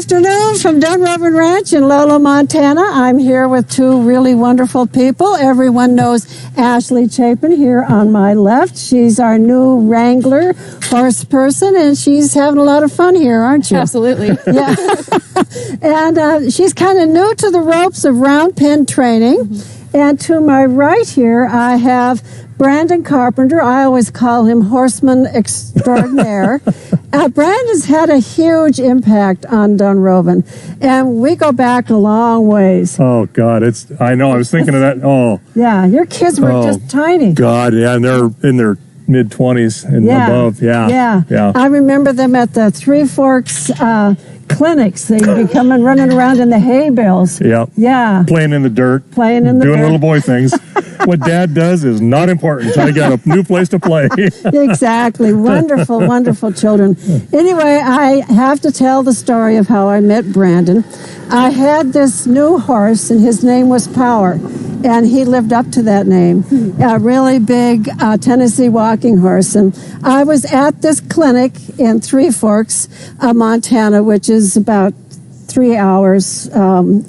afternoon from Dunrovin Ranch in Lolo, Montana. I'm here with two really wonderful people. Everyone knows Ashley Chapin here on my left. She's our new wrangler horse person, and she's having a lot of fun here, aren't you? Absolutely. Yeah. And she's kind of new to the ropes of round pen training. Mm-hmm. And to my right here, I have Brandon Carpenter. I always call him horseman extraordinaire. Brandon's had a huge impact on Dunrovin, and we go back a long ways. Oh, God, I know, I was thinking of that. Oh. Yeah, your kids were just tiny. God, yeah, and they're in their mid-20s and above, yeah. I remember them at the Three Forks clinics. They'd be coming running around in the hay bales. Yeah. Playing in the dirt. Doing little boy things. What Dad does is not important. I got a new place to play. Exactly. Wonderful, wonderful children. Anyway, I have to tell the story of how I met Brandon. I had this new horse, and his name was Power, and he lived up to that name. A really big Tennessee walking horse. And I was at this clinic in Three Forks, Montana, which is about 3 hours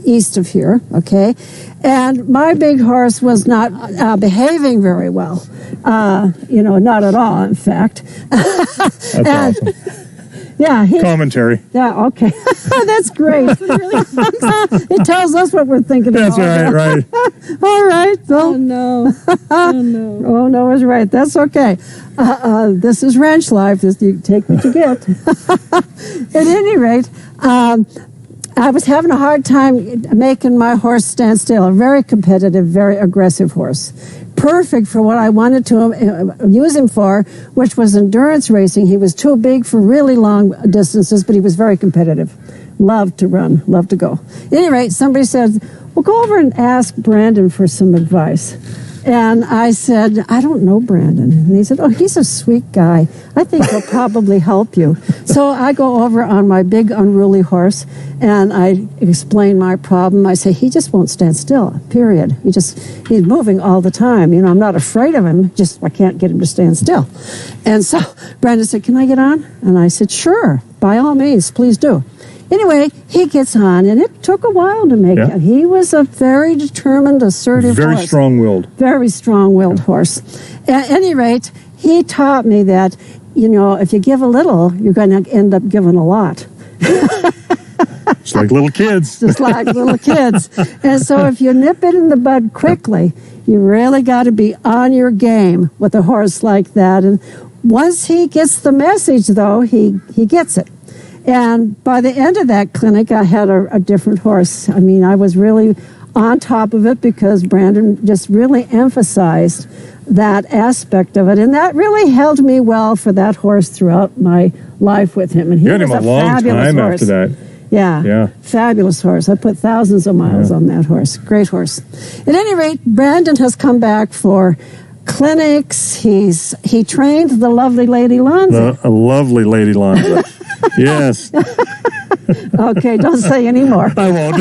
east of here, okay? And my big horse was not behaving very well. Not at all, in fact. That's awesome. Yeah. Commentary. Yeah, okay. That's great. It tells us what we're thinking about. That's right. All right. Well, oh, no. Oh, no. Oh, no is right. That's okay. This is ranch life. You take what you get. At any rate, I was having a hard time making my horse stand still. A very competitive, very aggressive horse. Perfect for what I wanted to use him for, which was endurance racing. He was too big for really long distances, but he was very competitive. Loved to run, loved to go. At any rate, somebody said, well, go over and ask Brandon for some advice. And I said, I don't know Brandon. And he said, oh, he's a sweet guy. I think he'll probably help you. So I go over on my big unruly horse, and I explain my problem. I say, he just won't stand still, period. He's moving all the time. I'm not afraid of him, just I can't get him to stand still. And so Brandon said, can I get on? And I said, sure, by all means, please do. Anyway, he gets on, and it took a while to make it. He was a very determined, assertive horse. Very strong-willed. Very strong-willed horse. At any rate, he taught me that, if you give a little, you're going to end up giving a lot. Just like little kids. Just like little kids. And so if you nip it in the bud quickly, you really got to be on your game with a horse like that. And once he gets the message, though, he gets it. And by the end of that clinic, I had a different horse. I mean, I was really on top of it because Brandon just really emphasized that aspect of it. And that really held me well for that horse throughout my life with him. And he was a long time horse. After that. Yeah. Fabulous horse. I put thousands of miles on that horse. Great horse. At any rate, Brandon has come back for clinics. He trained the lovely Lady Lonza. A lovely Lady Lonza. Yes. Okay, don't say any more. I won't.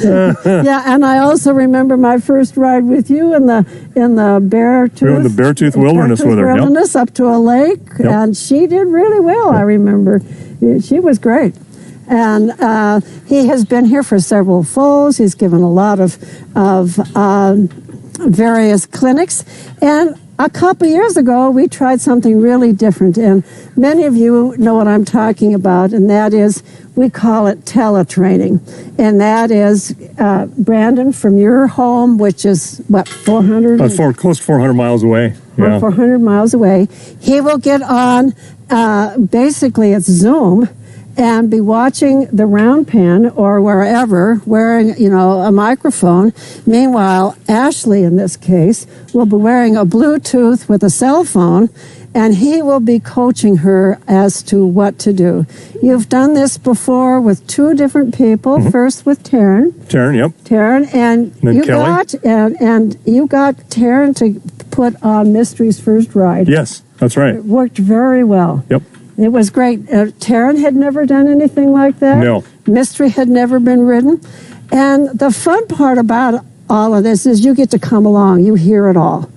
Yeah, and I also remember my first ride with you in the Beartooth Wilderness with her. Wilderness up to a lake, and she did really well. I remember she was great. And he has been here for several foals. He's given a lot of various clinics, and a couple years ago, we tried something really different, and many of you know what I'm talking about, and that is, we call it teletraining, and that is, Brandon, from your home, which is, 400? Close to 400 miles away. Yeah. 400 miles away. He will get on, basically it's Zoom, and be watching the round pen or wherever, wearing, a microphone. Meanwhile, Ashley, in this case, will be wearing a Bluetooth with a cell phone, and he will be coaching her as to what to do. You've done this before with two different people. First with Taryn. And you got Taryn to put on Mystery's first ride. Yes, that's right. It worked very well. Yep. It was great. Taryn had never done anything like that. No. Mystery had never been ridden. And the fun part about all of this is you get to come along. You hear it all.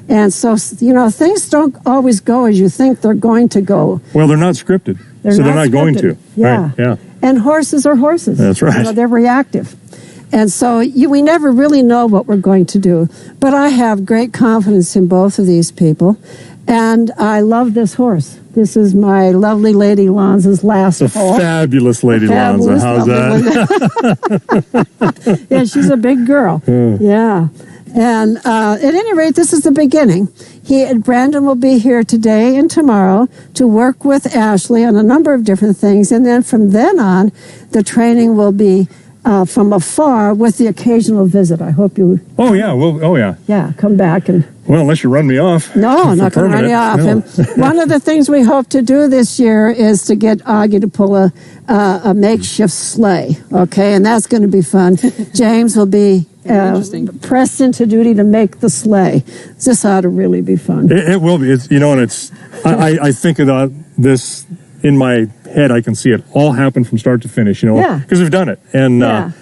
And so, things don't always go as you think they're going to go. Well, they're not scripted. So they're not going to. Yeah. Right. Yeah. And horses are horses. That's right. You know, they're reactive. And so we never really know what we're going to do. But I have great confidence in both of these people. And I love this horse. This is my lovely Lady Lonza's last foal. Fabulous Lady Lonza. How's that? Yeah, she's a big girl. Yeah. And at any rate, this is the beginning. Brandon will be here today and tomorrow to work with Ashley on a number of different things. And then from then on, the training will be from afar with the occasional visit. I hope you... Oh, yeah. Well, oh, yeah. Yeah, come back and... Well, unless you run me off. No, I'm not going to run you off. No. And one of the things we hope to do this year is to get Augie to pull a makeshift sleigh, okay? And that's going to be fun. James will be pressed into duty to make the sleigh. This ought to really be fun. It will be. It's, you know, and it's... I think about this in my head. I can see it all happen from start to finish, you know, because we've done it. And...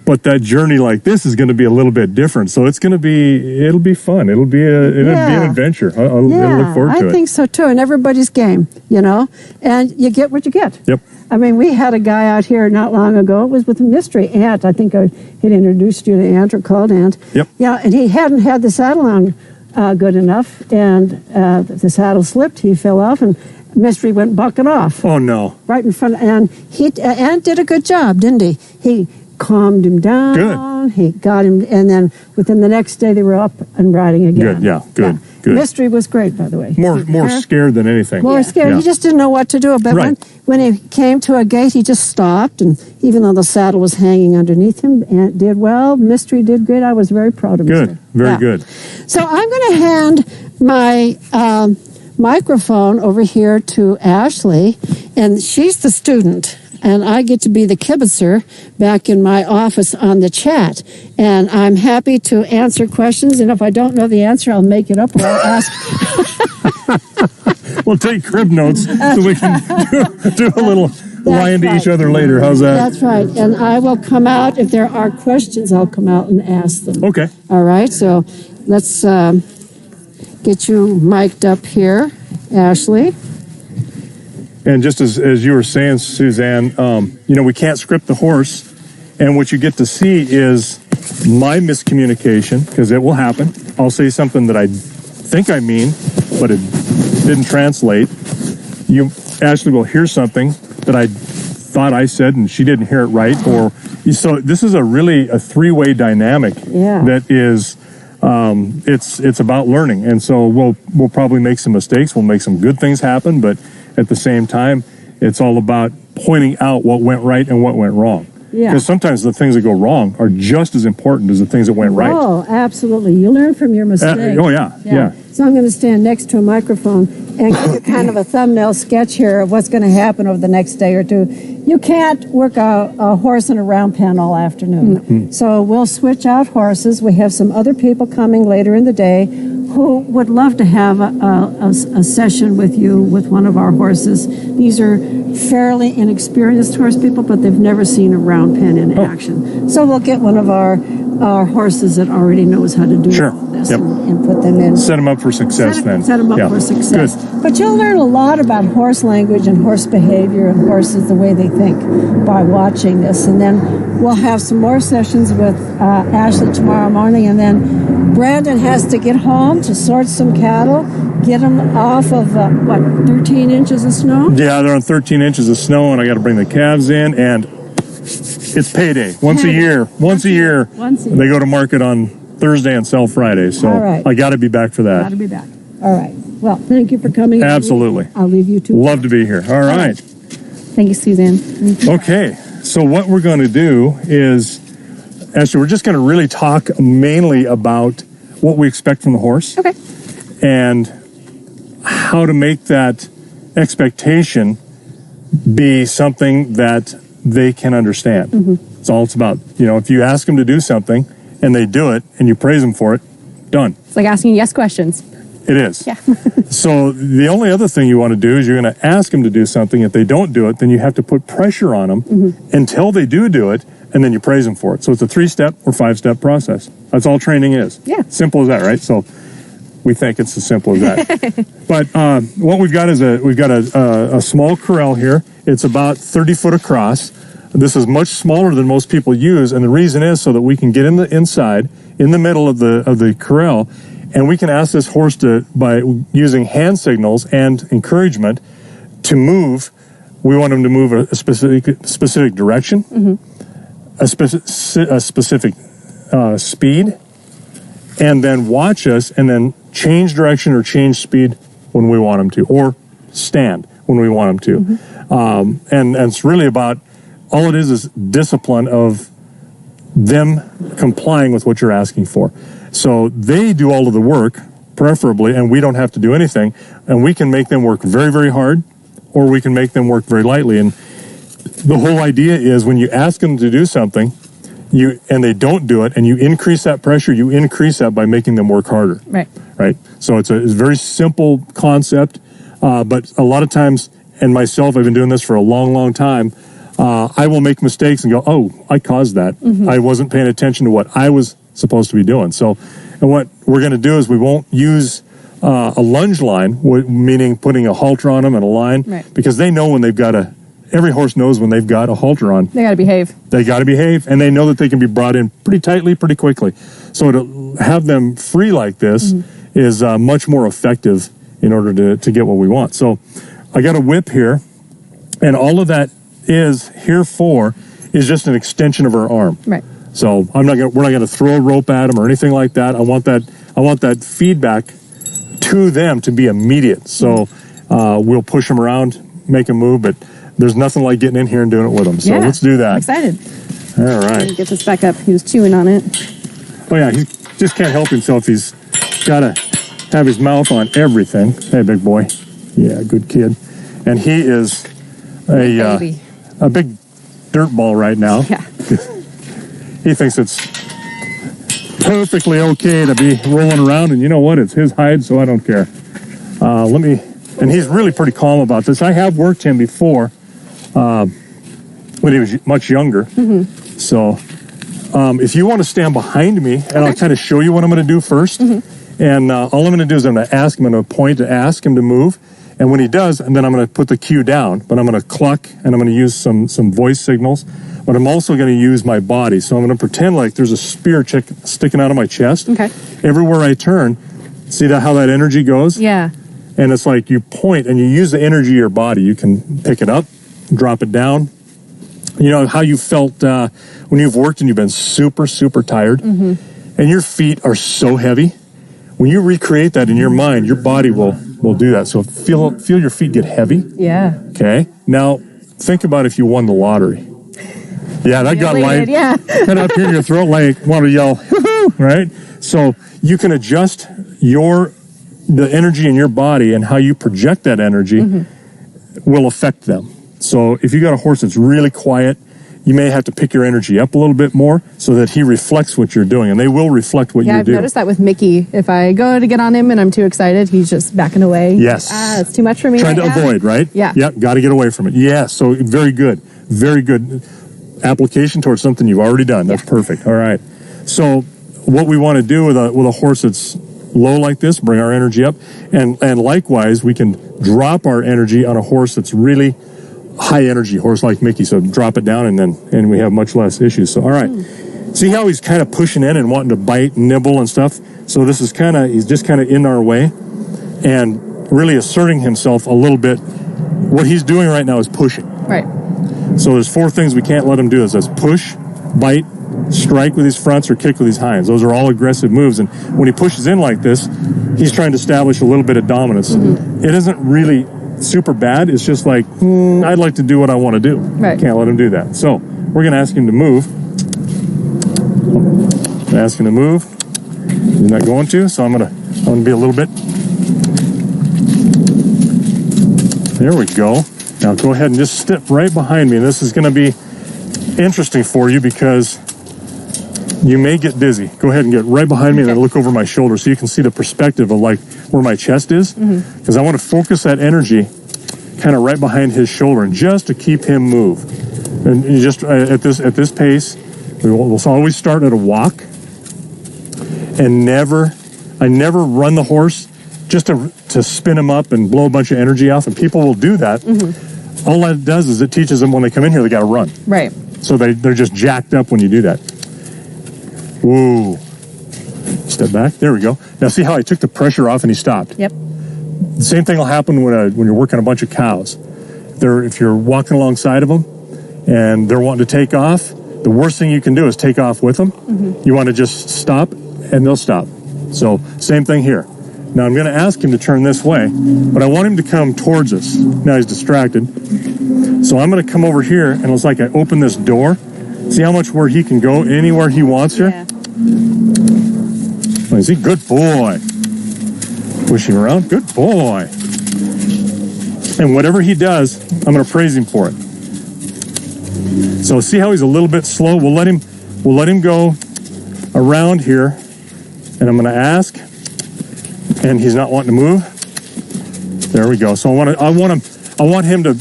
But that journey like this is going to be a little bit different. So it'll be fun. It'll be an adventure. I'll look forward to it. I think so too. And everybody's game, you know, and you get what you get. Yep. I mean, we had a guy out here not long ago. It was with Mystery Aunt. I think he'd introduced you to Aunt or called Aunt. Yep. Yeah, and he hadn't had the saddle on good enough, and the saddle slipped. He fell off, and Mystery went bucking off. Oh, no. Right in front. And Aunt did a good job, didn't he? He calmed him down. Good. He got him, and then within the next day they were up and riding again. Good, yeah, good, good. Mystery was great, by the way. More scared than anything. More scared. Yeah. He just didn't know what to do. But when he came to a gate, he just stopped, and even though the saddle was hanging underneath him, Aunt did well. Mystery did great. I was very proud of Mystery. Good, very good. So I'm going to hand my microphone over here to Ashley, and she's the student. And I get to be the kibitzer back in my office on the chat. And I'm happy to answer questions. And if I don't know the answer, I'll make it up or I'll ask. We'll take crib notes so we can do a little lie into each other later. How's that? That's right. And I will come out. If there are questions, I'll come out and ask them. Okay. All right. So let's get you mic'd up here, Ashley. And just as you were saying, Suzanne, you know, we can't script the horse. And what you get to see is my miscommunication, because it will happen. I'll say something that I think I mean, but it didn't translate. Ashley will hear something that I thought I said and she didn't hear it right. So this is a three-way dynamic that is... it's about learning. And so we'll probably make some mistakes. We'll make some good things happen, but at the same time, it's all about pointing out what went right and what went wrong. Yeah. Because sometimes the things that go wrong are just as important as the things that went right. Oh, absolutely. You learn from your mistakes. Yeah. So I'm going to stand next to a microphone and give you kind of a thumbnail sketch here of what's going to happen over the next day or two. You can't work a horse in a round pen all afternoon. Mm-hmm. So we'll switch out horses. We have some other people coming later in the day who would love to have a session with you with one of our horses. These are fairly inexperienced horse people, but they've never seen a round pen in action. So we'll get one of our horses that already knows how to do this and put them in. Set them up for success Set them up for success. Good. But you'll learn a lot about horse language and horse behavior and horses, the way they think, by watching this. And then we'll have some more sessions with Ashley tomorrow morning. And then Brandon has to get home to sort some cattle, get them off of, 13 inches of snow? Yeah, they're on 13 inches of snow, and I got to bring the calves in, and it's payday. Once a year. They go to market on Thursday and sell Friday, so I got to be back for that. Got to be back. All right. Well, thank you for coming. Absolutely. I'll leave you to. Love to be here. All right. Thank you, Suzanne. Okay, so what we're going to do is, actually, we're just going to really talk mainly about what we expect from the horse. Okay. And how to make that expectation be something that they can understand. Mm-hmm. That's all it's about. You know, if you ask them to do something and they do it and you praise them for it, done. It's like asking yes questions. It is. Yeah. So the only other thing you want to do is you're going to ask them to do something. If they don't do it, then you have to put pressure on them until they do it, and then you praise them for it. So it's a 3-step or 5-step process. That's all training is. Yeah. Simple as that, right? So We think it's as simple as that. But what we've got is a small corral here. It's about 30 foot across. This is much smaller than most people use, and the reason is so that we can get in the inside, in the middle of the corral, and we can ask this horse to, by using hand signals and encouragement, to move. We want him to move a specific direction, a specific speed, and then watch us, and then change direction or change speed when we want him to, or stand when we want him to. And it's really about, all it is discipline of them complying with what you're asking for. So they do all of the work, preferably, and we don't have to do anything, and we can make them work very, very hard, or we can make them work very lightly. And the whole idea is when you ask them to do something, and they don't do it, and you increase that pressure, you increase that by making them work harder. Right? So it's a very simple concept, but a lot of times, and myself, I've been doing this for a long, long time, I will make mistakes and go, oh, I caused that. I wasn't paying attention to what I was supposed to be doing. So, and what we're going to do is we won't use a lunge line, meaning putting a halter on them and a line, because they know when they've got every horse knows when they've got a halter on. They got to behave. They got to behave, and they know that they can be brought in pretty tightly, pretty quickly. So to have them free like this is much more effective in order to get what we want. So I got a whip here, and all of that is just an extension of our arm. Right. So we're not gonna throw a rope at them or anything like that. I want that feedback to them to be immediate. So we'll push them around, make them move, but there's nothing like getting in here and doing it with them. So let's do that. I'm excited. All right. Get this back up. He was chewing on it. Oh yeah, he just can't help himself. He's gotta have his mouth on everything. Hey, big boy. Yeah, good kid. And he is a big dirt ball right now. Yeah. He thinks it's perfectly okay to be rolling around, and you know what? It's his hide, so I don't care. And he's really pretty calm about this. I have worked him before when he was much younger. So if you want to stand behind me, and I'll kind of show you what I'm going to do first. And all I'm going to do is I'm going to ask him, I'm going to point to ask him to move. And when he does, and then I'm going to put the cue down, but I'm going to cluck, and I'm going to use some voice signals. But I'm also going to use my body. So I'm going to pretend like there's a spear sticking out of my chest. Okay. Everywhere I turn, see how that energy goes? Yeah. And it's like you point and you use the energy of your body. You can pick it up, drop it down. You know how you felt when you've worked and you've been super, super tired, and your feet are so heavy. When you recreate that in your mind, your body will do that. So feel your feet get heavy. Yeah. Okay. Now think about if you won the lottery. Yeah, that got light. Yeah. Kind of up here in your throat, like want to yell, right? So you can adjust the energy in your body, and how you project that energy will affect them. So if you got a horse that's really quiet, you may have to pick your energy up a little bit more so that he reflects what you're doing, and they will reflect what you do. Yeah, I've noticed that with Mickey. If I go to get on him and I'm too excited, he's just backing away. Yes. It's too much for me. Trying to avoid, right? Yeah. Yep, got to get away from it. Yeah, so very good. Very good application towards something you've already done. That's perfect. All right. So what we want to do with a horse that's low like this, bring our energy up, and likewise we can drop our energy on a horse that's really high energy, horse like Mickey. So drop it down, and we have much less issues. So all right. See how he's kind of pushing in and wanting to bite and nibble and stuff? So this is he's just kind of in our way and really asserting himself a little bit. What he's doing right now is pushing. Right. So there's 4 things we can't let him do. It says push, bite, strike with his fronts, or kick with his hinds. Those are all aggressive moves. And when he pushes in like this, he's trying to establish a little bit of dominance. It isn't really super bad. It's just like, I'd like to do what I want to do. Right. Can't let him do that. So we're going to ask him to move. Ask him to move. He's not going to, so I'm going to be a little bit. There we go. Now go ahead and just step right behind me. This is going to be interesting for you because you may get dizzy. Go ahead and get right behind me and then look over my shoulder so you can see the perspective of like where my chest is. Because I want to focus that energy kind of right behind his shoulder, and just to keep him move. And you just at this pace, we'll always start at a walk and never I never run the horse just to spin him up and blow a bunch of energy off, and people will do that. All that does is it teaches them when they come in here, they got to run. Right. So they're just jacked up when you do that. Ooh. Step back. There we go. Now see how I took the pressure off and he stopped? Yep. The same thing will happen when you're working a bunch of cows. If you're walking alongside of them and they're wanting to take off, the worst thing you can do is take off with them. You want to just stop and they'll stop. So same thing here. Now I'm going to ask him to turn this way, but I want him to come towards us. Now he's distracted. So I'm going to come over here, and it's like I open this door. See how much where he can go anywhere he wants here? Yeah. Oh, is he? Good boy. Push him around. Good boy. And whatever he does, I'm going to praise him for it. So see how he's a little bit slow? We'll let him go around here, and I'm going to ask, and he's not wanting to move. There we go. So I want him to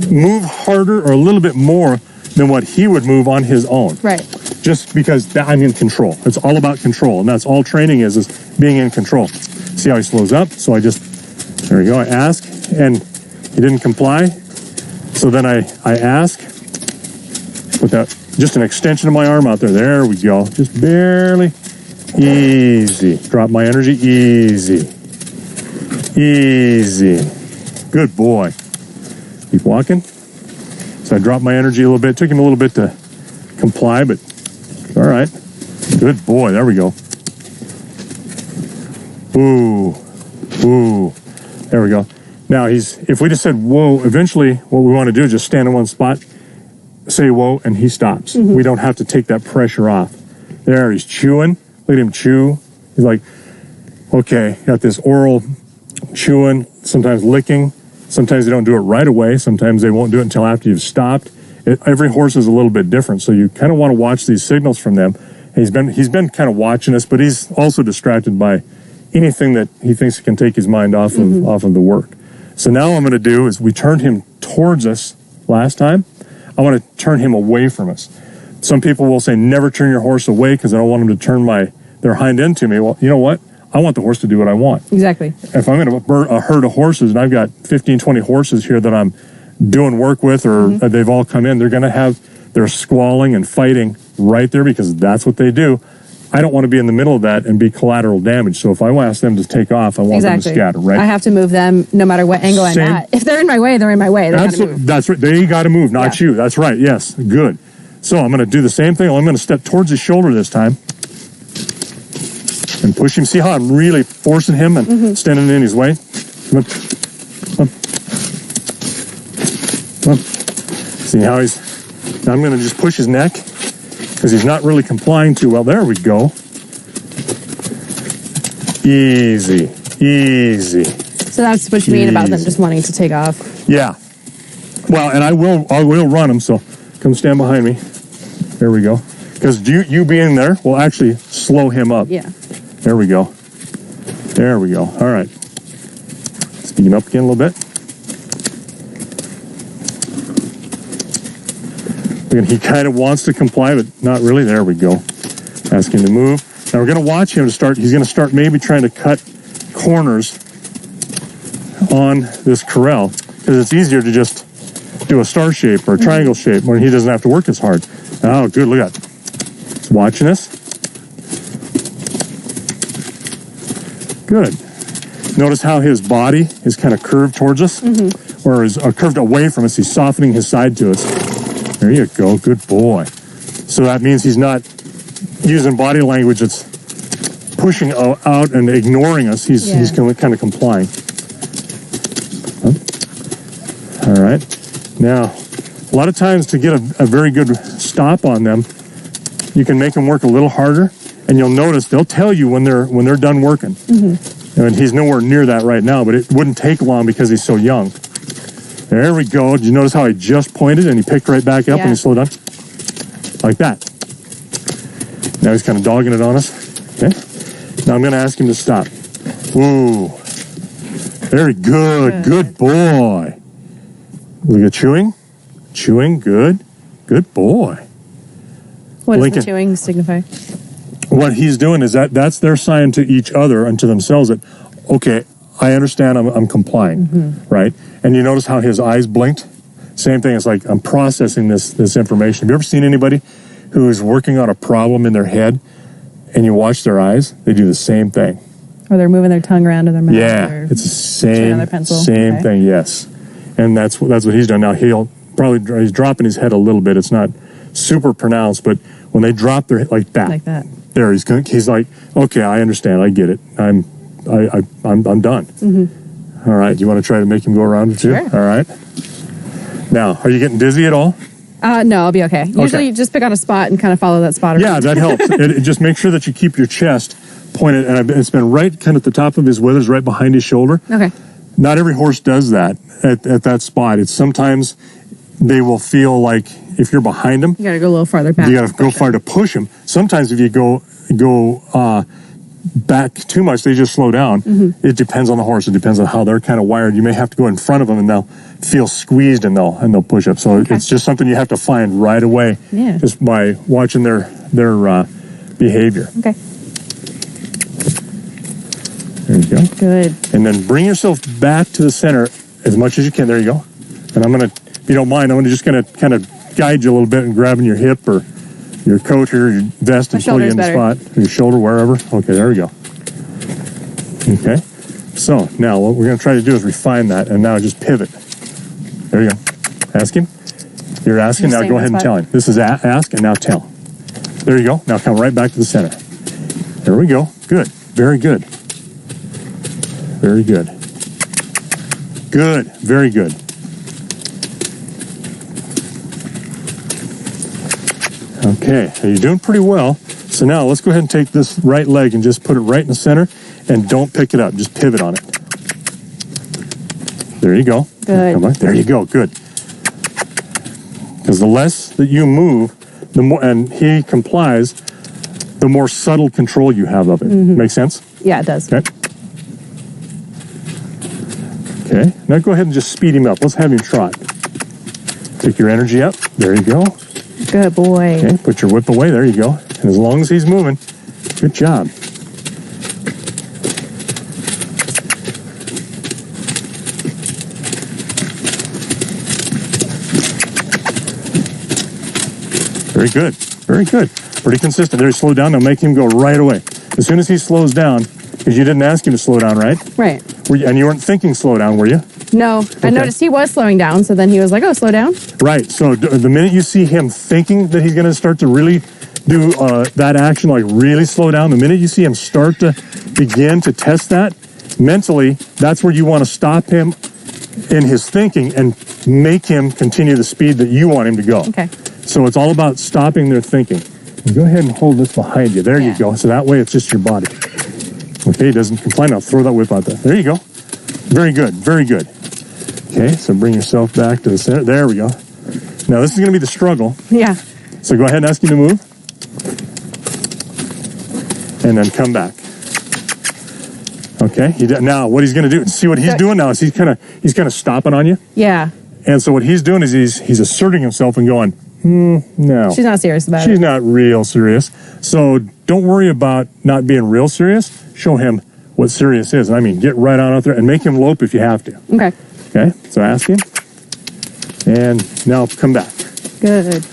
move harder or a little bit more than what he would move on his own. Right. Just because I'm in control. It's all about control, and that's all training is being in control. See how he slows up? So there we go. I ask, and he didn't comply. So then I ask, put that, just an extension of my arm out there. There we go. Just barely. Easy. Drop my energy. Easy. Easy. Good boy. Keep walking. So I dropped my energy a little bit. Took him a little bit to comply, but all right. Good boy. There we go. Ooh. Ooh. There we go. Now if we just said whoa, eventually what we want to do is just stand in one spot, say whoa, and he stops. We don't have to take that pressure off. There, he's chewing. Look at him chew. He's like, okay, got this oral chewing, sometimes licking. Sometimes they don't do it right away. Sometimes they won't do it until after you've stopped. Every horse is a little bit different, so you kind of want to watch these signals from them. And he's been kind of watching us, but he's also distracted by anything that he thinks can take his mind off of the work. So now what I'm going to do is we turned him towards us last time. I want to turn him away from us. Some people will say never turn your horse away because I don't want him to turn their hind end to me. Well, you know what? I want the horse to do what I want. Exactly. If I'm going to a herd of horses and I've got 15, 20 horses here that I'm doing work with or they've all come in, they're going to have their squalling and fighting right there because that's what they do. I don't want to be in the middle of that and be collateral damage. So if I ask them to take off, I want them to scatter, right? I have to move them no matter what angle I'm at. If they're in my way, they're in my way. That's right. They got to move, not you. That's right. Yes. Good. So I'm going to do the same thing. I'm going to step towards his shoulder this time and push him. See how I'm really forcing him and standing in his way? Come on. Come on. Come on. See how now I'm going to just push his neck because he's not really complying too well. There we go. Easy. Easy. So that's what you mean about them just wanting to take off. Yeah. Well, and I will run them, so come stand behind me. There we go. Because you being there will actually slow him up. Yeah. There we go. There we go. All right. Speed him up again a little bit. Again, he kind of wants to comply, but not really. There we go. Ask him to move. Now we're going to watch him start. He's going to start maybe trying to cut corners on this corral because it's easier to just do a star shape or a triangle shape where he doesn't have to work as hard. Oh, good. Look at that. He's watching us. Good. Notice how his body is kind of curved towards us or is curved away from us. He's softening his side to us. There you go. Good boy. So that means he's not using body language that's pushing out and ignoring us. He's kind of complying. Huh? All right. Now, a lot of times to get a very good stop on them, you can make them work a little harder, and you'll notice they'll tell you when they're done working. And he's nowhere near that right now, but it wouldn't take long because he's so young. There we go. Did you notice how I just pointed and he picked right back up and he slowed down? Like that. Now he's kind of dogging it on us. Okay. Now I'm going to ask him to stop. Ooh. Very good. Good boy. Look at chewing. Chewing. Good. Good boy. What does the chewing signify? what he's doing is that's their sign to each other and to themselves that, okay, I understand, I'm complying, right? And you notice how his eyes blinked? Same thing, it's like I'm processing this information. Have you ever seen anybody who is working on a problem in their head and you watch their eyes? They do the same thing. Or they're moving their tongue around in their mouth. Yeah, or it's the same Okay. thing, yes. And that's what he's done. Now he's dropping his head a little bit. It's not super pronounced, but when they drop their head like that, there he's like, okay, I understand, I get it. I'm done. All right, do you want to try to make him go around it too? Sure. All right. Now, are you getting dizzy at all? No, I'll be okay. Usually you just pick on a spot and kind of follow that spot around. Yeah, that helps. Just make sure that you keep your chest pointed, and it's been right kind of at the top of his withers, right behind his shoulder. Okay. Not every horse does that at that spot. It's sometimes they will feel like if you're behind them, You got to go a little farther back. you got to go far to push them. Sometimes if you go back too much, they just slow down. It depends on the horse. It depends on how they're kind of wired. You may have to go in front of them, and they'll feel squeezed, and they'll push up. So it's just something you have to find right away, just by watching their behavior. Okay. There you go. Good. And then bring yourself back to the center as much as you can. There you go. And I'm going to, if you don't mind, I'm just going to kind of guide you a little bit and grabbing your hip or your coat here, your vest, and pull you in the spot. Or your shoulder, wherever. Okay, there we go. Okay. So now what we're going to try to do is refine that, and now just pivot. There you go. Ask him. You're asking. Now go ahead and tell him. This is ask, and now tell. There you go. Now come right back to the center. There we go. Good. Very good. Very good. Good. Very good. Okay, you're doing pretty well. So now let's go ahead and take this right leg and just put it right in the center, and don't pick it up. Just pivot on it. There you go. Good. Come on. There you go. Good. Because the less that you move, the more, and he complies, the more subtle control you have of it. Make sense? Yeah, it does. Okay. Okay. Now go ahead and just speed him up. Let's have him trot. Take your energy up. There you go. Good boy. Okay. Put your whip away. There you go. And as long as he's moving, good job. Very good. Very good. Pretty consistent. There, he slowed down. Now make him go right away. As soon as he slows down, because you didn't ask him to slow down, right? Right. And you weren't thinking slow down, were you? No. I noticed he was slowing down, so then he was like, oh, slow down. Right. So the minute you see him thinking that he's going to start to really do that action, like really slow down, the minute you see him start to begin to test that mentally, that's where you want to stop him in his thinking and make him continue the speed that you want him to go. Okay. So it's all about stopping their thinking. And go ahead and hold this behind you. There you go. So that way it's just your body. Okay, he doesn't complain. I'll throw that whip out there. There you go. Very good. Very good. Okay, so bring yourself back to the center. There we go. Now this is going to be the struggle. Yeah. So go ahead and ask him to move. And then come back. Okay, now what he's going to do, see what he's doing now is he's kind of stopping on you. Yeah. And so what he's doing is he's asserting himself and going, no. She's not serious about it. She's not real serious. So don't worry about not being real serious. Show him what serious is. I mean, get right on out there and make him lope if you have to. Okay. Okay, so ask him. And now come back. Good.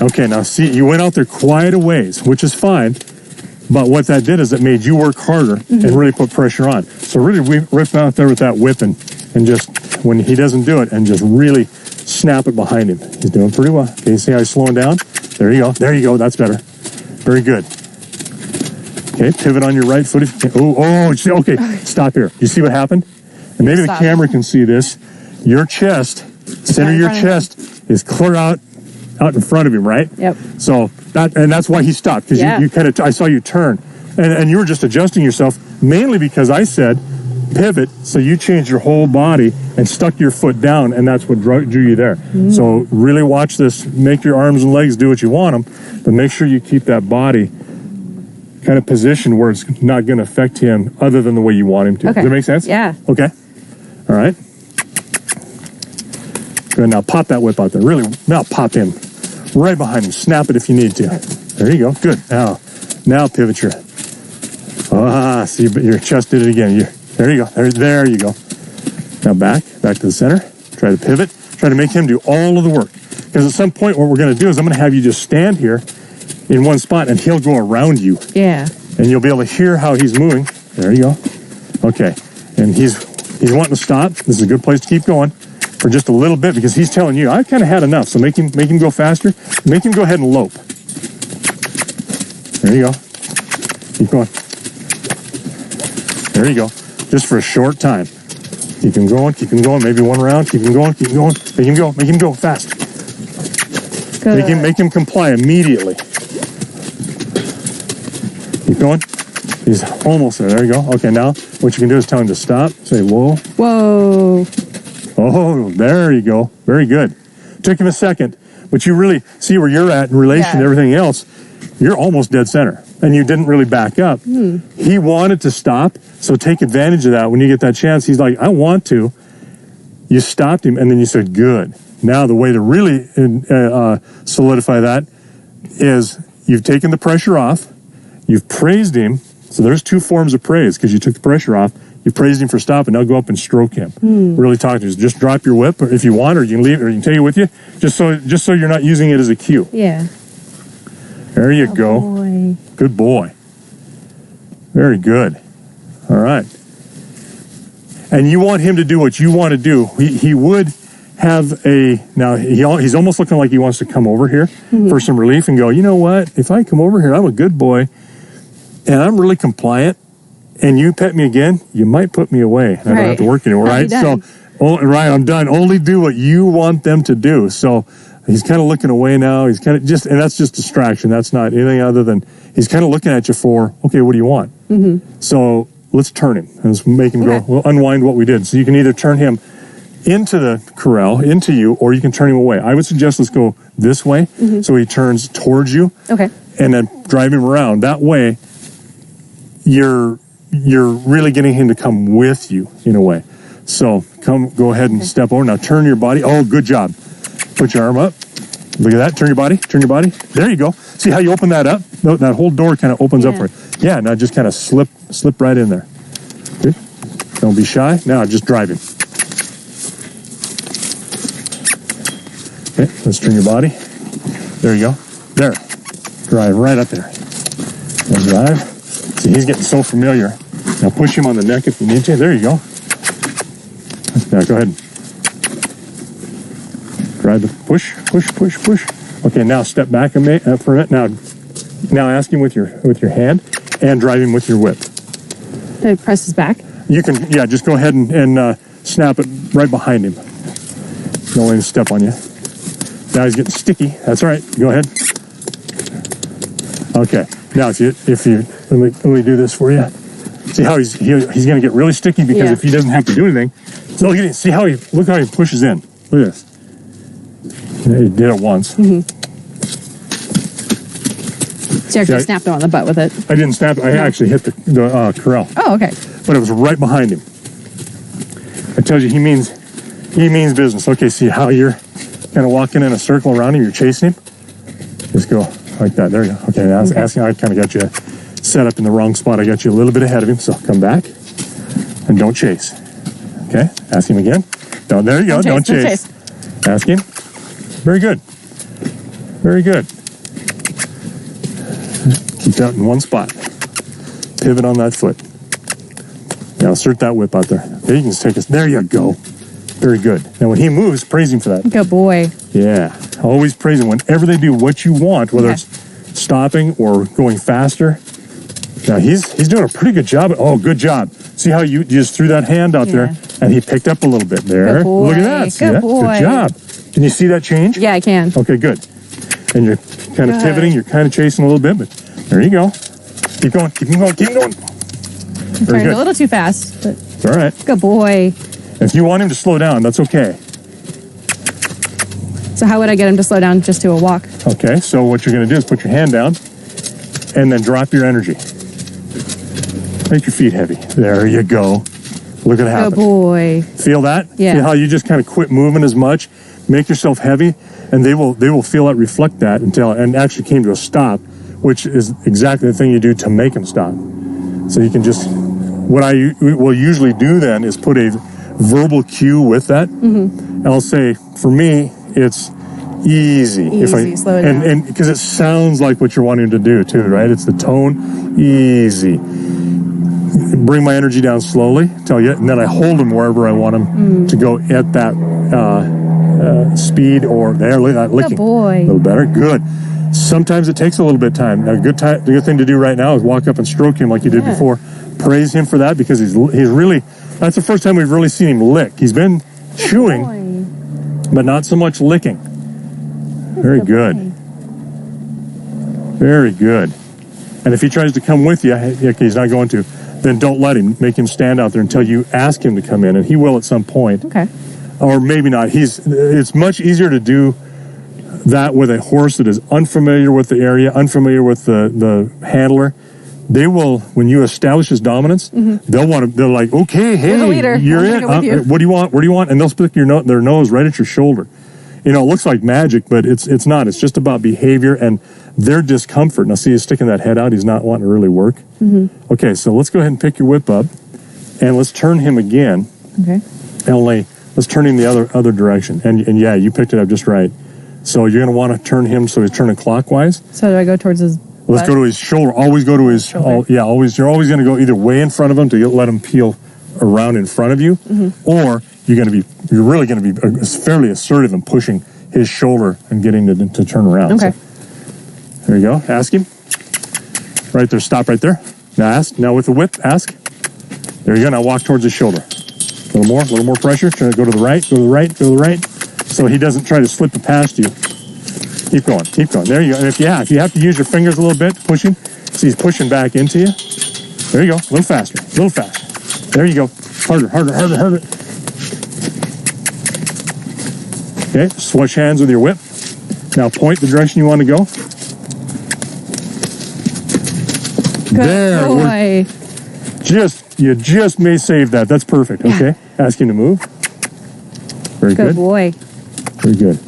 Okay, now see, you went out there quite a ways, which is fine. But what that did is it made you work harder and really put pressure on. So really, we rip out there with that whip and just, when he doesn't do it, and just really snap it behind him. He's doing pretty well. Okay, you see how he's slowing down? There you go. There you go. That's better. Very good. Okay, pivot on your right foot. If you can. Okay, stop here. You see what happened? And maybe the camera can see this. Your chest, center of your chest is clear out in front of him, right? Yep. So that's why he stopped, because you kind of, I saw you turn, and you were just adjusting yourself, mainly because I said pivot, so you changed your whole body and stuck your foot down, and that's what drew you there. So really watch this. Make your arms and legs do what you want them, but make sure you keep that body kind of positioned where it's not going to affect him other than the way you want him to. Okay. Does that make sense? Yeah. Okay. All right. Good. Now pop that whip out there. Really, now pop him right behind him. Snap it if you need to. There you go. Good. Now Now pivot your, see, but your chest did it again. There you go. There you go. Now back to the center. Try to pivot. Try to make him do all of the work. Because at some point, what we're going to do is I'm going to have you just stand here in one spot, and he'll go around you. Yeah. And you'll be able to hear how he's moving. There you go. Okay. And he's wanting to stop. This is a good place to keep going for just a little bit because he's telling you, I've kind of had enough. So make him go faster. Make him go ahead and lope. There you go. Keep going. There you go. Just for a short time. Keep him going. Keep him going. Maybe one round. Keep him going. Keep him going. Make him go. Make him go fast. Good. Make him comply immediately. Keep going. He's almost there. There you go. Okay, now what you can do is tell him to stop. Say, whoa. Whoa. Oh, there you go. Very good. Took him a second, but you really see where you're at in relation to everything else. You're almost dead center, and you didn't really back up. He wanted to stop, so take advantage of that. When you get that chance, he's like, I want to. You stopped him, and then you said, good. Now, the way to really solidify that is you've taken the pressure off. You've praised him. So there's two forms of praise because you took the pressure off. You praised him for stopping. Now go up and stroke him. Really talk to him. Just drop your whip if you want, or you can leave it, or you can take it with you, just so you're not using it as a cue. Yeah. There you go. Boy. Good boy. Very good. All right. And you want him to do what you want to do. He would have now he's almost looking like he wants to come over here for some relief and go, you know what? If I come over here, I'm a good boy and I'm really compliant, and you pet me again, you might put me away. I don't have to work anymore, right? So, I'm done. Only do what you want them to do. So he's kind of looking away now. He's kind of and that's just distraction. That's not anything other than he's kind of looking at you for, okay, what do you want? So let's turn him. Let's make him go. We'll unwind what we did. So you can either turn him into the corral, into you, or you can turn him away. I would suggest let's go this way, so he turns towards you. Okay. And then drive him around. That way, you're really getting him to come with you in a way. So go ahead and step over. Now turn your body. Oh, good job. Put your arm up. Look at that. Turn your body. Turn your body. There you go. See how you open that up? No, that whole door kind of opens up for you. Yeah, now just kind of slip right in there. Good. Don't be shy. Now just drive him. Okay, let's turn your body. There you go. There. Drive right up there. Now drive. See, he's getting so familiar. Now push him on the neck if you need to. There you go. Now go ahead. Drive the push. Okay, now step back for a minute. Now ask him with your hand and drive him with your whip. Did I press his back? You can, just go ahead and snap it right behind him. Don't let him step on you. Now he's getting sticky. That's right. Go ahead. Okay. Now if you let me do this for you. See how he's going to get really sticky because if he doesn't have to do anything. So look how he pushes in. Look at this. He did it once. So you actually snapped him on the butt with it. I didn't snap. I actually hit the corral. Oh, okay. But it was right behind him. I told you he means business. Okay, see how you're kind of walking in a circle around him. You're chasing him. Just go like that. There you go. Okay, now I was asking. I kind of got you set up in the wrong spot. I got you a little bit ahead of him. So come back and don't chase. Okay, ask him again. There you go. Don't chase. Ask him. Very good. Very good. Keep that in one spot. Pivot on that foot. Now insert that whip out there. Okay, you can just take us. There you go. Very good. Now when he moves, praise him for that. Good boy. Yeah. Always praise him. Whenever they do what you want, whether it's stopping or going faster. Now he's doing a pretty good job. Oh, good job. See how you just threw that hand out there and he picked up a little bit there. Good boy. Look at that. See Good that? boy. Good job. Can you see that change? Yeah, I can. Okay, good. And you're kind of pivoting. You're kind of chasing a little bit, but there you go. Keep going. Keep going. Keep going. I'm trying a little too fast. But it's all right. Good boy. If you want him to slow down, that's okay. So how would I get him to slow down just to a walk? Okay, so what you're going to do is put your hand down and then drop your energy. Make your feet heavy. There you go. Look at it happen. Good boy. Feel that? Yeah. Feel how you just kind of quit moving as much, make yourself heavy, and they will feel that, reflect that and actually came to a stop which is exactly the thing you do to make him stop. So you can just, what I will usually do then is put a verbal cue with that. And I'll say, for me, it's easy. Easy, slow it down. And because it sounds like what you're wanting to do too, right? It's the tone, easy. Bring my energy down slowly, tell you, and then I hold him wherever I want him to go at that speed or there, licking. Good boy. A little better, good. Sometimes it takes a little bit of time. A good thing to do right now is walk up and stroke him like you did before. Praise him for that because he's really, that's the first time we've really seen him lick. He's been chewing, but not so much licking. Very good. Very good. And if he tries to come with you, he's not going to, then don't let him. Make him stand out there until you ask him to come in, and he will at some point. Okay. Or maybe not. It's much easier to do that with a horse that is unfamiliar with the area, unfamiliar with the handler. They will, when you establish his dominance, they're like, okay, hey, the leader. you're it. What do you want? What do you want? And they'll stick their nose right at your shoulder. You know, it looks like magic, but it's not. It's just about behavior and their discomfort. Now, see, he's sticking that head out. He's not wanting to really work. Okay, so let's go ahead and pick your whip up, and let's turn him again. Okay. Only let's turn him the other direction. And yeah, you picked it up just right. So you're going to want to turn him so he's turning clockwise. So do I go towards his Let's butt? go to his shoulder. Always go to his shoulder. You're always going to go either way in front of him to let him peel around in front of you, or you're really going to be fairly assertive in pushing his shoulder and getting to turn around. Okay. So, there you go. Ask him. Right there. Stop right there. Now ask. Now with the whip, ask. There you go. Now walk towards his shoulder. A little more pressure. Try to go to the right, go to the right, go to the right. So he doesn't try to slip past you. Keep going, keep going. There you go. And if you have to use your fingers a little bit, pushing. See, he's pushing back into you. There you go. A little faster, a little faster. There you go. Harder, harder, harder, harder. Okay, switch hands with your whip. Now point the direction you want to go. Good boy. You just may save that. That's perfect. Yeah. Okay. Ask him to move. Very good. Good boy. Very good.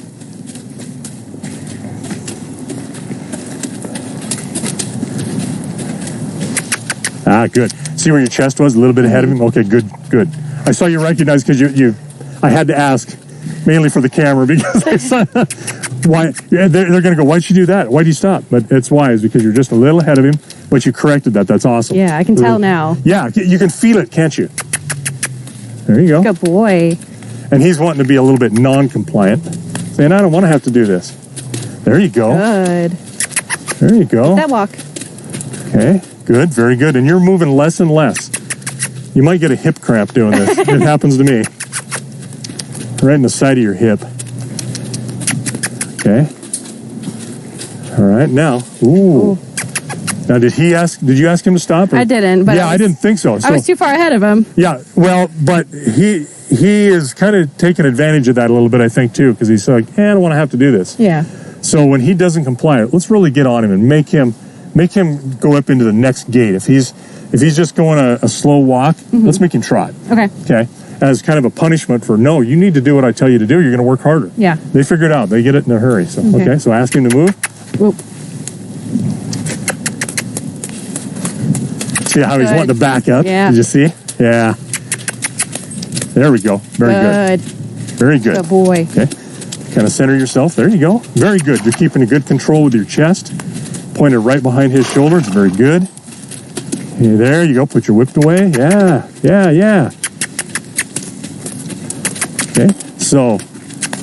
Ah, good. See where your chest was? A little bit ahead of him? Okay, good, good. I saw you recognize because I had to ask, mainly for the camera, because I saw, why, they're going to go, why'd you do that? Why'd you stop? But it's wise because you're just a little ahead of him, but you corrected that. That's awesome. Yeah, I can tell now. Yeah, you can feel it, can't you? There you go. Good boy. And he's wanting to be a little bit non-compliant, saying, I don't want to have to do this. There you go. Good. There you go. That walk. Okay, good, very good. And you're moving less and less. You might get a hip cramp doing this. It happens to me. Right in the side of your hip. Okay. All right, now. Ooh. Now, did you ask him to stop? Or? I didn't, but yeah, I didn't think so. I was too far ahead of him. Yeah, well, but he is kind of taking advantage of that a little bit, I think, too, because he's like, I don't want to have to do this. Yeah. So when he doesn't comply, let's really get on him and make him go up into the next gate. If he's just going a slow walk, let's make him trot. Okay. Okay. As kind of a punishment for, no, you need to do what I tell you to do. You're going to work harder. Yeah. They figure it out. They get it in a hurry. So okay. So ask him to move. Whoop. See how he's wanting to back up? Yeah. Did you see? Yeah. There we go. Very good. Very good. Good boy. Okay. Kind of center yourself. There you go. Very good. You're keeping a good control with your chest. Pointed right behind his shoulder. It's very good. Okay, there you go. Put your whip away. Yeah. Yeah. Yeah. Okay. So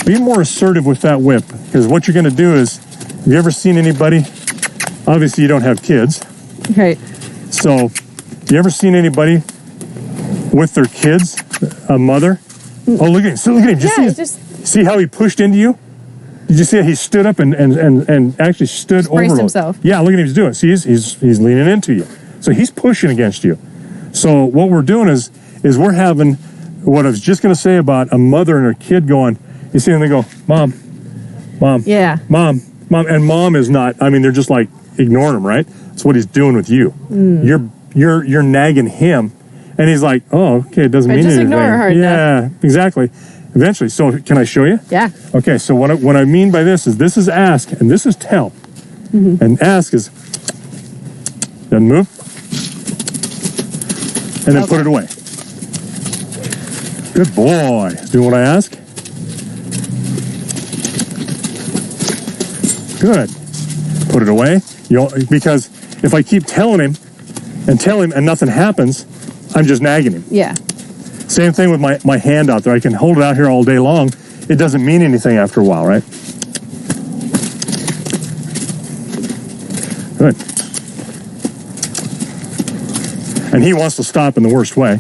be more assertive with that whip, because what you're going to do is, have you ever seen anybody? Obviously, you don't have kids. Right. So, you ever seen anybody with their kids, a mother? Oh, look at him. So look at him. Did you see how he pushed into you? Did you see how he stood up and actually stood over himself? Yeah, look at him. He's doing it. See, he's leaning into you. So he's pushing against you. So what we're doing is we're having what I was just going to say about a mother and her kid going, you see them, they go, Mom, Yeah. Mom, and Mom is not, I mean, they're just like ignoring him, right? That's what he's doing with you. You're nagging him, and he's like, oh, okay, it doesn't mean anything. Ignore her. Yeah, exactly. Eventually. So can I show you? Yeah. Okay, so what I mean by this is ask, and this is tell. And ask is, Doesn't move. And then put it away. Good boy. Do what I ask. Good. Put it away. Because if I keep telling him and nothing happens, I'm just nagging him. Yeah. Same thing with my hand out there. I can hold it out here all day long. It doesn't mean anything after a while, right? Good. And he wants to stop in the worst way.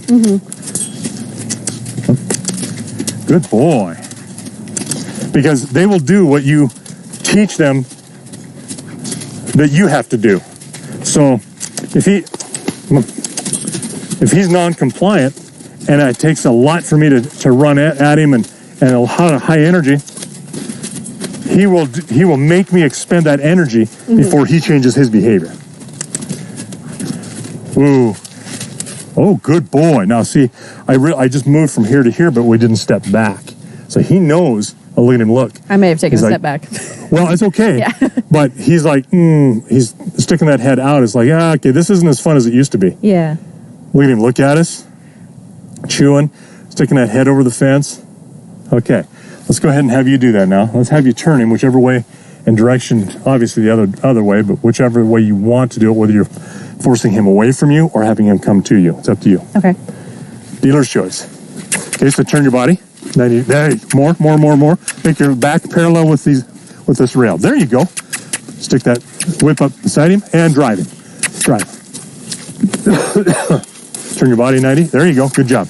Good boy. Because they will do what you teach them that you have to do. So if he's non-compliant and it takes a lot for me to run at him and a lot of high energy, he will make me expend that energy before he changes his behavior. Ooh. Oh, good boy. Now, see, I just moved from here to here, but we didn't step back. So he knows. Oh, look at him, look. I may have taken a step back. Well, it's okay. Yeah. But he's like, he's sticking that head out. It's like, okay, this isn't as fun as it used to be. Yeah. Look at him, look at us. Chewing, sticking that head over the fence. Okay, let's go ahead and have you do that now. Let's have you turn him whichever way and direction, obviously the other way, but whichever way you want to do it, whether you're forcing him away from you or having him come to you. It's up to you. Okay. Dealer's choice. Okay, so turn your body. There, more. Make your back parallel with this rail. There you go. Stick that whip up beside him and drive him. Drive. Turn your body 90. There you go. Good job.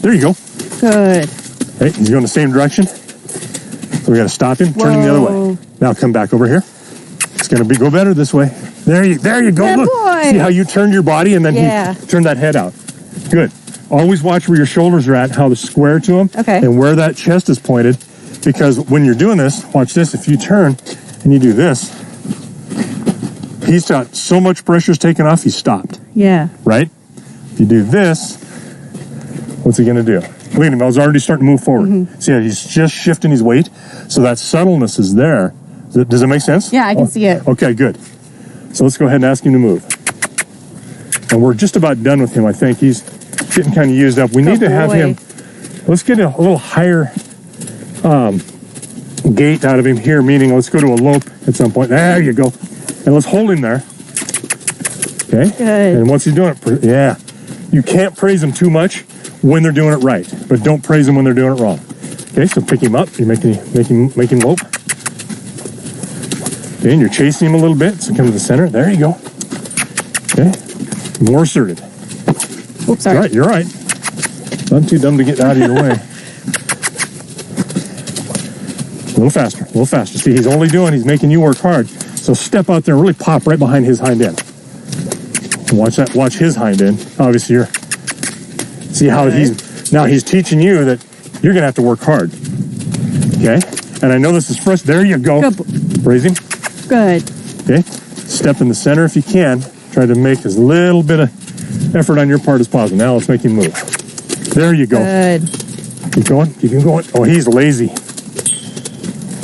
There you go. Good. Okay, he's going the same direction. So we got to stop him. Turn him the other way. Now come back over here. It's going to go better this way. There you go. Good Look. boy. See how you turned your body and then he turned that head out. Good. Always watch where your shoulders are at, how they're square to them, and where that chest is pointed. Because when you're doing this, watch this. If you turn and you do this, he's got so much pressure's taken off, he's stopped. Yeah. Right? If you do this, what's he going to do? Look at him. I was already starting to move forward. See how he's just shifting his weight? So that subtleness is there. Does it make sense? Yeah, I can see it. Okay, good. So let's go ahead and ask him to move. And we're just about done with him, I think. He's getting kind of used up. We need to have him, let's get a little higher gait out of him here, meaning let's go to a lope at some point. There you go. And let's hold him there. Okay? Good. And once he's doing it, you can't praise them too much when they're doing it right, but don't praise them when they're doing it wrong. Okay, so pick him up. You're make him lope. Okay, and you're chasing him a little bit, so come to the center. There you go. Okay, more asserted. Oops, sorry. You're right. Not too dumb to get out of your way. A little faster. See, he's making you work hard. So step out there and really pop right behind his hind end. Watch his hind end. Obviously, see how he's teaching you that you're going to have to work hard. Okay? And I know this is first. There you go. Raise him. Good. Okay? Step in the center if you can. Try to make as little bit of effort on your part as possible. Now let's make him move. There you go. Good. Keep going. Oh, he's lazy.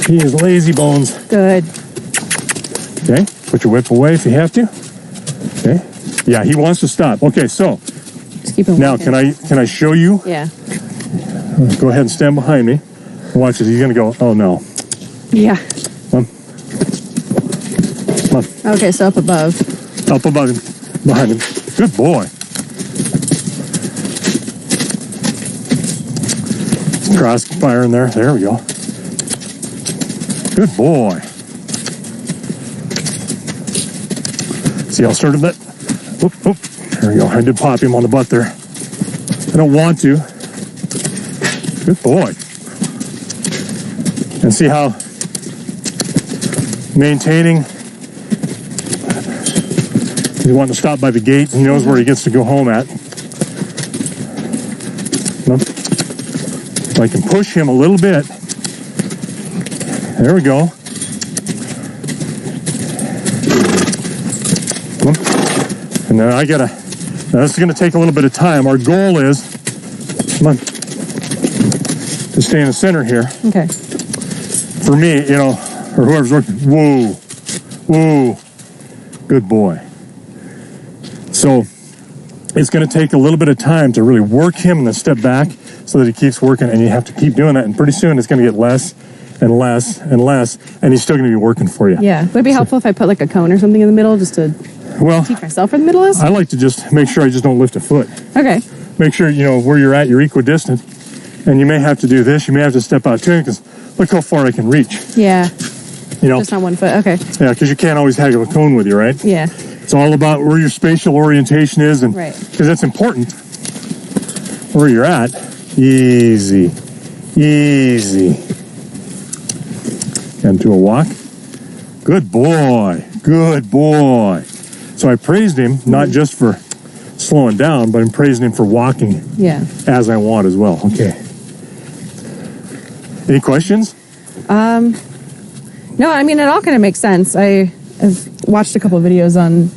He is lazy bones. Good. Okay? Put your whip away if you have to. Okay? Yeah, he wants to stop. Okay, so Just keep him now walking. can I show you? Yeah. Go ahead and stand behind me. Watch this. He's going to go, oh no. Yeah. Come on. Okay, so up above. Up above him. Behind him. Good boy. Crossfire in there. There we go. Good boy. See how assertive that? Oop. There we go. I did pop him on the butt there. I don't want to. Good boy. And see how maintaining. He's wanting to stop by the gate. He knows where he gets to go home at. If I can push him a little bit. There we go. And then now this is going to take a little bit of time. Our goal is, to stay in the center here. Okay. For me, or whoever's working, whoa. Good boy. So it's going to take a little bit of time to really work him and then step back so that he keeps working, and you have to keep doing that, and pretty soon it's going to get less and less and less, and he's still going to be working for you. Yeah. Would it be helpful if I put like a cone or something in the middle just to teach myself where the middle is? I like to just make sure I just don't lift a foot. Okay. Make sure, you know, where you're at, you're equidistant, and you may have to do this. You may have to step out too, because look how far I can reach. Yeah. You know, Just on 1 foot. Okay. yeah, because you can't always have a cone with you, right? Yeah. It's all about where your spatial orientation is, and Right. because that's important where you're at. Easy, easy. And to a walk. Good boy, good boy. So I praised him not just for slowing down, but I'm praising him for walking Yeah. as I want as well. Okay. Any questions? No, I mean, it all kind of makes sense. I've watched a couple of videos on,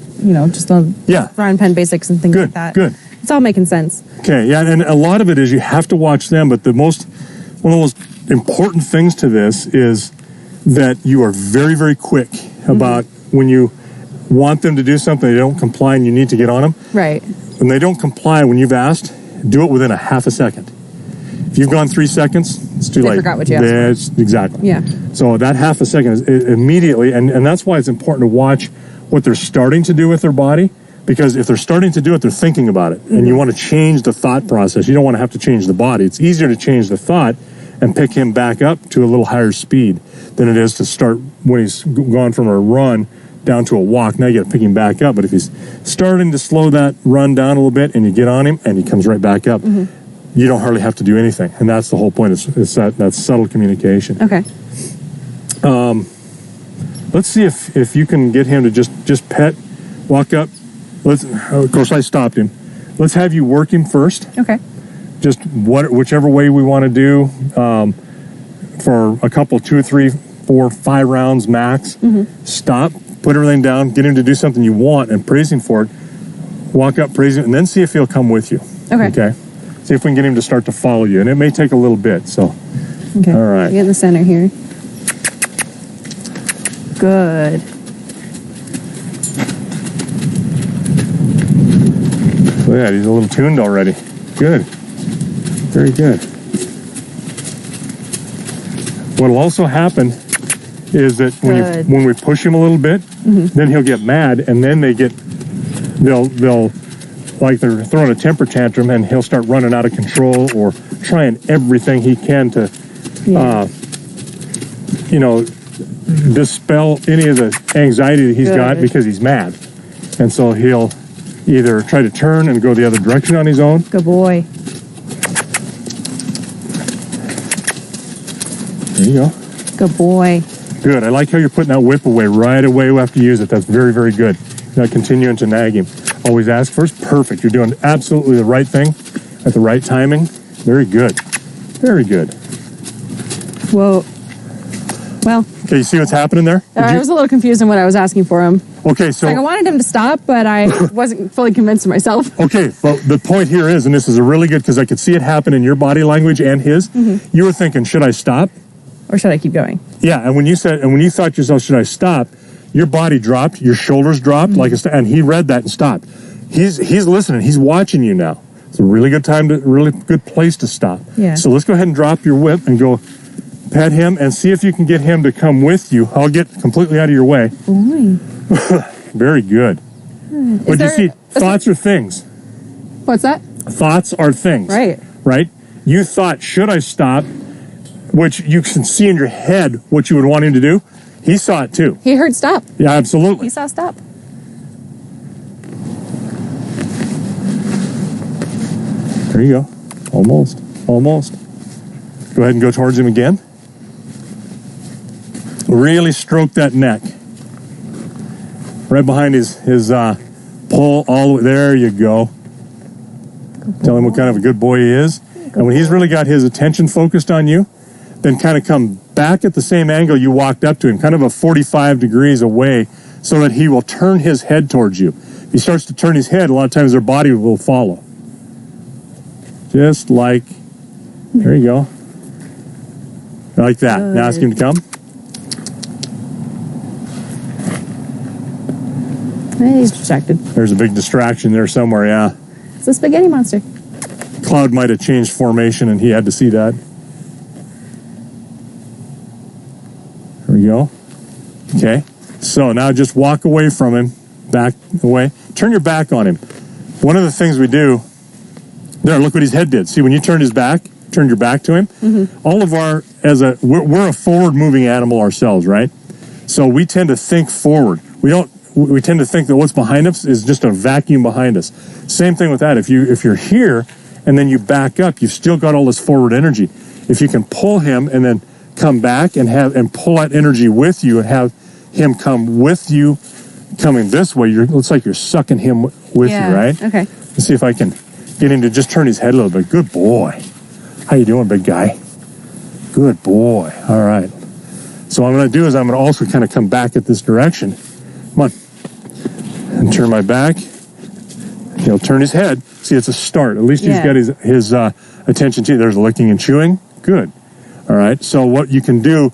just on Rod pen basics and things like that. Good. It's all making sense. Okay, yeah, and a lot of it is you have to watch them, but one of the most important things to this is that you are very, very quick about when you want them to do something, they don't comply, and you need to get on them. Right. When they don't comply when you've asked, do it within a half a second. If you've gone 3 seconds, it's too late. They forgot what you asked for. Exactly. Yeah. So that half a second is immediately, and that's why it's important to watch what they're starting to do with their body, because if they're starting to do it, they're thinking about it, and you want to change the thought process. You don't want to have to change the body. It's easier to change the thought and pick him back up to a little higher speed than it is to start when he's gone from a run down to a walk. Now you got to pick him back up. But if he's starting to slow that run down a little bit and you get on him and he comes right back up, you don't hardly have to do anything. And that's the whole point. It's that subtle communication. Okay. Let's see if you can get him to just pet, walk up. Of course, I stopped him. Let's have you work him first. Okay. Just whichever way we want to do for a couple, 2, 3, 4, 5 rounds max. Stop, put everything down, get him to do something you want and praise him for it. Walk up, praise him, and then see if he'll come with you. Okay. See if we can get him to start to follow you. And it may take a little bit, so. Okay. All right. Get in the center here. Good. Look at that, he's a little tuned already. Good. Very good. What'll also happen is that when we push him a little bit, then he'll get mad, and then they'll like they're throwing a temper tantrum, and he'll start running out of control or trying everything he can to, dispel any of the anxiety that he's got because he's mad. And so he'll either try to turn and go the other direction on his own. Good boy. There you go. Good boy. Good. I like how you're putting that whip away right away after you use it. That's very, very good. Not continuing to nag him. Always ask first. Perfect. You're doing absolutely the right thing at the right timing. Very good. Very good. Whoa. Well. Okay, you see what's happening there? I was a little confused in what I was asking for him. Okay, so... I wanted him to stop, but I wasn't fully convinced of myself. Okay, well, the point here is, and this is a really good, because I could see it happen in your body language and his, you were thinking, should I stop? Or should I keep going? Yeah, and when you thought to yourself, should I stop? Your body dropped, your shoulders dropped, and he read that and stopped. He's listening, he's watching you now. It's a really good time really good place to stop. Yeah. So let's go ahead and drop your whip and go pet him and see if you can get him to come with you. I'll get completely out of your way. Boy. Very good. But you see, thoughts are things. What's that? Thoughts are things. Right. Right? You thought, should I stop? Which you can see in your head what you would want him to do. He saw it too. He heard stop. Yeah, absolutely. He saw stop. There you go. Almost. Almost. Go ahead and go towards him again. Really stroke that neck. Right behind his pull all the way. There you go. Tell him what kind of a good boy he is. And when he's really got his attention focused on you, then kind of come back at the same angle you walked up to him, kind of a 45 degrees away, so that he will turn his head towards you. If he starts to turn his head, a lot of times their body will follow. Just like, there you go. Like that. Good. Now ask him to come. He's distracted. There's a big distraction there somewhere, yeah. It's a spaghetti monster. Cloud might have changed formation and he had to see that. There we go. Okay. So now just walk away from him. Back away. Turn your back on him. One of the things we do, there, look what his head did. See, when you turned your back to him, all of we're a forward-moving animal ourselves, right? So we tend to think forward. We tend to think that what's behind us is just a vacuum behind us. Same thing with that. If you're here and then you back up, you've still got all this forward energy. If you can pull him and then come back and pull that energy with you and have him come with you, coming this way, looks like you're sucking him with you, right? Okay. Let's see if I can get him to just turn his head a little bit. Good boy. How you doing, big guy? Good boy. All right. So what I'm going to do is I'm going to also kind of come back at this direction. Come on. And turn my back. He'll turn his head. See, it's a start. At least he's got his attention to you. There's licking and chewing. Good. All right. So what you can do,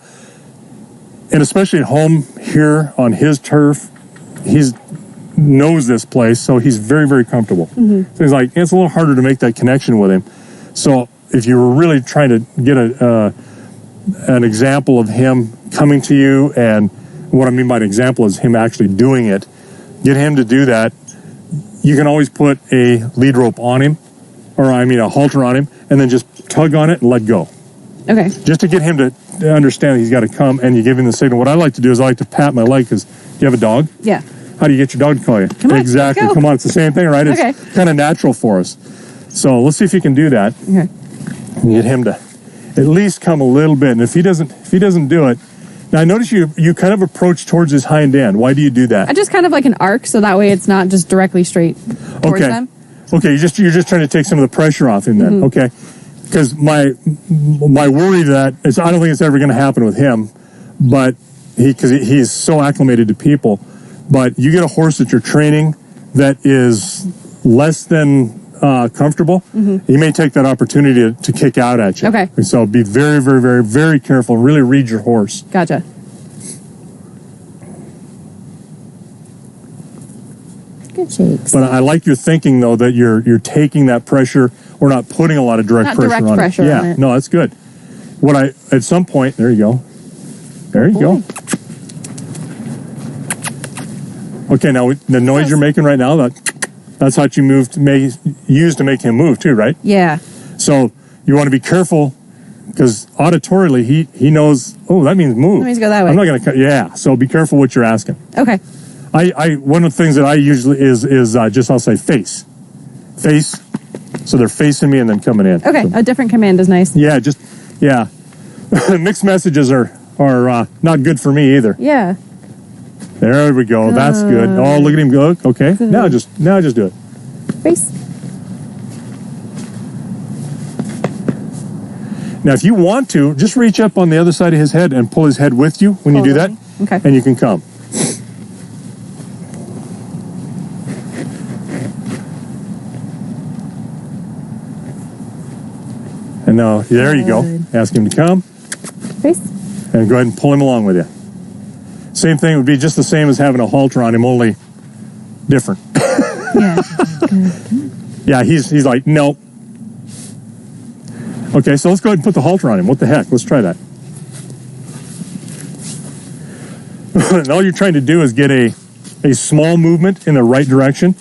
and especially at home here on his turf, he knows this place, so he's very, very comfortable. So he's like, it's a little harder to make that connection with him. So if you were really trying to get an example of him coming to you, and what I mean by an example is him actually doing it, get him to do that, you can always put a lead rope on him, a halter on him, and then just tug on it and let go. Okay. Just to get him to understand that he's got to come, and you give him the signal. What I like to do is I like to pat my leg, because you have a dog? Yeah. How do you get your dog to call you? Come on, exactly. let's go. Come on, it's the same thing, right? Okay. It's kind of natural for us. So let's see if you can do that. Okay. And get him to at least come a little bit. And if he doesn't do it, now I notice you kind of approach towards his hind end. Why do you do that? I just kind of like an arc, so that way it's not just directly straight towards them. Okay, you're just trying to take some of the pressure off him then. Okay. Because my worry that is, I don't think it's ever going to happen with him, but because he's so acclimated to people. But you get a horse that you're training that is less than comfortable, he may take that opportunity to kick out at you. Okay. And so be very, very, very, very careful. Really read your horse. Gotcha. Good shakes. But I like your thinking though that you're taking that pressure or not putting a lot of direct pressure on it. Yeah, no, that's good. At some point, there you go. There you go. Okay, now the noise you're making right now, that's what you use to make him move too, right? Yeah. So you want to be careful because auditorily he knows, oh, that means move. That means go that way. I'm not going to, yeah. So be careful what you're asking. Okay. One of the things that I usually is just I'll say face. So they're facing me and then coming in. Okay, So, a different command is nice. yeah, mixed messages are not good for me either. Yeah. There we go. That's good. Oh, look at him go. Okay. Good. Now just do it. Face. Now, if you want to, just reach up on the other side of his head and pull his head with you when you do that. Okay. And you can come. And now, there you go. Ask him to come. Face. And go ahead and pull him along with you. Same thing would be just the same as having a halter on him, only different. Yeah. Yeah, he's like, no. Okay, so let's go ahead and put the halter on him. What the heck? Let's try that. And all you're trying to do is get a small movement in the right direction.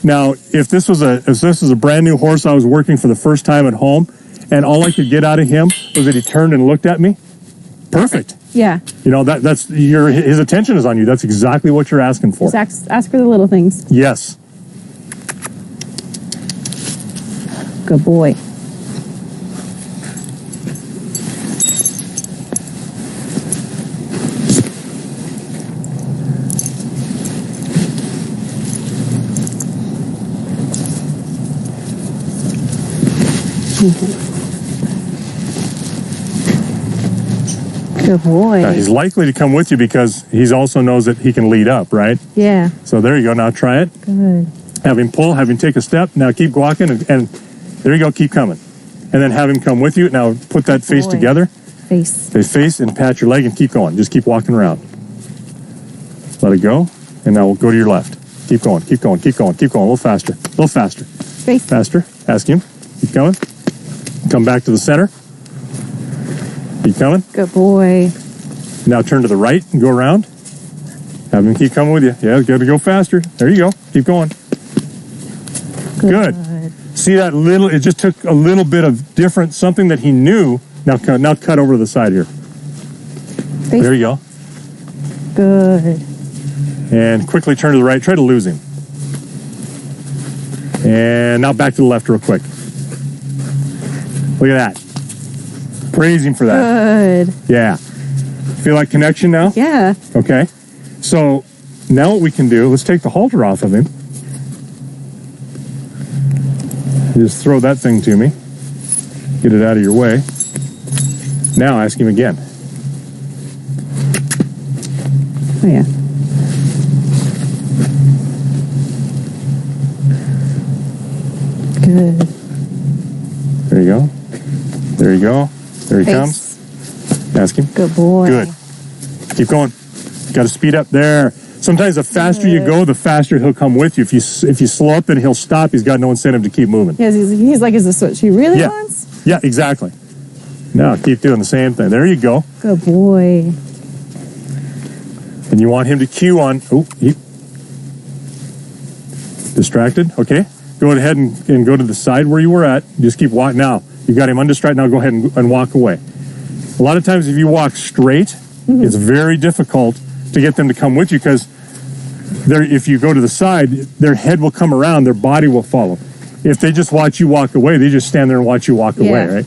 Now, if this was a brand new horse I was working for the first time at home, and all I could get out of him was that he turned and looked at me, perfect. Yeah. You know, that's his attention is on you. That's exactly what you're asking for. Just ask for the little things. Yes. Good boy. Good boy. Now, he's likely to come with you because he also knows that he can lead up, right? Yeah. So there you go. Now try it. Good. Have him pull, have him take a step. Now keep walking, and there you go. Keep coming. And then have him come with you. Now put that face together. Face. Face and pat your leg and keep going. Just keep walking around. Let it go. And now we'll go to your left. Keep going, keep going, keep going, keep going. A little faster, a little faster. Face. Faster. Ask him. Keep coming. Come back to the center. Keep coming. Good boy. Now turn to the right and go around. Have him keep coming with you. Yeah, got to go faster. There you go. Keep going. Good. See that little, it just took a little bit of different, something that he knew. Now cut over to the side here. Face. There you go. Good. And quickly turn to the right. Try to lose him. And now back to the left real quick. Look at that. Praise him for that. Good. Yeah. Feel like connection now? Yeah. Okay. So now what we can do, let's take the halter off of him. Just throw that thing to me. Get it out of your way. Now ask him again. Oh, yeah. Good. There you go. There you go. There he Face. comes. Ask him. Good boy. Good. Keep going. Got to speed up there. Sometimes the faster you go, the faster he'll come with you. If you slow up and he'll stop, he's got no incentive to keep moving. Yes, he's like, is this what she really wants? Yeah, exactly. Now keep doing the same thing. There you go. Good boy. And you want him to cue on. Oh, distracted. Okay. Go ahead and go to the side where you were at. Just keep walking. Now, you got him undistracted. Now go ahead and walk away. A lot of times if you walk straight, it's very difficult to get them to come with you because if you go to the side, their head will come around, their body will follow. If they just watch you walk away, they just stand there and watch you walk away, right?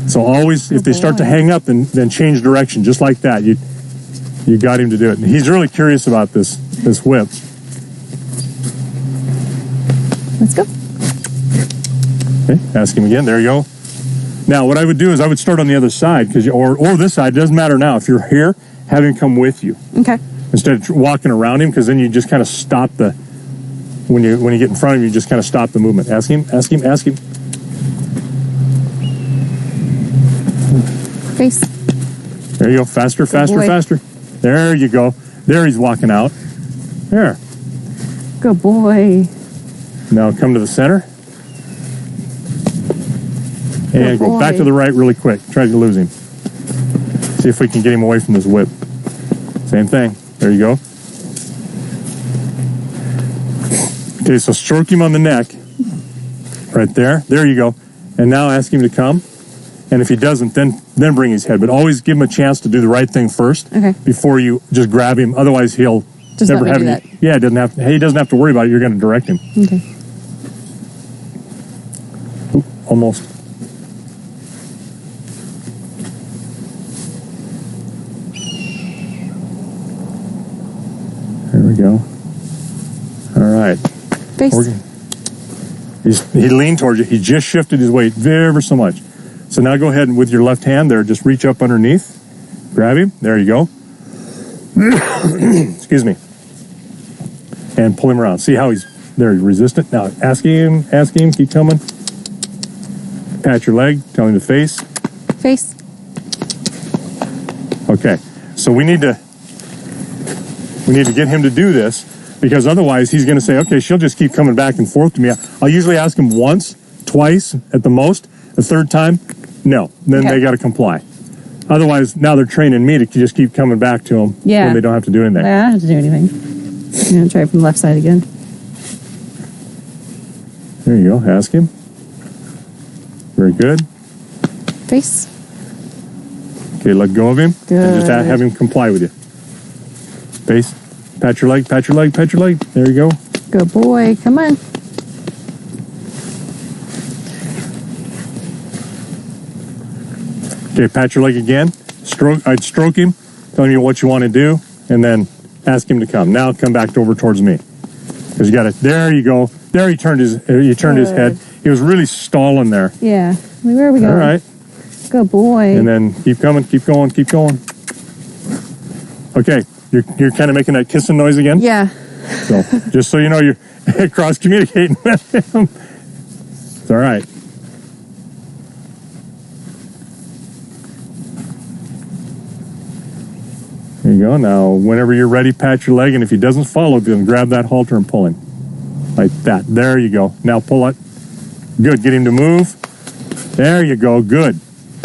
So always, if they start to hang up, then change direction, just like that. You got him to do it. And he's really curious about this whip. Let's go. Okay, ask him again. There you go. Now, what I would do is I would start on the other side, or this side. It doesn't matter now. If you're here, have him come with you. Okay. Instead of walking around him, because then you just kind of stop when you get in front of him, you just kind of stop the movement. Ask him, ask him, ask him. Face. There you go. Faster, faster, faster. There you go. There he's walking out. There. Good boy. Now come to the center. And go back to the right really quick. Try to lose him. See if we can get him away from this whip. Same thing. There you go. Okay, so stroke him on the neck. Right there. There you go. And now ask him to come. And if he doesn't, then bring his head. But always give him a chance to do the right thing first before you just grab him. Otherwise, he'll just never have you. Yeah, he doesn't have to worry about it. You're going to direct him. Okay. Ooh, almost. There we go. All right. He leaned towards you. He just shifted his weight ever so much. So now go ahead and with your left hand there, just reach up underneath. Grab him. There you go. Excuse me. And pull him around. See how he's there, resistant. Now ask him, keep coming. Pat your leg, tell him to face. Face. Okay. So we need to get him to do this because otherwise he's going to say, okay, she'll just keep coming back and forth to me. I'll usually ask him once, twice at the most. The third time, no. Then they got to comply. Otherwise, now they're training me to just keep coming back to them when they don't have to do anything. I don't have to do anything. I'm going to try it from the left side again. There you go. Ask him. Very good. Face. Okay, let go of him. Good. And just have him comply with you. Face. Pat your leg, pat your leg, pat your leg. There you go. Good boy. Come on. Okay, pat your leg again. I'd stroke him, telling you what you want to do, and then ask him to come. Now come back over towards me. Because you got it. There you go. There he turned his head. He was really stalling there. Yeah. Where are we going? All right. Good boy. And then keep coming, keep going, keep going. Okay, you're kind of making that kissing noise again? Yeah. So just so you know, you're cross-communicating with him. It's all right. There you go. Now, whenever you're ready, pat your leg, and if he doesn't follow, then grab that halter and pull him. Like that. There you go. Now pull it. Good. Get him to move. There you go. Good.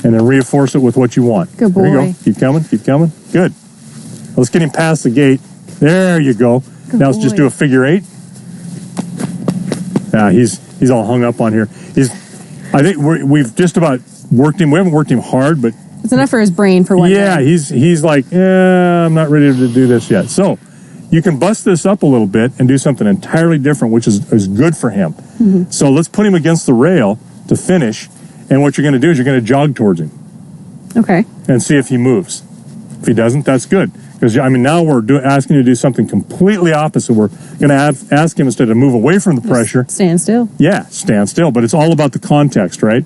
And then reinforce it with what you want. Good boy. There you go. Keep coming. Keep coming. Good. Let's get him past the gate. There you go. Good now let's just boy. do a figure 8. Yeah, he's all hung up on here. I think we've just about worked him. We haven't worked him hard, but It's enough for his brain for one yeah, day. he's like, I'm not ready to do this yet. So you can bust this up a little bit and do something entirely different, which is good for him. Mm-hmm. So let's put him against the rail to finish. And what you're going to do is you're going to jog towards him Okay. and see if he moves. If he doesn't, that's good. Because, I mean, now we're asking you to do something completely opposite. We're going to ask him instead of move away from the pressure. Stand still. Yeah, stand still. But it's all about the context, right?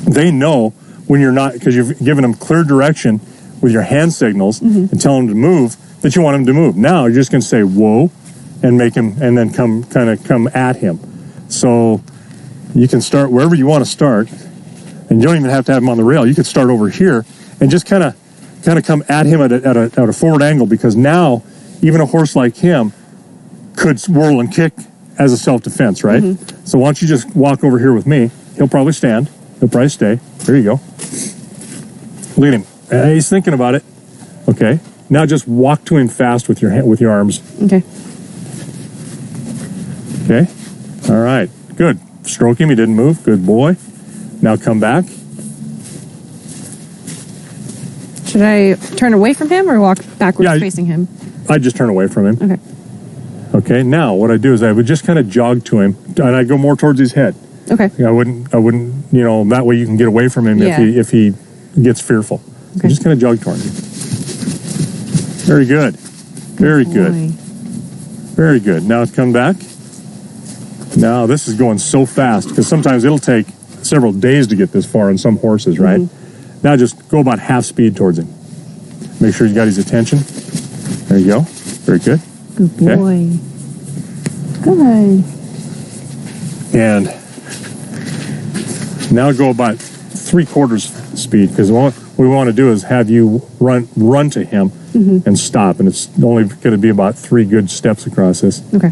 They know when you're not, because you've given them clear direction with your hand signals and tell them to move, that you want him to move. Now you're just going to say, whoa, and make him, and then come at him. So you can start wherever you want to start, and you don't even have to have him on the rail. You could start over here and just kind of come at him at a forward angle, because now even a horse like him could whirl and kick as a self-defense, right? So why don't you just walk over here with me? He'll probably stand. He'll probably stay. There you go. Look at him. He's thinking about it. Okay. Now just walk to him fast with your arms. Okay. Okay. All right. Good. Stroke him. He didn't move. Good boy. Now come back. Should I turn away from him or walk backwards facing him? I'd just turn away from him. Okay. Okay. Now what I do is I would just kind of jog to him, and I'd go more towards his head. Okay. I wouldn't. That way you can get away from him if he gets fearful. So just kind of jog toward him. Very good. Very good. Very good. Now come back. Now this is going so fast, because sometimes it'll take several days to get this far on some horses, right? Now just go about half speed towards him. Make sure you got his attention. There you go. Very good. Good boy. Good. And now go about 3/4 speed, because what we want to do is have you run to him and stop, and it's only going to be about 3 good steps across this. Okay.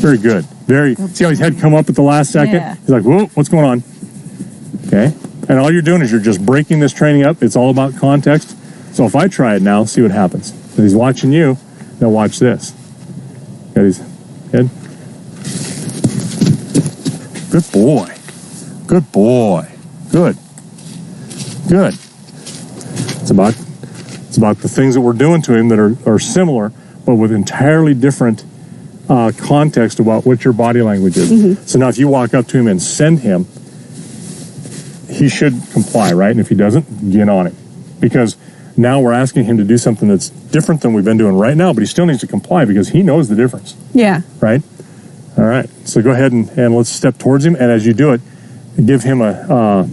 Very good. See how his head come up at the last second? Yeah. He's like, whoa, what's going on? Okay. And all you're doing is you're just breaking this training up. It's all about context. So if I try it now, see what happens. So he's watching you. Now watch this. Got his head. Good boy. Good boy. Good. Good. It's about the things that we're doing to him that are similar, but with entirely different context about what your body language is. So now if you walk up to him and send him, he should comply, right? And if he doesn't, get on it. Because now we're asking him to do something that's different than we've been doing right now, but he still needs to comply because he knows the difference. Yeah. Right? All right. So go ahead and let's step towards him. And as you do it, give him a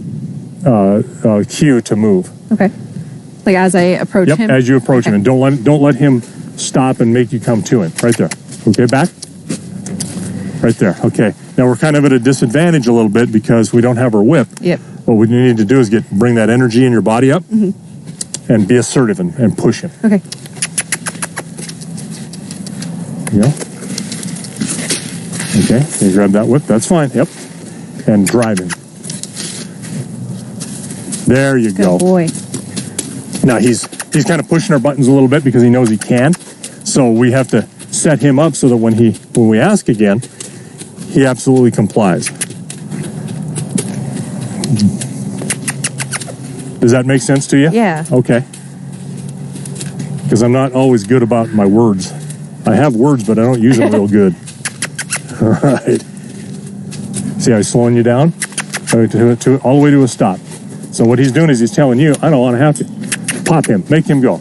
cue to move. Okay. Like as I approach him? As you approach him. And don't let him stop and make you come to him. Right there. Okay, back. Right there. Okay. Now we're kind of at a disadvantage a little bit because we don't have our whip. Yep. What we need to do is bring that energy in your body up and be assertive and push him. Okay. Yeah. Okay. You grab that whip. That's fine. Yep. And drive him. There you go. Good boy. Now he's kind of pushing our buttons a little bit because he knows he can. So we have to set him up so that when we ask again, he absolutely complies. Does that make sense to you? Yeah. Okay. Because I'm not always good about my words. I have words, but I don't use them real good. All right. See how he's slowing you down? All the way to a stop. So what he's doing is he's telling you, I don't want to have to. Pop him. Make him go.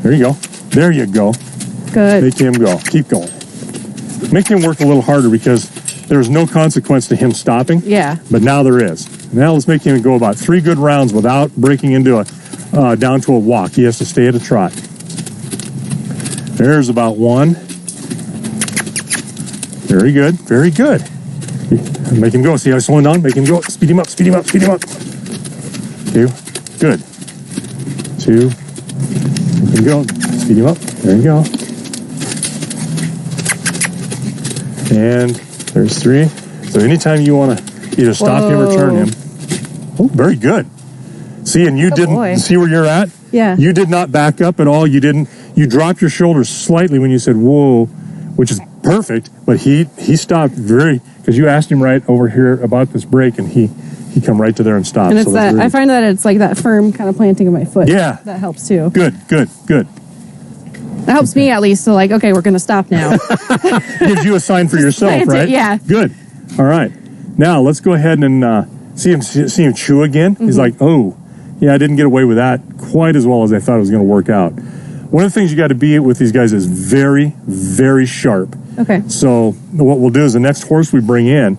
There you go. There you go. Good. Make him go. Keep going. Make him work a little harder because there's no consequence to him stopping. Yeah. But now there is. Now let's make him go about 3 good rounds without breaking into down to a walk. He has to stay at a trot. There's about 1. Very good. Very good. Make him go. See how he's slowing down? Make him go. Speed him up. Speed him up. Speed him up. Okay. Good. See 2. There you go. Speed him up. There you go. And there's 3. So anytime you want to either stop him or turn him. Oh, very good. See, and you didn't see where you're at? Yeah. You did not back up at all. You didn't. You dropped your shoulders slightly when you said whoa, which is perfect. But he stopped because you asked him right over here about this brake, and he come right to there and stopped. And it's I find that it's like that firm kind of planting of my foot. Yeah. That helps too. Good. That helps me at least. So like, okay, we're going to stop now. Gives you a sign for yourself, right? Yeah. Good. All right. Now let's go ahead and see him chew again. He's like, oh, yeah, I didn't get away with that quite as well as I thought it was going to work out. One of the things you got to be with these guys is very, very sharp. Okay. So what we'll do is the next horse we bring in,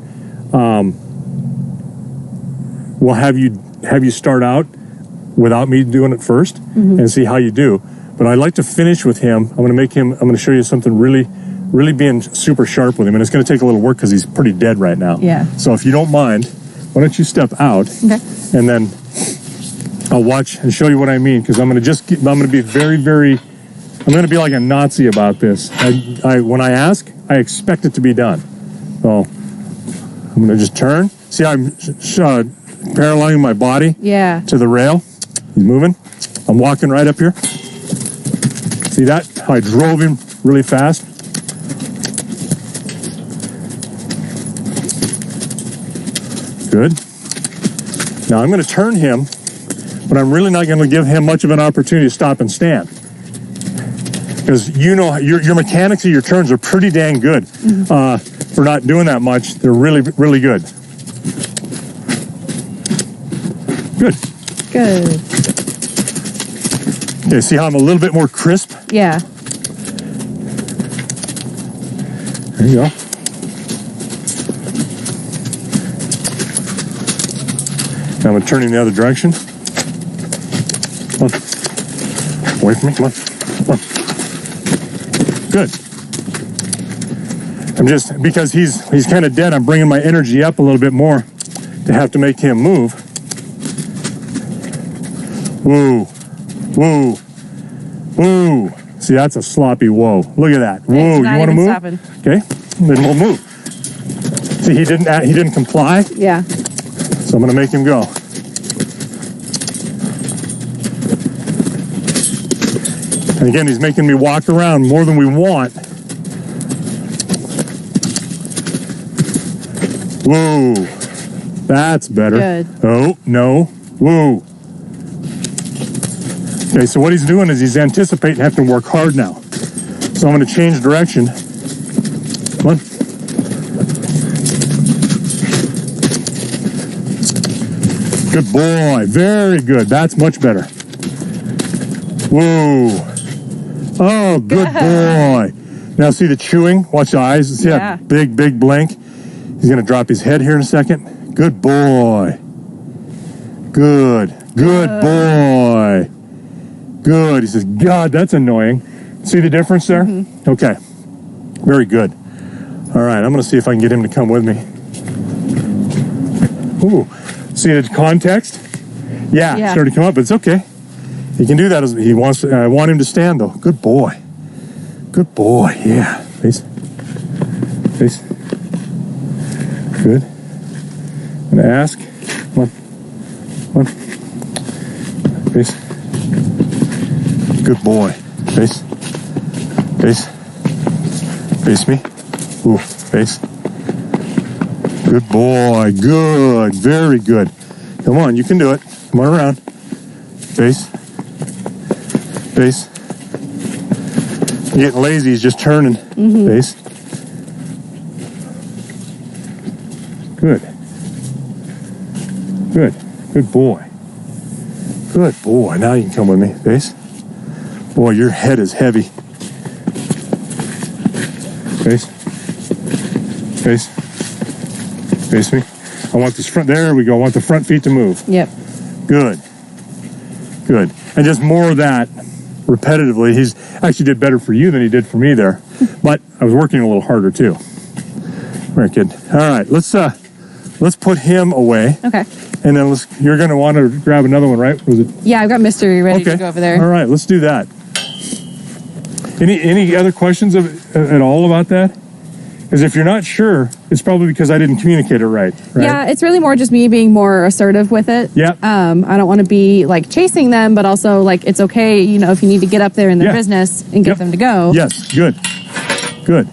we'll have you start out without me doing it first and see how you do. But I'd like to finish with him. I'm going to show you something really being super sharp with him. And it's going to take a little work because he's pretty dead right now. Yeah. So if you don't mind, why don't you step out? Okay. And then I'll watch and show you what I mean, because I'm going to be very, very, I'm going to be like a Nazi about this. When I ask, I expect it to be done. So I'm going to just turn. See how I'm paralleling my body to the rail? He's moving. I'm walking right up here. See that? How I drove him really fast? Good. Now I'm going to turn him, but I'm really not going to give him much of an opportunity to stop and stand. Because you know your mechanics of your turns are pretty dang good. For not doing that much, they're really, really good. Good. Okay, see how I'm a little bit more crisp? Yeah. There you go. Now I'm going to turn him the other direction. Come on. Away from me. Come on. Good. Because he's kind of dead, I'm bringing my energy up a little bit more to have to make him move. Woo. See, that's a sloppy whoa. Look at that. Whoa, you want to move? Stopping. Okay, then we'll move. See, he didn't comply. Yeah. So I'm going to make him go. And again, he's making me walk around more than we want. Whoa. That's better. Good. Oh, no. Whoa. Okay, so what he's doing is he's anticipating having to work hard now. So I'm going to change direction. Come on. Good boy. Very good. That's much better. Whoa. Oh, good boy. Now see the chewing? Watch the eyes. See that big blank? He's going to drop his head here in a second. Good boy. Good boy. Good. He says, God, that's annoying. See the difference there? Okay. Very good. All right, I'm going to see if I can get him to come with me. Ooh. See the context? Yeah. Started to come up, but it's okay. He can do that as he wants. I want him to stand, though. Good boy. Good boy. Yeah. Face. Good. I'm going to ask. Come on. Face. Good boy. Face. Face me. Ooh, face. Good boy. Good. Very good. Come on, you can do it. Come on around. Face. You're getting lazy. He's just turning. Face. Good. Good boy. Good boy. Now you can come with me. Face. Boy, your head is heavy. Face me. I want this front. There we go. I want the front feet to move. Yep. Good. And just more of that repetitively. He's actually did better for you than he did for me there. But I was working a little harder too. Very good. All right, let's let's put him away. Okay. And then you're going to want to grab another one, right? Was it? Yeah, I've got Mystery ready to go over there. All right, let's do that. Any other questions at all about that? Because if you're not sure, it's probably because I didn't communicate it right? Yeah, it's really more just me being more assertive with it. Yeah. I don't want to be like chasing them, but also like it's okay, you know, if you need to get up there in their business and get them to go. Yes, good. Good.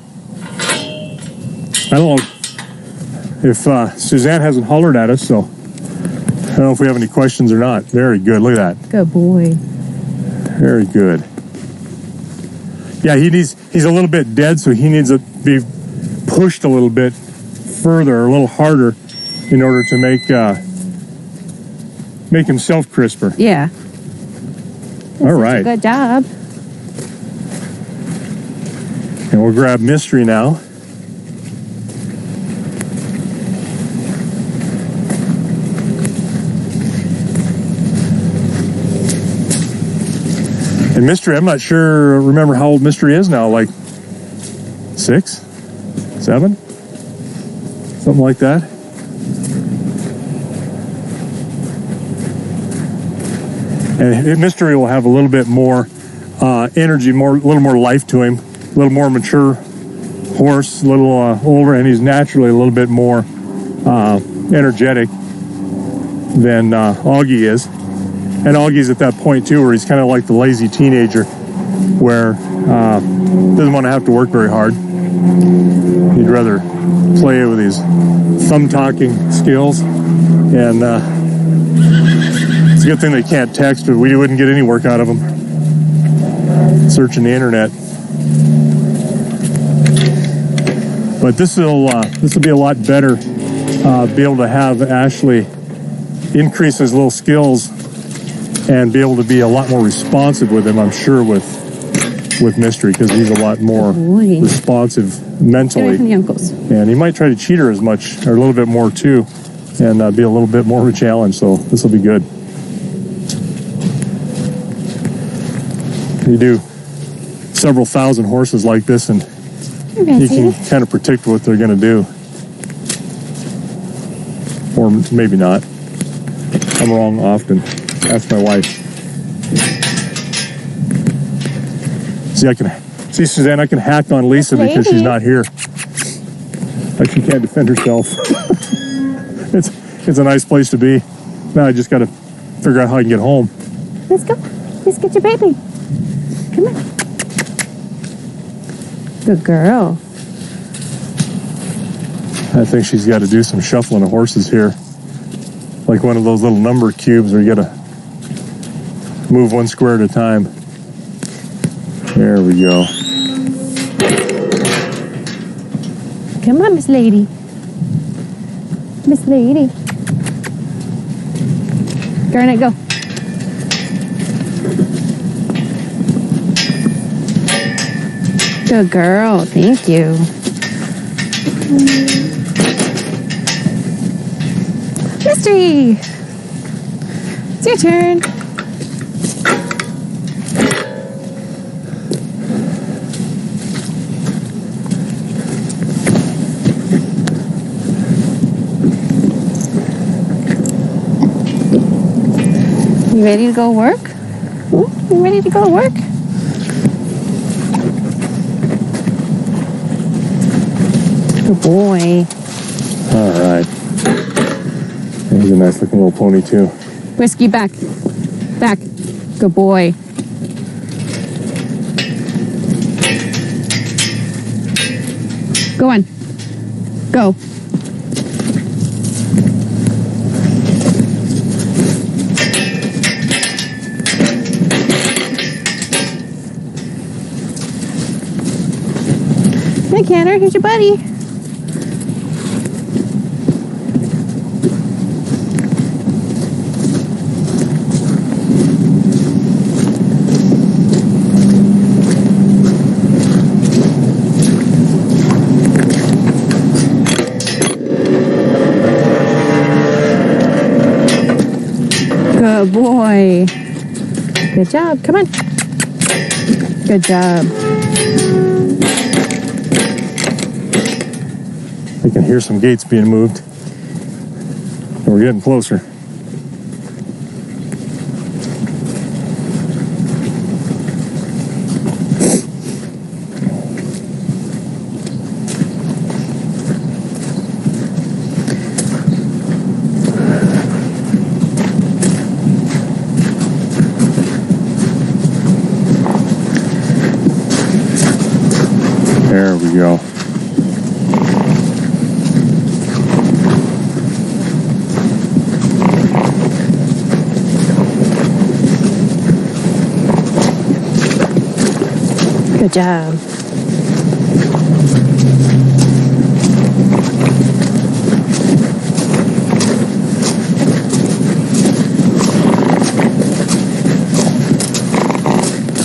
I don't know if Suzanne hasn't hollered at us, so I don't know if we have any questions or not. Very good. Look at that. Good boy. Very good. Yeah, he's a little bit dead, so he needs to be pushed a little bit further, a little harder, in order to make himself crisper. Yeah. All right. Good job. And we'll grab Mystery now. And Mystery, I'm not sure, remember how old Mystery is now, like 6, 7, something like that. And Mystery will have a little bit more energy, a little more life to him, a little more mature horse, a little older, and he's naturally a little bit more energetic than Augie is. And Augie's at that point too, where he's kind of like the lazy teenager, where doesn't want to have to work very hard. He'd rather play with his thumb-talking skills. And it's a good thing they can't text, but we wouldn't get any work out of them searching the internet. But this will be a lot better. Be able to have Ashley increase his little skills and be able to be a lot more responsive with him, I'm sure, with Mystery, because he's a lot more responsive mentally. The uncles. And he might try to cheat her as much, or a little bit more too, and be a little bit more of a challenge, so this will be good. You do several thousand horses like this, and you can kind of predict what they're going to do. Or maybe not. I'm wrong often. Ask my wife. See, Suzanne, I can hack on Lisa because she's not here. Like she can't defend herself. It's a nice place to be. Now I just got to figure out how I can get home. Let's go. Let's get your baby. Come on. Good girl. I think she's got to do some shuffling of horses here. Like one of those little number cubes where you got to move one square at a time. There we go. Come on, Miss Lady. Miss Lady. Garnet, go. Good girl. Thank you. Mystery. It's your turn. You ready to go work? You ready to go work? Good boy. All right. He's a nice looking little pony too. Whiskey, back. Back. Good boy. Go on. Go. Hey, Canner, here's your buddy. Good boy. Good job. Come on. Good job. I can hear some gates being moved. We're getting closer. There we go. Good job.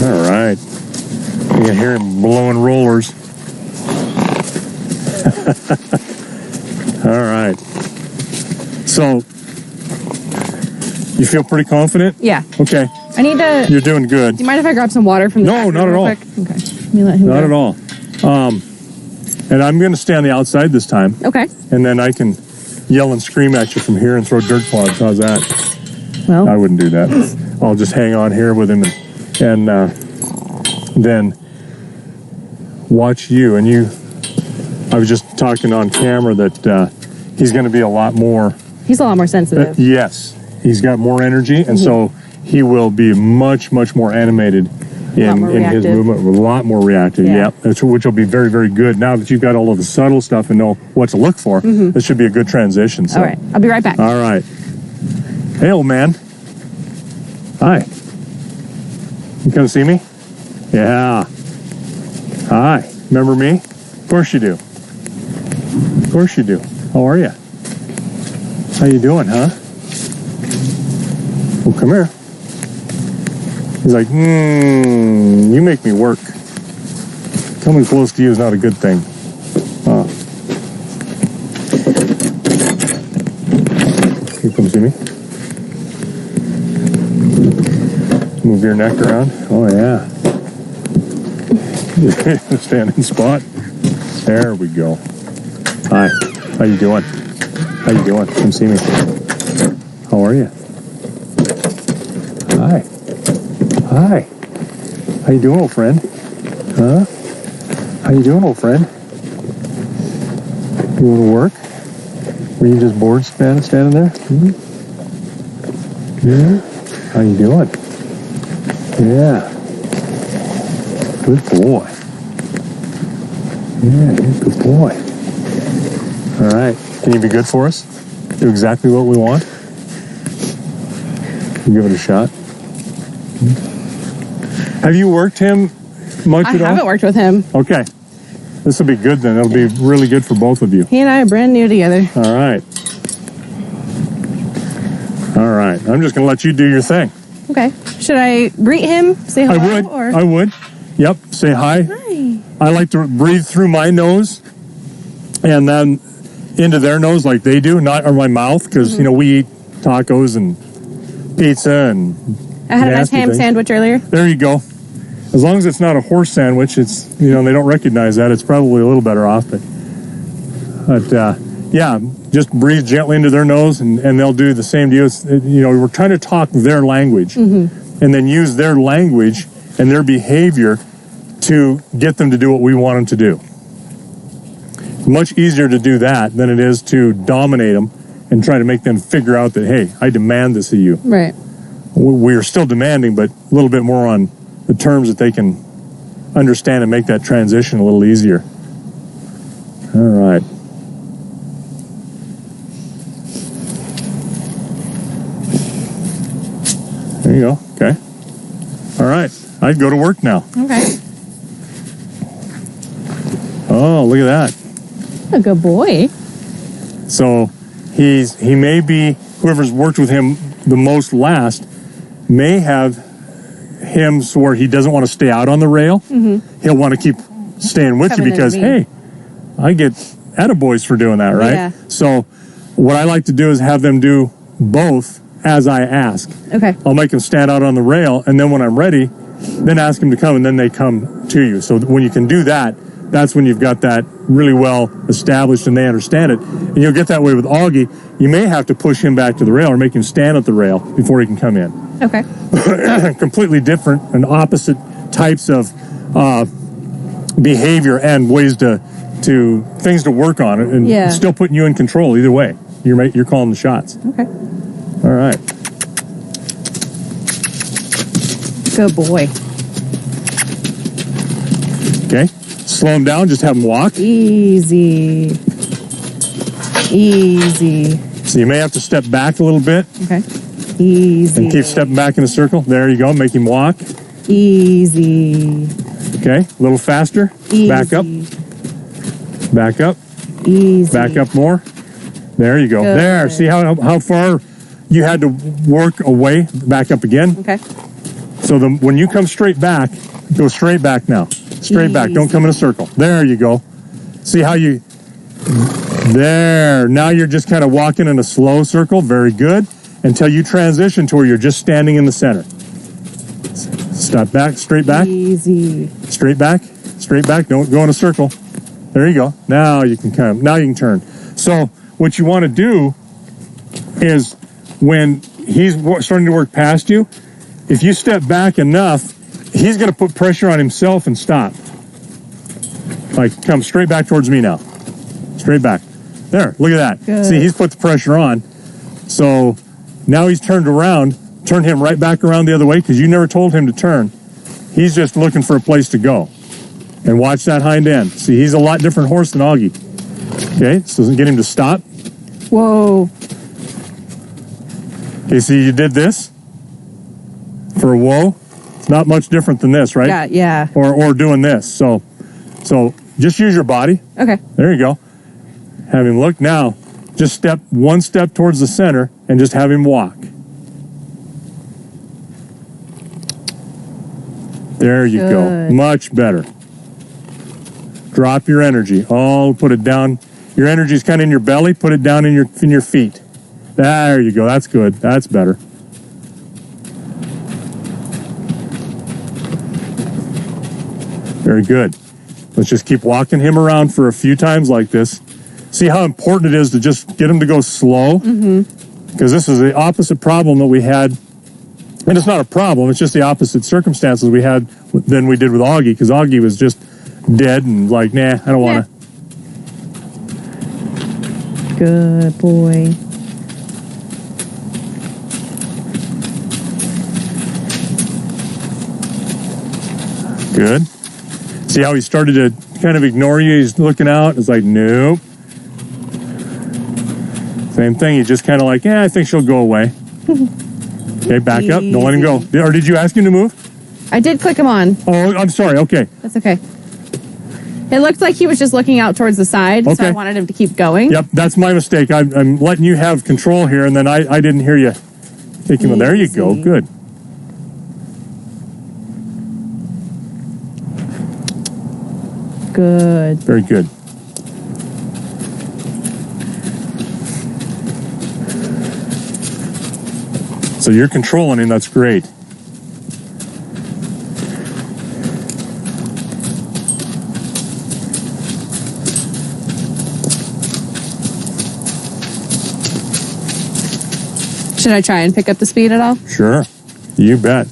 All right. You can hear him blowing rollers. All right. So, you feel pretty confident? Yeah. Okay. I need to... You're doing good. Do you mind if I grab some water from the No, not at all. quick? Okay. Let me let him Not go. at all. And I'm going to stay on the outside this time. Okay. And then I can yell and scream at you from here and throw dirt clods. How's that? Well, I wouldn't do that. I'll just hang on here with him and then watch you. And you, I was just talking on camera that he's going to be a lot more. he's a lot more sensitive. Yes. He's got more energy. And so he will be much, much more animated in his movement, a lot more reactive. Yeah. Yep. Which will be very, very good. Now that you've got all of the subtle stuff and know what to look for, this should be a good transition. So. All right. I'll be right back. All right. Hey, old man. Hi. You come see me? Yeah. Hi. Remember me? Of course you do. Of course you do. How are you? How you doing, huh? Well, come here. He's like, you make me work. Coming close to you is not a good thing. You come see me? Move your neck around. Oh, yeah. Standing spot. There we go. Hi. How you doing? How you doing? Come see me. How are you? Hi. Hi. How you doing, old friend? Huh? How you doing, old friend? You want to work? Were you just bored standing there? Yeah? How you doing? Yeah. Good boy. Yeah, you're a good boy. All right. Can you be good for us? Do exactly what we want? Give it a shot. Have you worked him much at all? I haven't worked with him. Okay. This will be good then. It'll be really good for both of you. He and I are brand new together. All right. All right. I'm just going to let you do your thing. Okay. Should I greet him? Say hello? I would. Yep. Say hi. Hi. I like to breathe through my nose and then into their nose like they do, not on my mouth, because, you know, we eat tacos and pizza and I had a nice ham sandwich earlier. There you go. As long as it's not a horse sandwich, it's, you know, they don't recognize that. It's probably a little better off. But yeah, just breathe gently into their nose and they'll do the same deal. You know, we're trying to talk their language and then use their language and their behavior to get them to do what we want them to do. Much easier to do that than it is to dominate them and try to make them figure out that, hey, I demand this of you. Right. We are still demanding, but a little bit more on the terms that they can understand and make that transition a little easier. All right. There you go. Okay. All right. I'd go to work now. Okay. Oh, look at that. A good boy. So he may be, whoever's worked with him the most last may have him so where he doesn't want to stay out on the rail. He'll want to keep staying with you because, hey, I get attaboys for doing that, right? Yeah. So what I like to do is have them do both as I ask. Okay. I'll make them stand out on the rail, and then when I'm ready, then ask them to come, and then they come to you. So when you can do that, that's when you've got that really well established and they understand it. And you'll get that way with Augie. You may have to push him back to the rail or make him stand at the rail before he can come in. Okay. Completely different and opposite types of behavior and ways to things to work on it, and still putting you in control either way. You're calling the shots. Okay. All right. Good boy. Okay. Slow him down. Just have him walk. Easy. Easy. So you may have to step back a little bit. Okay. Easy. And keep stepping back in a circle. There you go. Make him walk. Easy. Okay. A little faster. Easy. Back up. Back up. Easy. Back up more. There you go. Good. There. See how far you had to work away? Back up again. Okay. So when you come straight back, go straight back now. Straight back. Don't come in a circle. There you go. See how you... There. Now you're just kind of walking in a slow circle. Very good. Until you transition to where you're just standing in the center. Step back. Straight back. Easy. Straight back. Straight back. Don't go in a circle. There you go. Now you can come. Now you can turn. So what you want to do is when he's starting to work past you, if you step back enough, he's going to put pressure on himself and stop. Like, come straight back towards me now. Straight back. There, look at that. Good. See, he's put the pressure on. So now he's turned around. Turn him right back around the other way because you never told him to turn. He's just looking for a place to go. And watch that hind end. See, he's a lot different horse than Augie. Okay, so get him to stop. Whoa. Okay, see, you did this for a whoa. It's not much different than this, right? Yeah. Or doing this. So just use your body. Okay. There you go. Have him look. Now, just step one step towards the center and just have him walk. There you go. Much better. Drop your energy. Oh, put it down. Your energy's kind of in your belly. Put it down in your feet. There you go. That's good. That's better. Very good. Let's just keep walking him around for a few times like this. See how important it is to just get him to go slow? Because this is the opposite problem that we had. And it's not a problem. It's just the opposite circumstances we had than we did with Augie. Because Augie was just dead and like, nah, I don't want to. Good boy. Good. See how he started to kind of ignore you? He's looking out. It's like, nope. Same thing. He's just kind of like, yeah, I think she'll go away. Okay, back up. Don't let him go. Or did you ask him to move? I did click him on. Oh, I'm sorry. Okay. That's okay. It looked like he was just looking out towards the side, so I wanted him to keep going. Yep, that's my mistake. I'm letting you have control here, and then I didn't hear you. Well, there you go. Good. Good. Very good. So you're controlling him. That's great. Should I try and pick up the speed at all? Sure. You bet.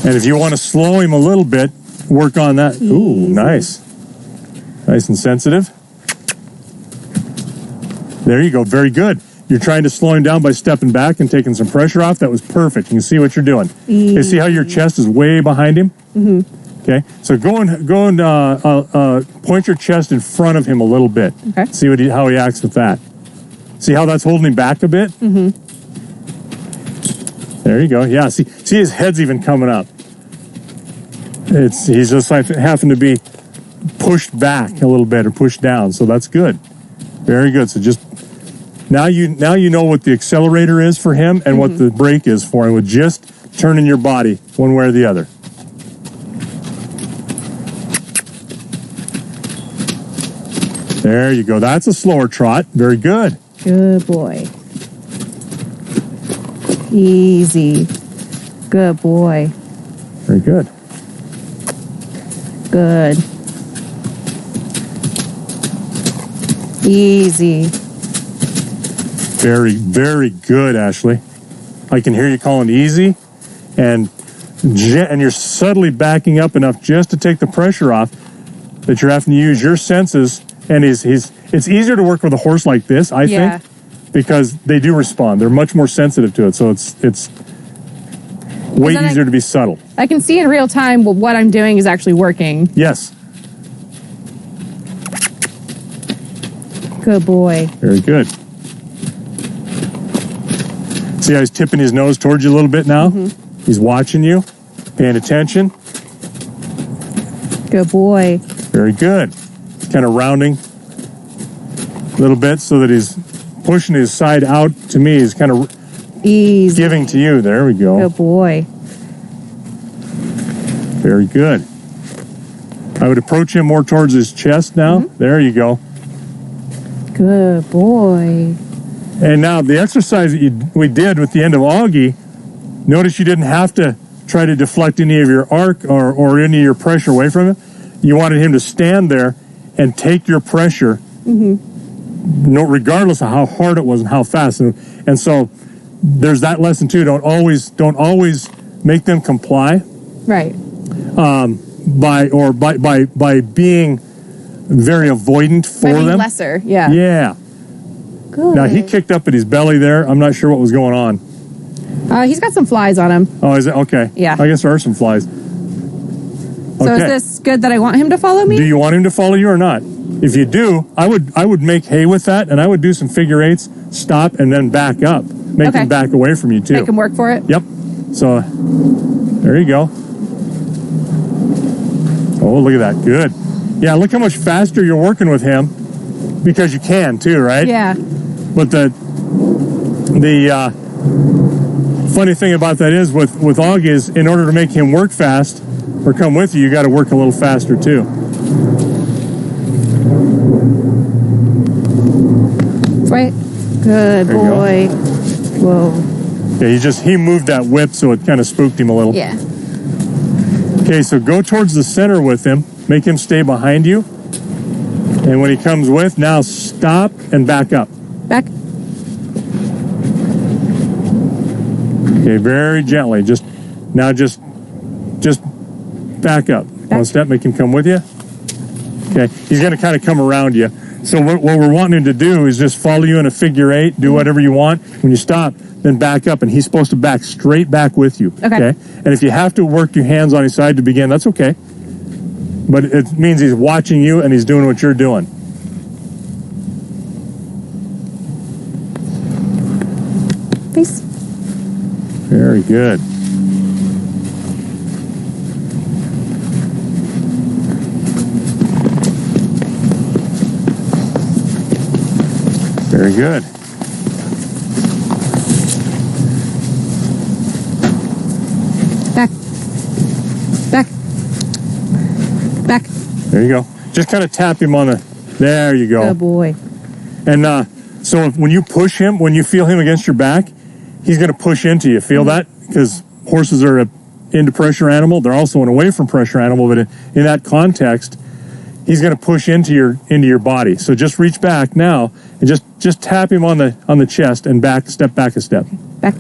And if you want to slow him a little bit, work on that. Ooh, nice. Nice and sensitive. There you go. Very good. You're trying to slow him down by stepping back and taking some pressure off. That was perfect. You can see what you're doing. You see how your chest is way behind him? Okay. So go and point your chest in front of him a little bit. Okay. See how he acts with that. See how that's holding him back a bit? There you go. Yeah. See his head's even coming up. He's just like having to be pushed back a little bit or pushed down. So that's good. Very good. So just now you know what the accelerator is for him and what the brake is for him with just turning your body one way or the other. There you go. That's a slower trot. Very good. Good boy. Easy. Good boy. Very good. Good. Easy. Very, very good, Ashley. I can hear you calling easy, and you're subtly backing up enough just to take the pressure off that you're having to use your senses. And it's easier to work with a horse like this, I think, because they do respond. They're much more sensitive to it, so it's way easier to be subtle. I can see in real time what I'm doing is actually working. Yes. Good boy. Very good. See how he's tipping his nose towards you a little bit now? Mm-hmm. He's watching you, paying attention. Good boy. Very good. Kind of rounding a little bit so that he's pushing his side out to me. He's kind of giving to you. There we go. Good boy. Very good. I would approach him more towards his chest now. Mm-hmm. There you go. Good boy. And now the exercise that we did with the end of Augie, notice you didn't have to try to deflect any of your arc or any of your pressure away from him. You wanted him to stand there and take your pressure, regardless of how hard it was and how fast. And so there's that lesson too. Don't always make them comply. Right. By being very avoidant for them. Lesser. Yeah. Yeah. Good. Now he kicked up at his belly there. I'm not sure what was going on. He's got some flies on him. Oh, is it? Okay. Yeah. I guess there are some flies. So is this good that I want him to follow me? Do you want him to follow you or not? If you do, I would make hay with that, and I would do some figure eights, stop, and then back up. Make him back away from you, too. Make him work for it? Yep. So, there you go. Oh, look at that. Good. Yeah, look how much faster you're working with him, because you can, too, right? Yeah. But the funny thing about that is with Augie is in order to make him work fast or come with you, you got to work a little faster too. Right. Good boy. Whoa. Yeah, he moved that whip so it kind of spooked him a little. Yeah. Okay, so go towards the center with him. Make him stay behind you. And when he comes with, now stop and back up. Back. Okay, very gently. Just back up. One step, make him come with you. Okay, he's going to kind of come around you. So what we're wanting him to do is just follow you in a figure eight, do whatever you want. When you stop, then back up, and he's supposed to back straight back with you. Okay? And if you have to work your hands on his side to begin, that's okay. But it means he's watching you and he's doing what you're doing. Peace. Very good. Very good. Back. Back. Back. There you go. Just kind of tap him on the... There you go. Good boy. And so when you push him, when you feel him against your back, he's going to push into you. Feel that? Because horses are an into pressure animal. They're also an away from pressure animal. But in that context, he's going to push into your body. So just reach back now and just tap him on the chest and step back a step. Back.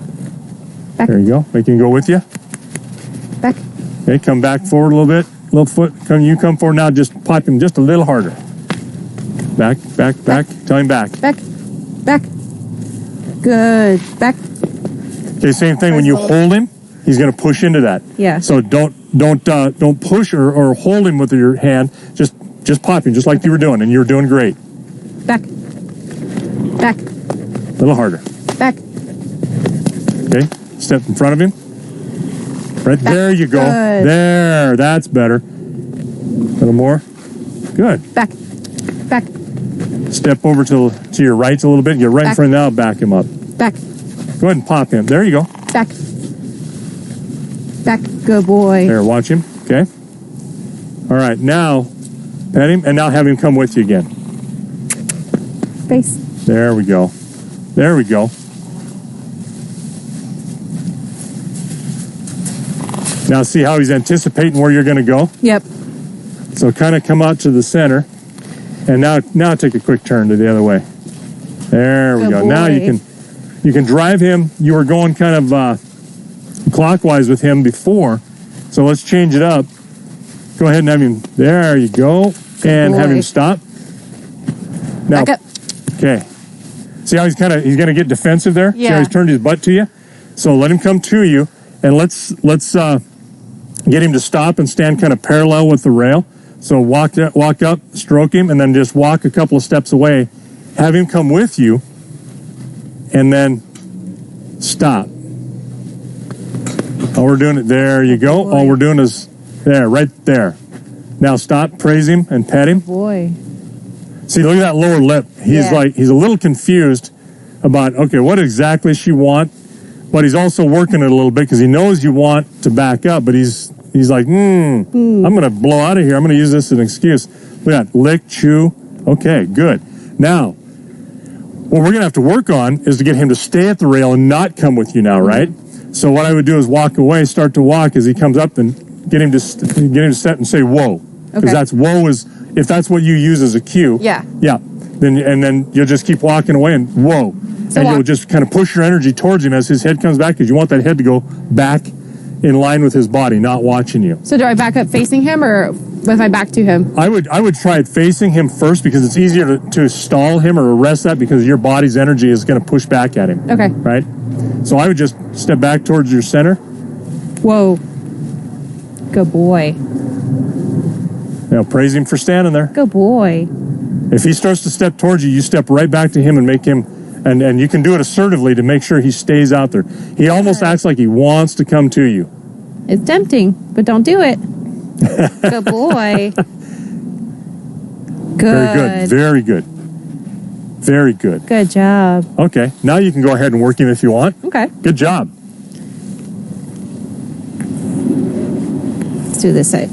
Back. There you go. Make him go with you. Back. Okay, come back forward a little bit. Little foot. Come forward now. Just pop him just a little harder. Back. Tell him back. Back. Good. Back. Okay, same thing. When you hold him, he's going to push into that. Yeah. So don't push or hold him with your hand. Just pop him, just like you were doing, and you were doing great. Back. Back. A little harder. Back. Okay, step in front of him. Right back. There you go. Good. There, that's better. A little more. Good. Back. Back. Step over to your right a little bit. Get right in front now. Back him up. Back. Go ahead and pop him. There you go. Back. Back. Good boy. There, watch him. Okay. All right, now pet him, and now have him come with you again. Face. There we go. There we go. Now see how he's anticipating where you're going to go? Yep. So kind of come out to the center. And now take a quick turn to the other way. There we go. Boy. Now you can drive him. You were going kind of clockwise with him before. So let's change it up. Go ahead and have him. There you go. And have him stop. Now, back up. Okay. See how he's going to get defensive there? Yeah. See how he's turned his butt to you? So let him come to you, and let's get him to stop and stand kind of parallel with the rail. So walk up, stroke him, and then just walk a couple of steps away. Have him come with you, and then stop. All we're doing it, there you go. All we're doing is there, right there. Now stop, praise him, and pet him. Boy. See, look at that lower lip. He's he's a little confused about, okay, what exactly she want, but he's also working it a little bit because he knows you want to back up, but he's like, I'm going to blow out of here. I'm going to use this as an excuse. Look at that, lick, chew. Okay, good. Now, what we're going to have to work on is to get him to stay at the rail and not come with you now, right? So what I would do is walk away, start to walk as he comes up, and get him to set and say, whoa. Because that's whoa is, if that's what you use as a cue. Yeah. Yeah. Then you'll just keep walking away and whoa. So and you'll just kind of push your energy towards him as his head comes back, because you want that head to go back in line with his body, not watching you. So do I back up facing him, or with my back to him? I would try it facing him first, because it's easier to stall him or arrest that, because your body's energy is going to push back at him. Okay. Right? So I would just step back towards your center. Whoa. Good boy. Praise him for standing there. Good boy. If he starts to step towards you, you step right back to him and make him, and you can do it assertively to make sure he stays out there. He almost acts like he wants to come to you. It's tempting, but don't do it. Good boy. Good. Very good. Very good. Good job. Okay, now you can go ahead and work him if you want. Okay. Good job. Let's do this side.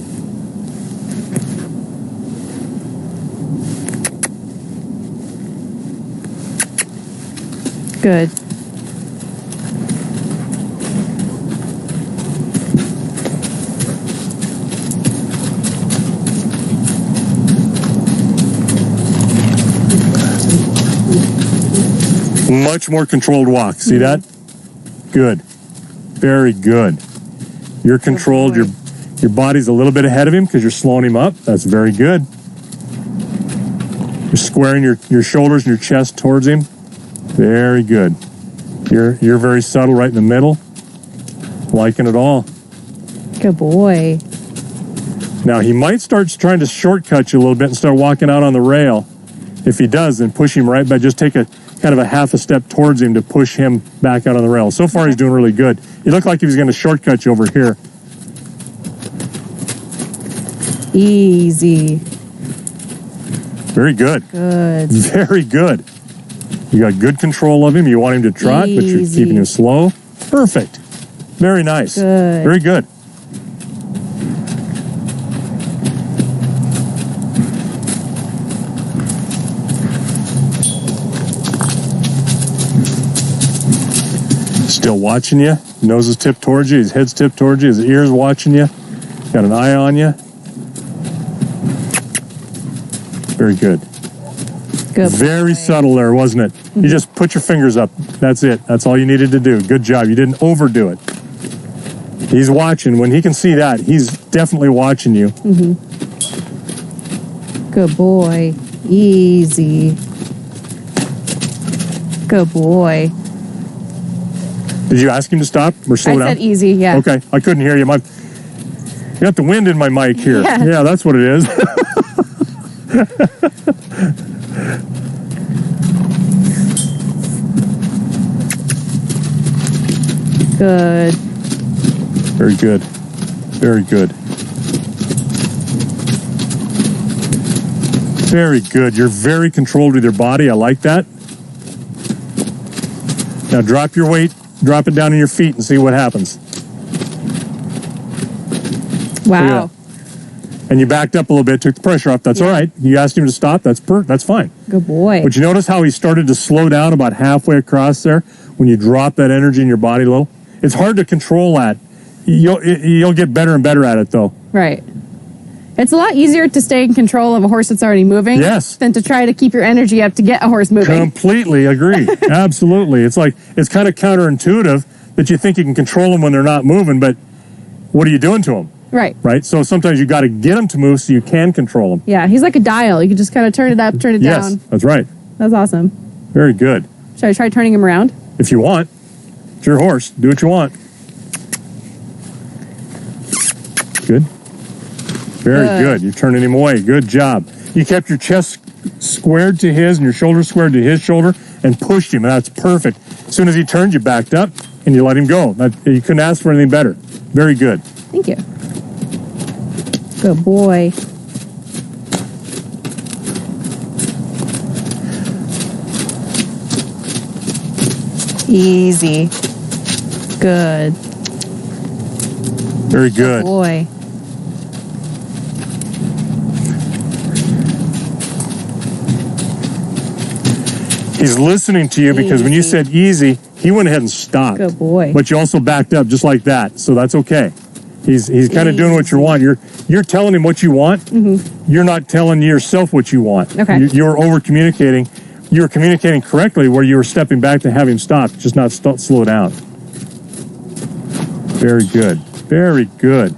Good. Much more controlled walk. See that? Good. Very good. You're controlled. Your body's a little bit ahead of him because you're slowing him up. That's very good. You're squaring your shoulders and your chest towards him. Very good. You're very subtle right in the middle. Liking it all. Good boy. Now, he might start trying to shortcut you a little bit and start walking out on the rail. If he does, then push him right back. Just take a kind of a half a step towards him to push him back out on the rail. So far, he's doing really good. He looked like he was going to shortcut you over here. Easy. Very good. Good. Very good. You got good control of him. You want him to trot, but you're keeping him slow. Perfect. Very nice. Good. Very good. Still watching you. Nose is tipped towards you. His head's tipped towards you. His ears watching you. Got an eye on you. Very good. Good. Very subtle there, wasn't it? Mm-hmm. You just put your fingers up. That's it. That's all you needed to do. Good job. You didn't overdo it. He's watching. When he can see that, he's definitely watching you. Mm-hmm. Good boy. Easy. Good boy. Did you ask him to stop or slow down? I said easy, yeah. Okay. I couldn't hear you. You got the wind in my mic here. Yeah, that's what it is. Good. Very good. Very good. Very good. You're very controlled with your body. I like that. Now drop your weight, drop it down on your feet and see what happens. Wow. And you backed up a little bit, took the pressure off. That's all right. You asked him to stop. That's fine. Good boy. But you notice how he started to slow down about halfway across there when you drop that energy in your body a little? It's hard to control that you'll get better and better at it, though. Right. It's a lot easier to stay in control of a horse that's already moving than to try to keep your energy up to get a horse moving. Completely agree. Absolutely. It's kind of counterintuitive that you think you can control them when they're not moving, but what are you doing to them? Right. Right? So sometimes you got to get them to move so you can control them. Yeah, he's like a dial. You can just kind of turn it up, turn it down. Yes, that's right. That's awesome. Very good. Should I try turning him around? If you want. It's your horse. Do what you want. Good. Very good. You're turning him away. Good job. You kept your chest squared to his and your shoulders squared to his shoulder and pushed him. And that's perfect. As soon as he turned, you backed up and you let him go. You couldn't ask for anything better. Very good. Thank you. Good boy. Easy. Good. Very good. Good boy. He's listening to you because when you said easy, he went ahead and stopped. Good boy. But you also backed up just like that, so that's okay. He's kind of doing what you want. You're telling him what you want. Mm-hmm. You're not telling yourself what you want. Okay. You're over communicating. You're communicating correctly where you were stepping back to have him stop, just not slow down. Very good. Very good.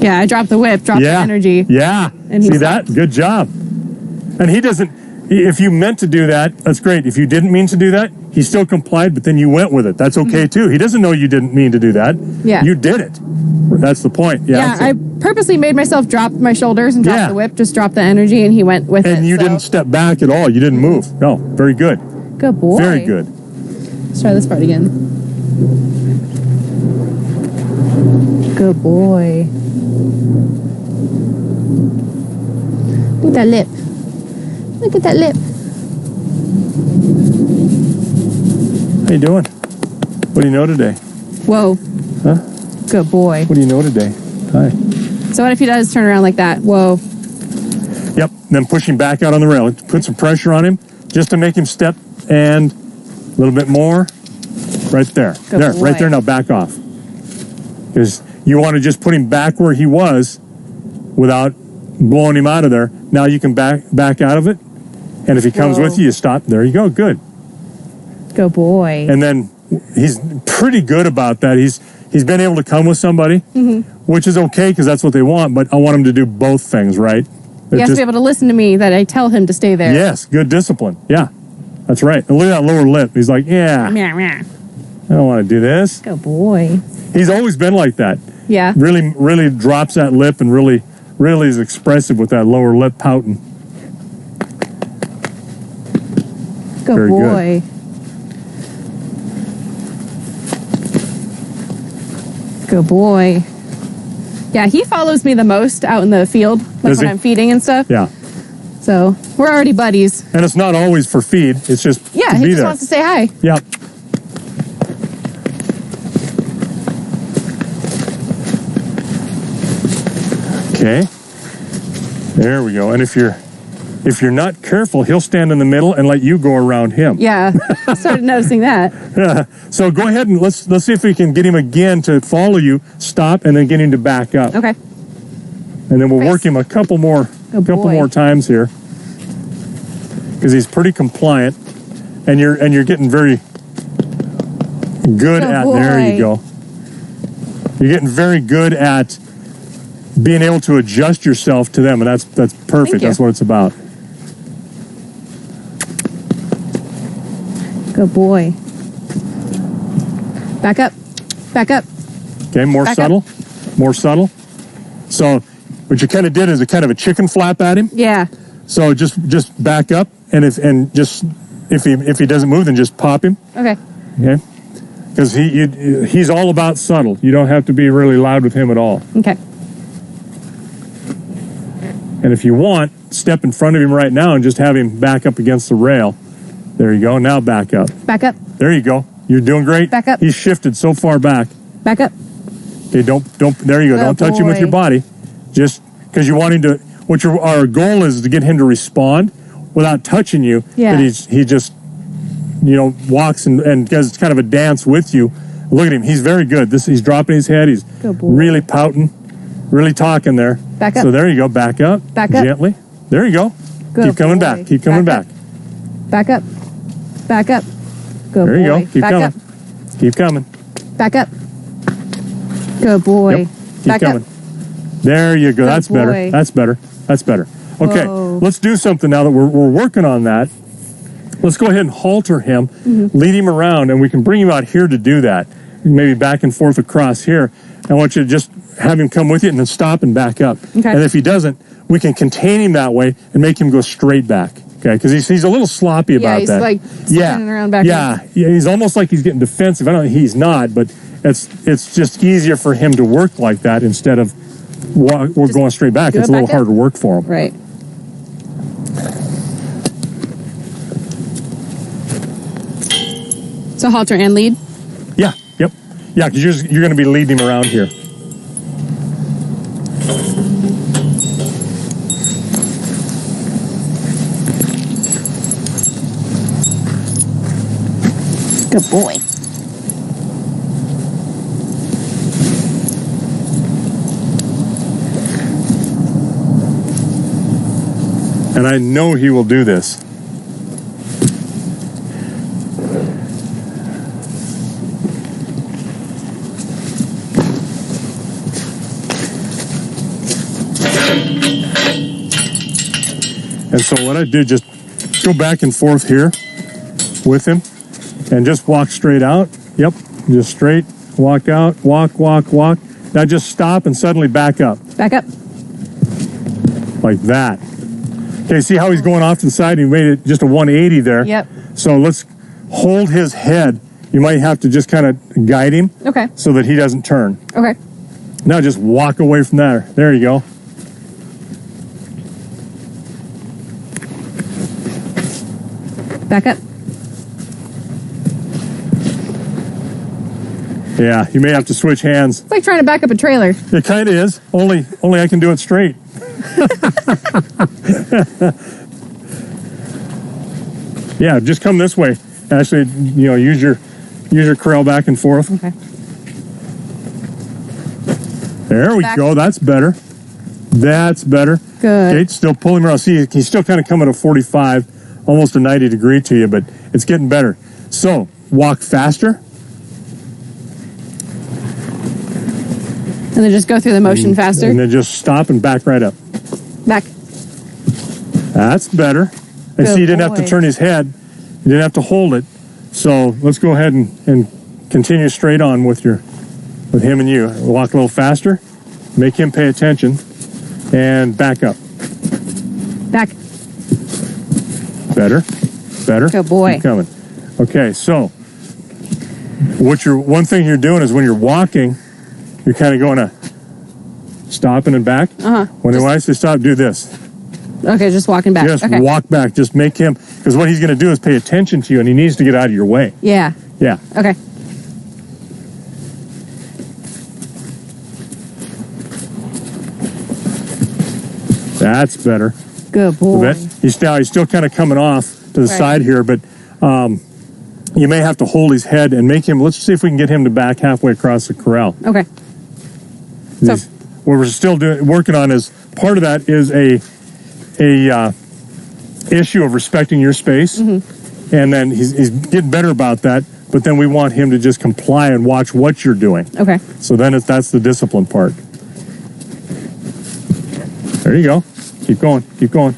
Yeah, I dropped the whip, dropped the energy. Yeah. And see that? Good job. And he doesn't, if you meant to do that, that's great. If you didn't mean to do that, he still complied, but then you went with it. That's okay too. He doesn't know you didn't mean to do that. Yeah. You did it. That's the point. Yeah, I purposely made myself drop my shoulders and drop the whip, just drop the energy, and he went with it. And you didn't step back at all. You didn't move. No, very good. Good boy. Very good. Let's try this part again. Good boy. Look at that lip. Look at that lip. How you doing? What do you know today? Whoa. Huh? Good boy. What do you know today? Hi. So what if he does turn around like that? Whoa. Yep. Then push him back out on the rail. Put some pressure on him just to make him step and a little bit more. Right there. Good there. boy. Right there. Now back off. Because you want to just put him back where he was without blowing him out of there. Now you can back out of it. And if he comes with you, you stop. There you go. Good. Good boy. And then he's pretty good about that. He's been able to come with somebody, which is okay because that's what they want. But I want him to do both things, right? He has to be able to listen to me that I tell him to stay there. Yes, good discipline. Yeah, that's right. And look at that lower lip. He's like, yeah, I don't want to do this. Good boy. He's always been like that. Yeah. Really, really drops that lip and really is expressive with that lower lip pouting. Good Very boy. Good boy. Yeah, he follows me the most out in the field, like when I'm feeding and stuff. Yeah. So we're already buddies. And it's not always for feed. It's just he to be just there. wants to say hi. Yeah. Okay. There we go. And if you're not careful, he'll stand in the middle and let you go around him. Yeah, I started noticing that. So go ahead and let's see if we can get him again to follow you, stop, and then get him to back up. Okay. And then we'll work him a couple more times here because he's pretty compliant, and you're getting very good at. There you go. You're getting very good at being able to adjust yourself to them, and that's perfect. That's what it's about. Good boy. Back up. Back up. Okay, more subtle. More subtle. So what you kind of did is a kind of a chicken flap at him. Yeah. So just back up, and if he doesn't move, then just pop him. Okay. Okay. Because he's all about subtle. You don't have to be really loud with him at all. Okay. And if you want, step in front of him right now and just have him back up against the rail. There you go. Now back up. Back up. There you go. You're doing great. Back up. He's shifted so far back. Back up. Okay, don't. There you go. Don't touch him with your body. Just because you want him to. Our goal is to get him to respond without touching you, Yeah. that he just, you know, walks and does kind of a dance with you. Look at him. He's very good. He's dropping his head. He's really pouting, really talking there. Back up. So there you go. Back up. Back up. Gently. There you go. Good Keep coming boy. back. Keep coming back. Back up. Back up. Good There you boy. go. Keep Back coming. up. Keep coming. Back up. Good boy. Yep. Keep Back coming. up. There you go. Good That's boy. better. That's better. That's better. Okay. Whoa. Let's do something now that we're working on that. Let's go ahead and halter him, lead him around, and we can bring him out here to do that. Maybe back and forth across here. I want you to just have him come with you and then stop and back up. Okay. And if he doesn't, we can contain him that way and make him go straight back. Okay, because he's a little sloppy about he's that. like spinning around back. Yeah, he's almost like he's getting defensive. He's not, but it's just easier for him to work like that instead of we're going straight back. It's a little harder work for him. Right. So halter and lead. Yeah. Yep. Yeah, because you're going to be leading him around here. Good boy. And I know he will do this. And so what I do, just go back and forth here with him and just walk straight out. Yep, just straight, walk out, walk. Now just stop and suddenly back up. Back up. Like that. Okay, see how he's going off to the side? He made it just a 180 there. Yep. So let's hold his head. You might have to just kind of guide him. Okay. So that he doesn't turn. Okay. Now just walk away from there. There you go. Back up. Yeah, you may have to switch hands. It's like trying to back up a trailer. It kind of is. Only I can do it straight. Yeah, just come this way. Actually, you know, use your corral back and forth. Okay. There we go. That's better. That's better. Good. Okay, still pulling around. See, he's still kind of coming at 45, almost a 90 degree to you, but it's getting better. So, walk faster. And then just go through the motion faster. And then just stop and back right up. Back. That's better. And see, he didn't have to turn his head. He didn't have to hold it. So let's go ahead and continue straight on with him and you. Walk a little faster. Make him pay attention. And back up. Back. Better. Better. Good boy. Keep coming. Okay, so one thing you're doing is when you're walking, you're kind of going to stopping and back. When I say stop, do this. Okay, just walking back. Just okay. walk back. Just make him, because what he's going to do is pay attention to you, and he needs to get out of your way. Yeah. Yeah. Okay. That's better. Good boy. He's still kind of coming off to the side here, but you may have to hold his head and make him. Let's see if we can get him to back halfway across the corral. Okay. So what we're still working on is part of that is a issue of respecting your space, and then he's getting better about that. But then we want him to just comply and watch what you're doing. Okay. So then that's the discipline part. There you go. Keep going. Keep going.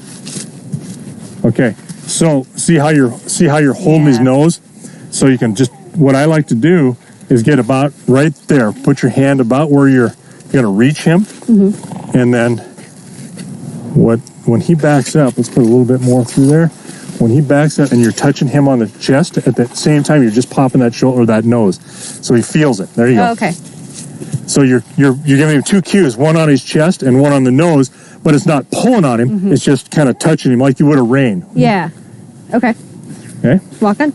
Okay. So see how you're holding his nose. So you can just, what I like to do is get about right there. Put your hand about where you're going to reach him, and then when he backs up, let's put a little bit more through there. When he backs up and you're touching him on the chest, at the same time you're just popping that shoulder or that nose, so he feels it. There you go. Oh, okay. So you're giving him two cues, one on his chest and one on the nose, but it's not pulling on him. It's just kind of touching him like you would a rein. Yeah. Okay. Okay. Walk on.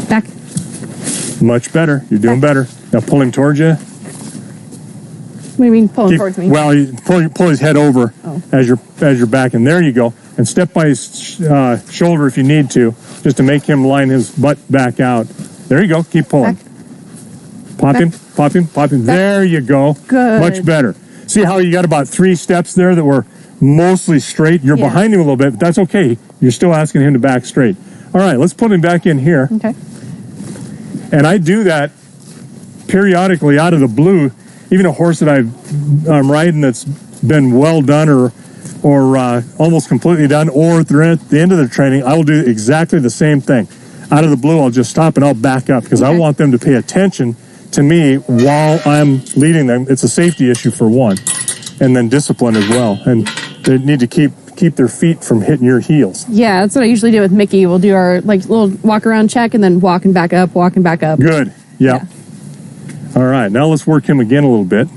Back. Much better. You're doing better. Now pull him towards you. do you mean pulling towards me? Well, you pull his head over as you're backing. There you go. And step by his shoulder if you need to, just to make him line his butt back out. There you go. Keep pulling. Back. Pop him, pop him, pop him. There you go. Good. Much better. See how you got about 3 steps there that were mostly straight? You're behind him a little bit, but that's okay. You're still asking him to back straight. All right, let's put him back in here. Okay. And I do that periodically out of the blue. Even a horse that I'm riding that's been well done or almost completely done, or they're at the end of their training, I will do exactly the same thing. Out of the blue, I'll just stop and I'll back up because I want them to pay attention to me while I'm leading them. It's a safety issue for one, and then discipline as well. And they need to keep their feet from hitting your heels. Yeah, that's what I usually do with Mickey. We'll do our little walk around check and then walking back up. Good. Yeah. All right, now let's work him again a little bit.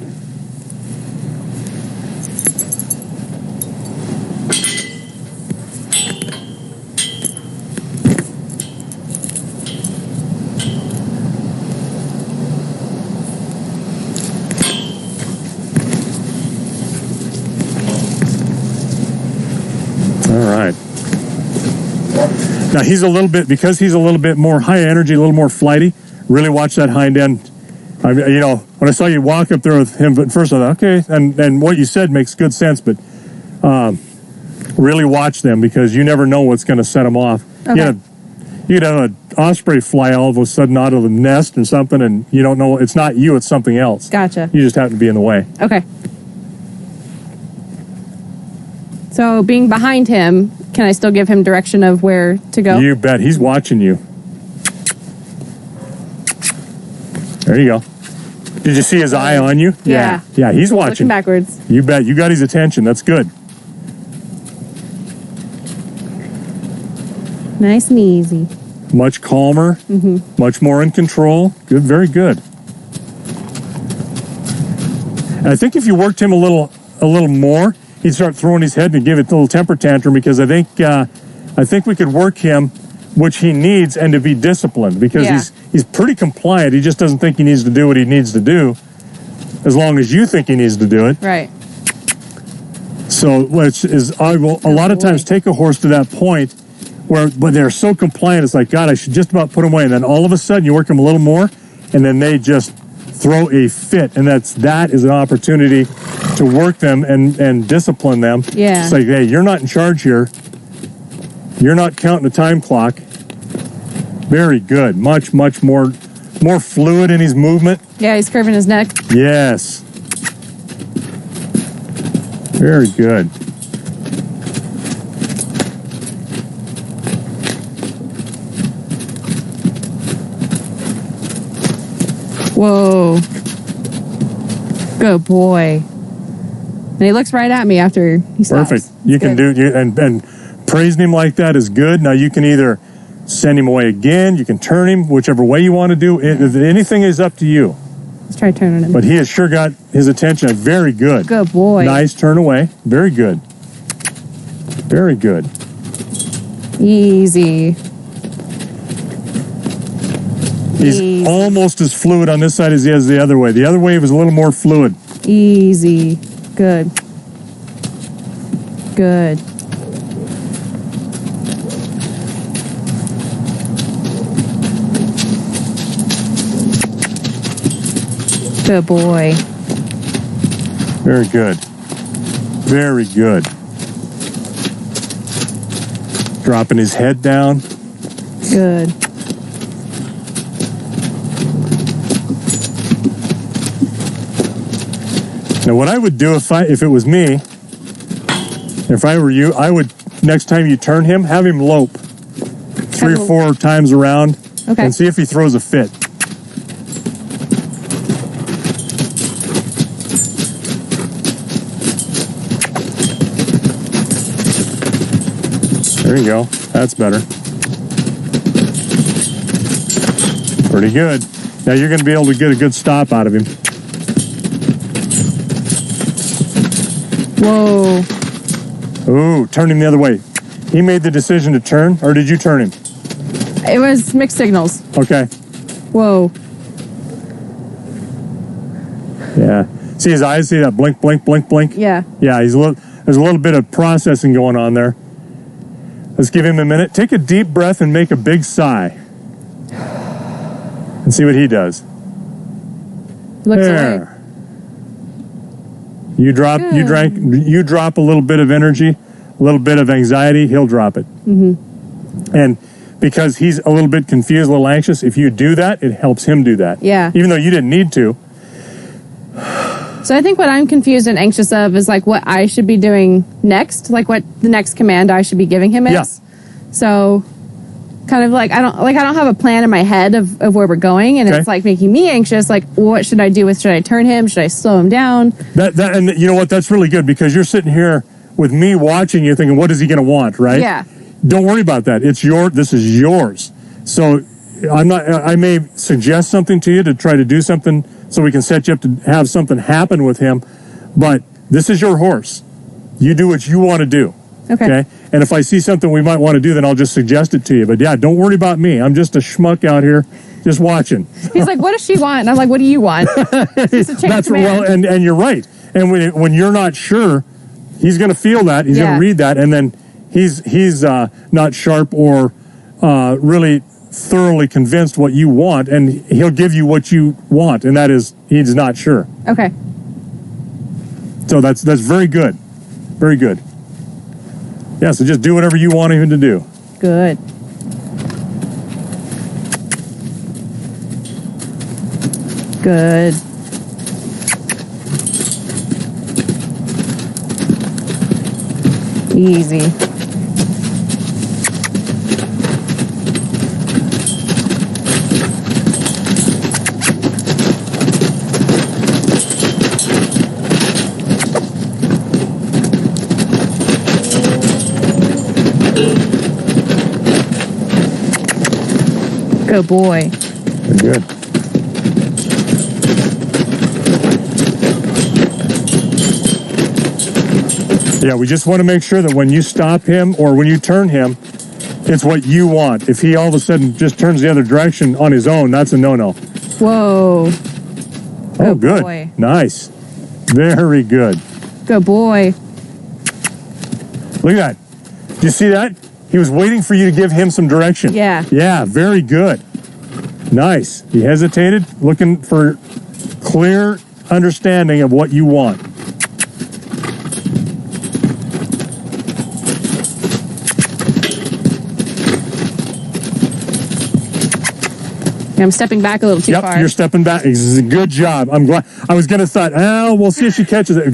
Now he's a little bit more high energy, a little more flighty. Really watch that hind end. When I saw you walk up there with him, but first I thought, okay, and what you said makes good sense, but really watch them because you never know what's going to set them off. Okay. You could have an osprey fly all of a sudden out of the nest or something, and you don't know it's not you, it's something else. Gotcha. You just happen to be in the way. Okay. So being behind him, can I still give him direction of where to go? You bet. He's watching you. There you go. Did you see his eye on you? Yeah. Yeah, he's watching. Looking backwards. You bet. You got his attention. That's good. Nice and easy. Much calmer. Much more in control. Good. Very good. And I think if you worked him a little more, he'd start throwing his head and give it a little temper tantrum because I think we could work him, which he needs, and to be disciplined because he's pretty compliant. He just doesn't think he needs to do what he needs to do as long as you think he needs to do it. Right. So I will a lot of times take a horse to that point where they're so compliant, it's like, God, I should just about put them away. And then all of a sudden you work them a little more and then they just throw a fit. And that is an opportunity to work them and discipline them. Yeah. It's like, hey, you're not in charge here. You're not counting the time clock. Very good. Much, much more fluid in his movement. Yeah, he's curving his neck. Yes. Very good. Whoa. Good boy. And he looks right at me after he stops. Perfect. You can do and praising him like that is good. Now you can either send him away again, you can turn him, whichever way you want to do it. Anything is up to you. Let's try turning him. But he has sure got his attention. Very good. Good boy. Nice turn away. Very good. Very good. Easy. He's almost as fluid on this side as he is the other way. The other way was a little more fluid. Easy. Good. Good. Good boy. Very good. Very good. Dropping his head down. Good. Now, what I would do if it was me, if I were you, I would, next time you turn him, have him lope 3 or 4 times around and see if he throws a fit. There you go. That's better. Pretty good. Now you're going to be able to get a good stop out of him. Whoa. Ooh, turn him the other way. He made the decision to turn, or did you turn him? It was mixed signals. Okay. Whoa. Yeah. See his eyes? See that blink, blink, blink, blink? Yeah. Yeah, there's a little bit of processing going on there. Let's give him a minute. Take a deep breath and make a big sigh. And see what he does. He looks there. away. You drop a little bit of energy, a little bit of anxiety, he'll drop it. Mm-hmm. And because he's a little bit confused, a little anxious, if you do that, it helps him do that. Yeah. Even though you didn't need to. So I think what I'm confused and anxious of is like what I should be doing next, like what the next command I should be giving him is. Yeah. So kind of like I don't have a plan in my head of where we're going, and it's like making me anxious. Like, what should I do with? Should I turn him? Should I slow him down? And you know what? That's really good because you're sitting here with me watching you, thinking, "What is he going to want?" Right? Yeah. Don't worry about that. This is yours. So I may suggest something to you to try to do something so we can set you up to have something happen with him. But this is your horse. You do what you want to do. Okay. And if I see something we might want to do, then I'll just suggest it to you. But yeah, don't worry about me. I'm just a schmuck out here just watching. He's like, what does she want? And I'm like, what do you want? That's well, and you're right. And when you're not sure, he's going to feel that. He's going to read that. And then he's not sharp or really thoroughly convinced what you want. And he'll give you what you want. And that is, he's not sure. Okay. So that's very good. Very good. Yeah, so just do whatever you want him to do. Good. Good. Easy. Good boy. Good. Yeah, we just want to make sure that when you stop him or when you turn him, it's what you want. If he all of a sudden just turns the other direction on his own, that's a no-no. Whoa. Oh, good. Boy. Nice. Very good. Good boy. Look at that. Do you see that? He was waiting for you to give him some direction. Yeah. Yeah, very good. Nice. He hesitated, looking for clear understanding of what you want. I'm stepping back a little too far. Yep, you're stepping back. Good job. I'm glad. I was going to thought, we'll see if she catches it.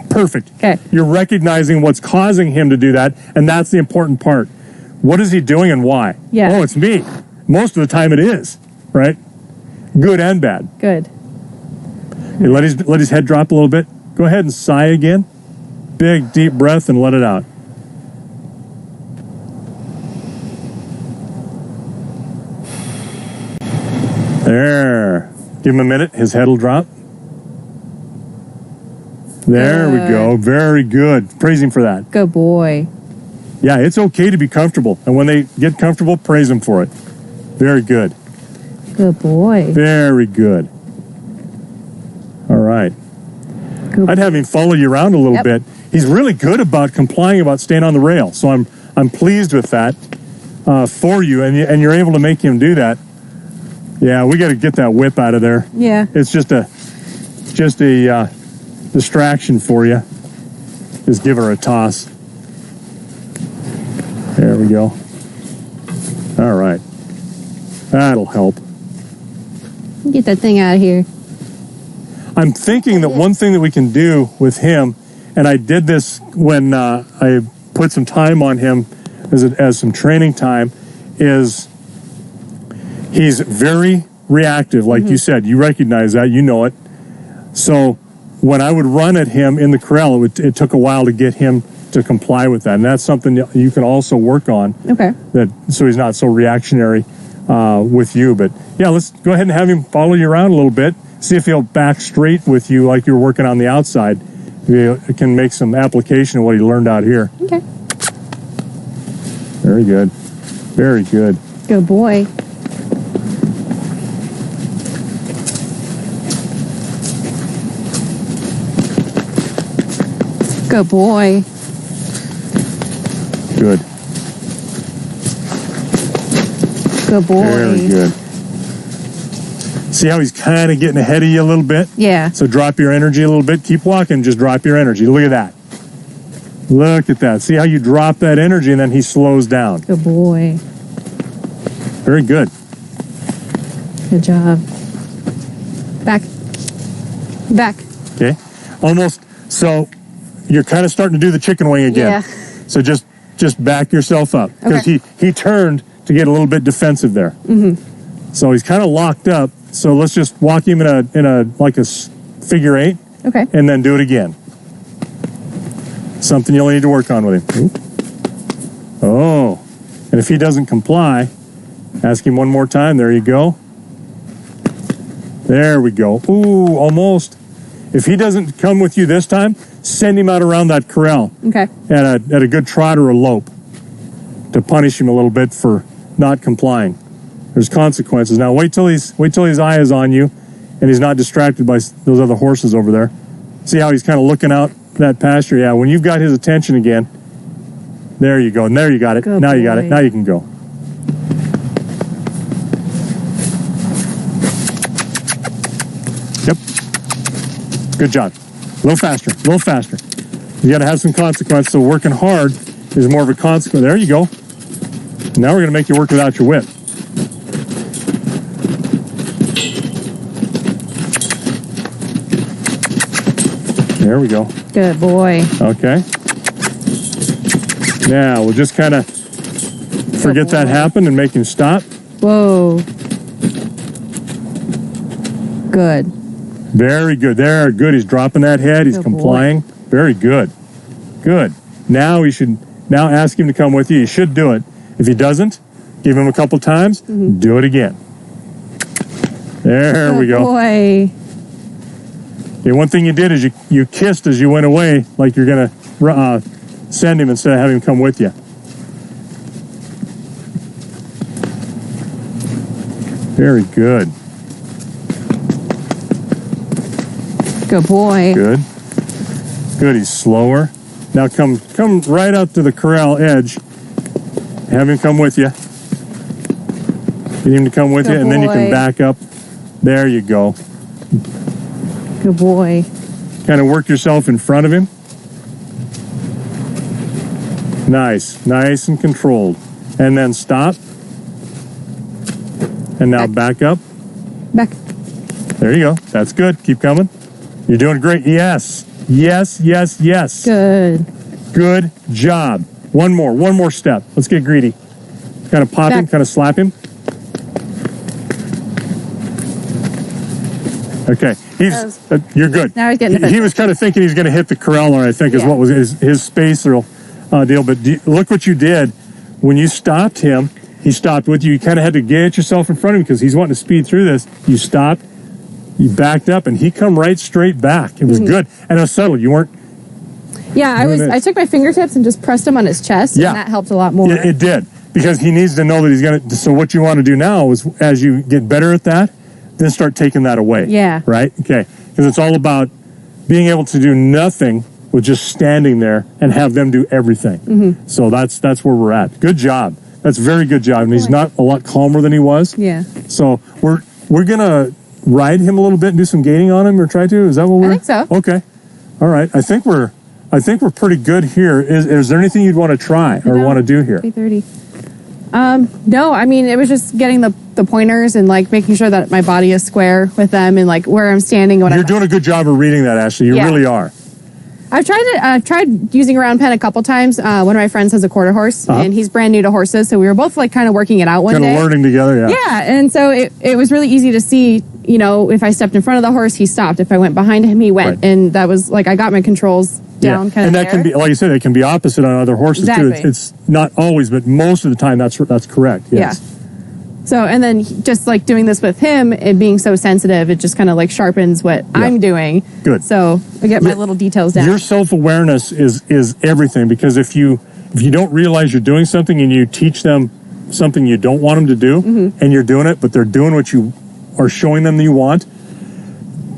Perfect. Okay. You're recognizing what's causing him to do that, and that's the important part. What is he doing and why? Yeah. Oh, it's me. Most of the time it is, right? Good and bad. Good. Hey, let his head drop a little bit. Go ahead and sigh again. Big, deep breath and let it out. There. Give him a minute. His head will drop. There we go. Very good. Praise him for that. Good boy. Yeah, it's okay to be comfortable. And when they get comfortable, praise them for it. Very good. Good boy. Very good. All right. Good I'd have him follow you around a little bit. He's really good about complying about staying on the rail. So I'm pleased with that for you. And you're able to make him do that. Yeah, we got to get that whip out of there. Yeah. It's just a distraction for you. Just give her a toss. There we go. All right. That'll help. Get that thing out of here. I'm thinking that one thing that we can do with him, and I did this when I put some time on him as some training time, is he's very reactive, like you said. You recognize that. You know it. So when I would run at him in the corral, it took a while to get him to comply with that. And that's something that you can also work on. Okay. So he's not so reactionary with you. But yeah, let's go ahead and have him follow you around a little bit. See if he'll back straight with you like you were working on the outside. You can make some application of what he learned out here. Okay. Very good. Very good. Good boy. Good boy. Good. Good boy. Very good. See how he's kind of getting ahead of you a little bit? Yeah. So drop your energy a little bit. Keep walking. Just drop your energy. Look at that. Look at that. See how you drop that energy and then he slows down. Good boy. Very good. Good job. Back. Back. Okay. Almost. So you're kind of starting to do the chicken wing again. Yeah. So just back yourself up. Because Okay. he turned to get a little bit defensive there. Mm-hmm. So he's kind of locked up. So let's just walk him in a like a figure 8. Okay. And then do it again. Something you'll need to work on with him. Oop. Oh. And if he doesn't comply, ask him one more time. There you go. There we go. Ooh, almost. If he doesn't come with you this time, send him out around that corral. Okay. At a good trot or a lope to punish him a little bit for not complying. There's consequences. Now wait till his eye is on you and he's not distracted by those other horses over there. See how he's kind of looking out that pasture? Yeah, when you've got his attention again, there you go. And there you got it. Good now you got boy. it. Now you can go. Yep. Good job. A little faster. A little faster. You got to have some consequence. So working hard is more of a consequence. There you go. Now we're going to make you work without your whip. There we go. Good boy. Okay. Now we'll just kind of forget that happened and make him stop. Whoa. Good. Very good. There, good. He's dropping that head. He's Good complying. Very good. Good. Now now ask him to come with you. You should do it. If he doesn't, give him a couple times. Mm-hmm. Do it again. There we Good go. boy. Okay, one thing you did is you kissed as you went away, like you're going to send him instead of having him come with you. Very good. Good boy. Good. Good. He's slower. Now come right out to the corral edge. Have him come with you. Get him to come with Good you, and then you can boy. back up. There you go. Good boy. Kind of work yourself in front of him. Nice. Nice and controlled. And then stop. And now back up. Back. There you go. That's good. Keep coming. You're doing great. Yes. Yes, yes, yes. Good. Good job. One more step. Let's get greedy. Kind of pop him, Back. kind of slap him. Okay. You're good. Now he's getting He defensive. was kind of thinking he's going to hit the corral, I think, is Yeah. what was his spacer deal. But look what you did. When you stopped him, he stopped with you. You kind of had to get yourself in front of him because he's wanting to speed through this. You stopped. You backed up, and he come right straight back. It was good. And it was subtle. You weren't... Yeah, I took my fingertips and just pressed him on his chest, Yeah. and that helped a lot more. Yeah, it did. Because he needs to know that he's going to... So what you want to do now is, as you get better at that, then start taking that away. Yeah. Right? Okay. Because it's all about being able to do nothing with just standing there and have them do everything. Mm-hmm. So that's where we're at. Good job. That's a very good job. And he's not a lot calmer than he was. Yeah. So we're going to ride him a little bit and do some gaining on him, or try to? Is that what we're... I think so. Okay. All right. I think we're pretty good here. Is there anything you'd want to try or want to do here? 3:30. No, I mean, it was just getting the pointers and like making sure that my body is square with them and like where I'm standing. You're doing a good job of reading that, Ashley. You really are. I've tried using a round pen a couple times. One of my friends has a quarter horse, and he's brand new to horses, so we were both like kind of working it out one day. Kind of learning together, yeah. Yeah, and so it was really easy to see, you know, if I stepped in front of the horse, he stopped. If I went behind him, he went. Right. And that was like, I got my controls down kind of And that can be, like you said, it can be opposite on other horses Exactly. too. It's not always, but most of the time that's correct. Yes. Yeah. So, and then just like doing this with him and being so sensitive, it just kind of like sharpens what I'm doing. Good. So I get my little details down. Your self-awareness is everything, because if you don't realize you're doing something and you teach them something you don't want them to do, and you're doing it, but they're doing what you are showing them that you want,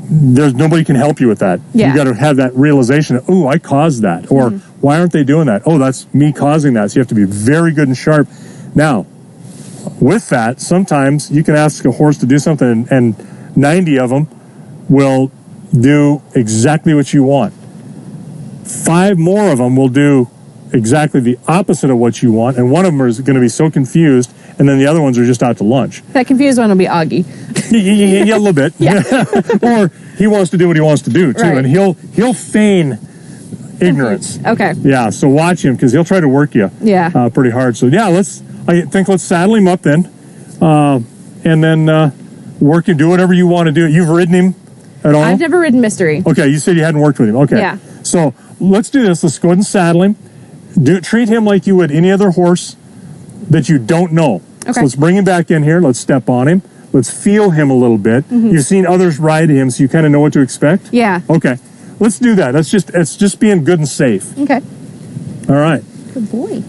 there's nobody can help you with that. Yeah. You got to have that realization of, oh, I caused that, or why aren't they doing that? Oh, that's me causing that. So you have to be very good and sharp. Now, with that, sometimes you can ask a horse to do something, and 90 of them will do exactly what you want. 5 more of them will do exactly the opposite of what you want, and one of them is going to be so confused, and then the other ones are just out to lunch. That confused one will be Augie. Yeah, a little bit. Yeah. Or he wants to do what he wants to do too, Right. and he'll feign ignorance. Okay. Yeah, so watch him because he'll try to work you. Yeah. Pretty hard. So yeah, let's saddle him up then, and then work him. Do whatever you want to do. You've ridden him at all? I've never ridden Mystery. Okay, you said you hadn't worked with him. Okay. Yeah. So let's do this. Let's go ahead and saddle him. Treat him like you would any other horse that you don't know. Okay. So let's bring him back in here. Let's step on him. Let's feel him a little bit. You've seen others ride him, so you kind of know what to expect. Yeah. Okay. Let's do that. It's just being good and safe. Okay. All right. Good boy.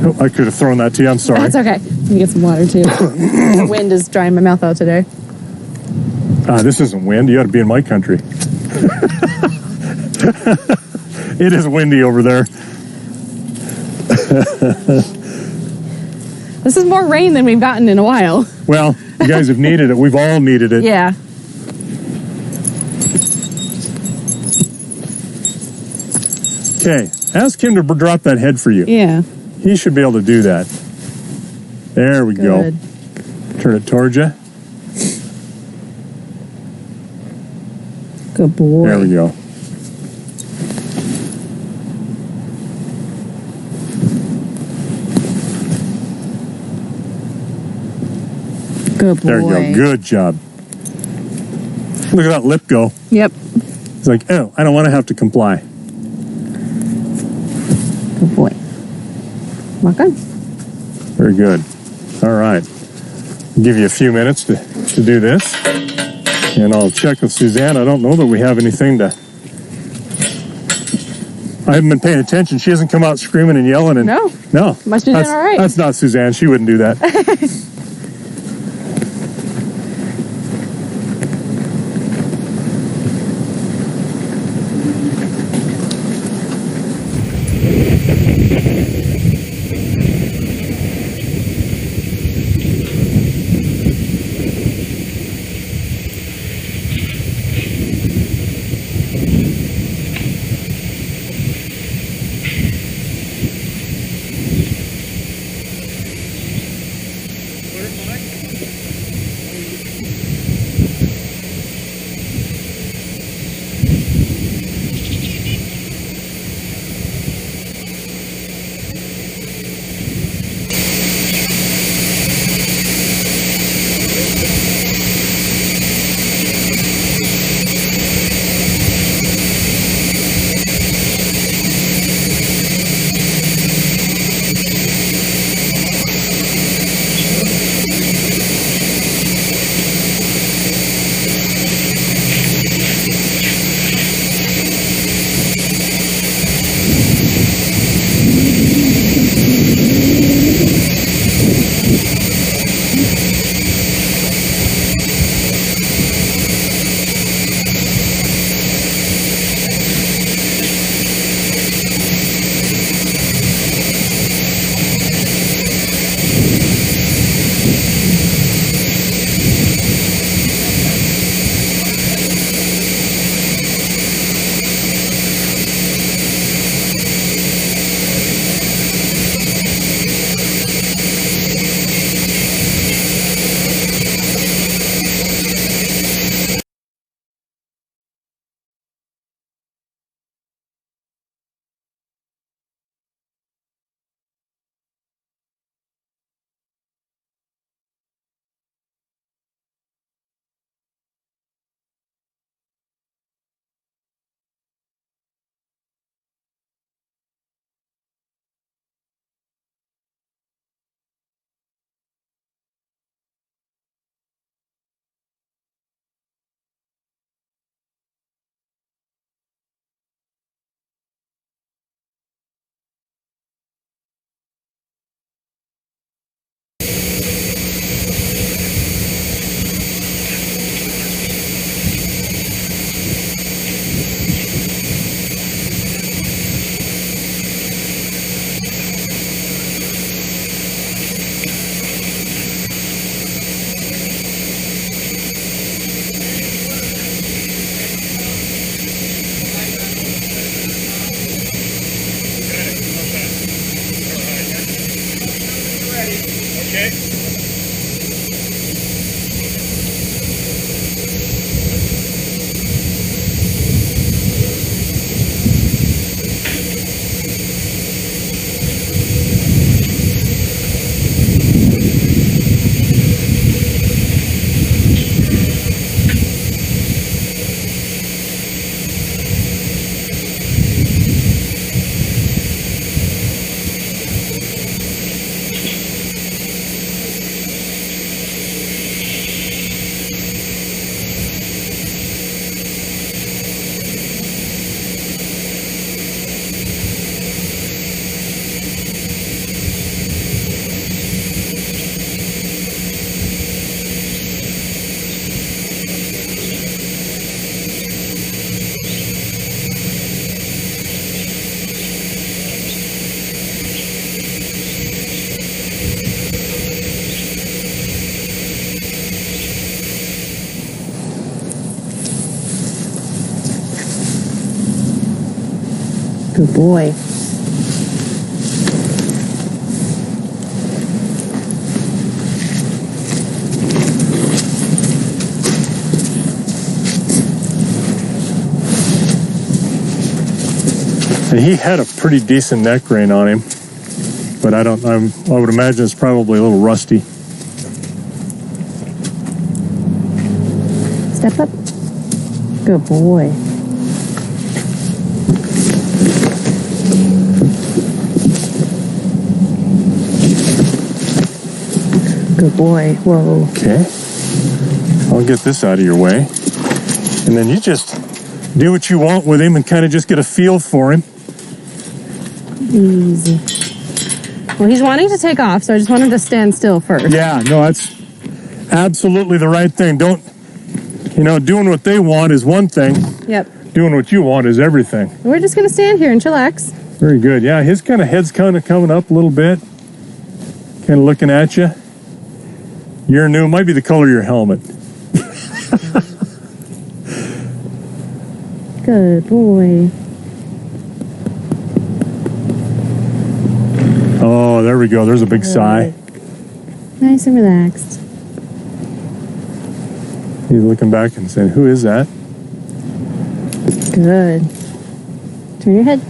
Oh, I could have thrown that to you. I'm sorry. That's okay. Let me get some water too. The wind is drying my mouth out today. This isn't wind. You ought to be in my country. It is windy over there. This is more rain than we've gotten in a while. Well, you guys have needed it. We've all needed it. Yeah. Okay. Ask him to drop that head for you. Yeah. He should be able to do that. There we Good. go. Turn it towards you. Good boy. There we go. Good boy. There you go. Good job. Look at that lip go. Yep. It's like, oh, I don't want to have to comply. Good boy. Walk on. Very good. All right. I'll give you a few minutes to do this. And I'll check with Suzanne. I don't know that we have anything to... I haven't been paying attention. She hasn't come out screaming and yelling. And No. No. Must be doing all right. That's not Suzanne. She wouldn't do that. Good boy. And he had a pretty decent neck rein on him, but I would imagine it's probably a little rusty. Step up. Good boy. Good boy. Whoa. Okay. I'll get this out of your way. And then you just do what you want with him and kind of just get a feel for him. Easy. Well, he's wanting to take off, so I just want him to stand still first. Yeah, no, that's absolutely the right thing. Doing what they want is one thing. Yep. Doing what you want is everything. We're just going to stand here and chillax. Very good. Yeah, his kind of head's kind of coming up a little bit. Kind of looking at you. You're new. It might be the color of your helmet. Good boy. Oh, there we go. There's a big sigh. Nice and relaxed. He's looking back and saying, "Who is that?" Good. Turn your head.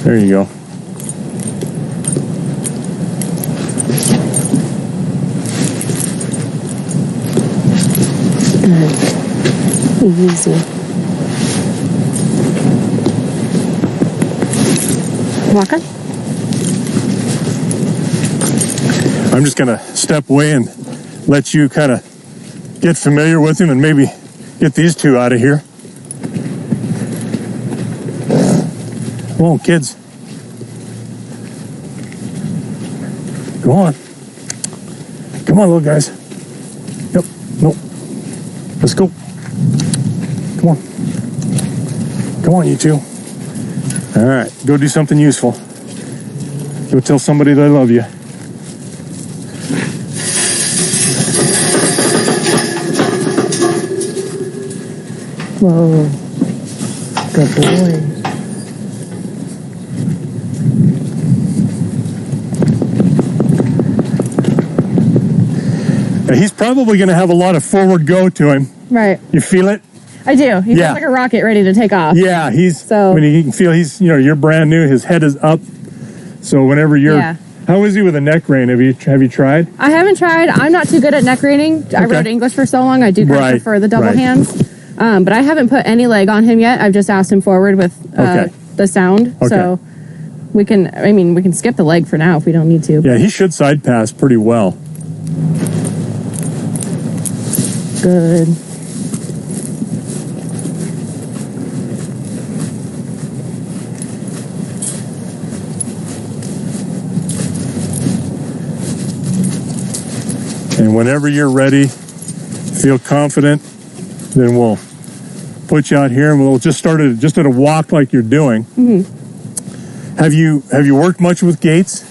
There you go. Good. Easy. Walk on. I'm just going to step away and let you kind of get familiar with him and maybe get these two out of here. Come on, kids. Go on. Come on, little guys. Yep. Nope. Let's go. Come on. Come on, you two. All right. Go do something useful. Go tell somebody they love you. Whoa. Good boy. Now, he's probably going to have a lot of forward go to him. Right. You feel it? I do. He feels like a rocket ready to take off. Yeah, So, you can feel you're brand new. His head is up. So whenever you're, How is he with a neck rein? Have you tried? I haven't tried. I'm not too good at neck reining. I rode English for so long. I do kind of prefer the double hands. But I haven't put any leg on him yet. I've just asked him forward with the sound. Okay. So we can skip the leg for now if we don't need to. Yeah, he should side pass pretty well. Good. And whenever you're ready, feel confident, then we'll put you out here and we'll just start at a walk like you're doing. Mm-hmm. Have you worked much with gaits?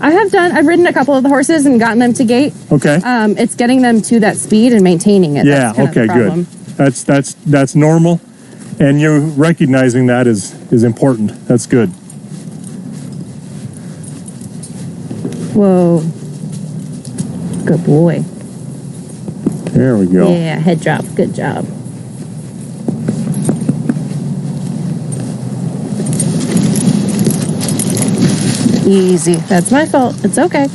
I have done. I've ridden a couple of the horses and gotten them to gait. Okay. It's getting them to that speed and maintaining it. Yeah. That's okay. Good. That's normal, and you recognizing that is important. That's good. Whoa. Good boy. There we go. Yeah, head drop. Good job. Easy. That's my fault. It's okay.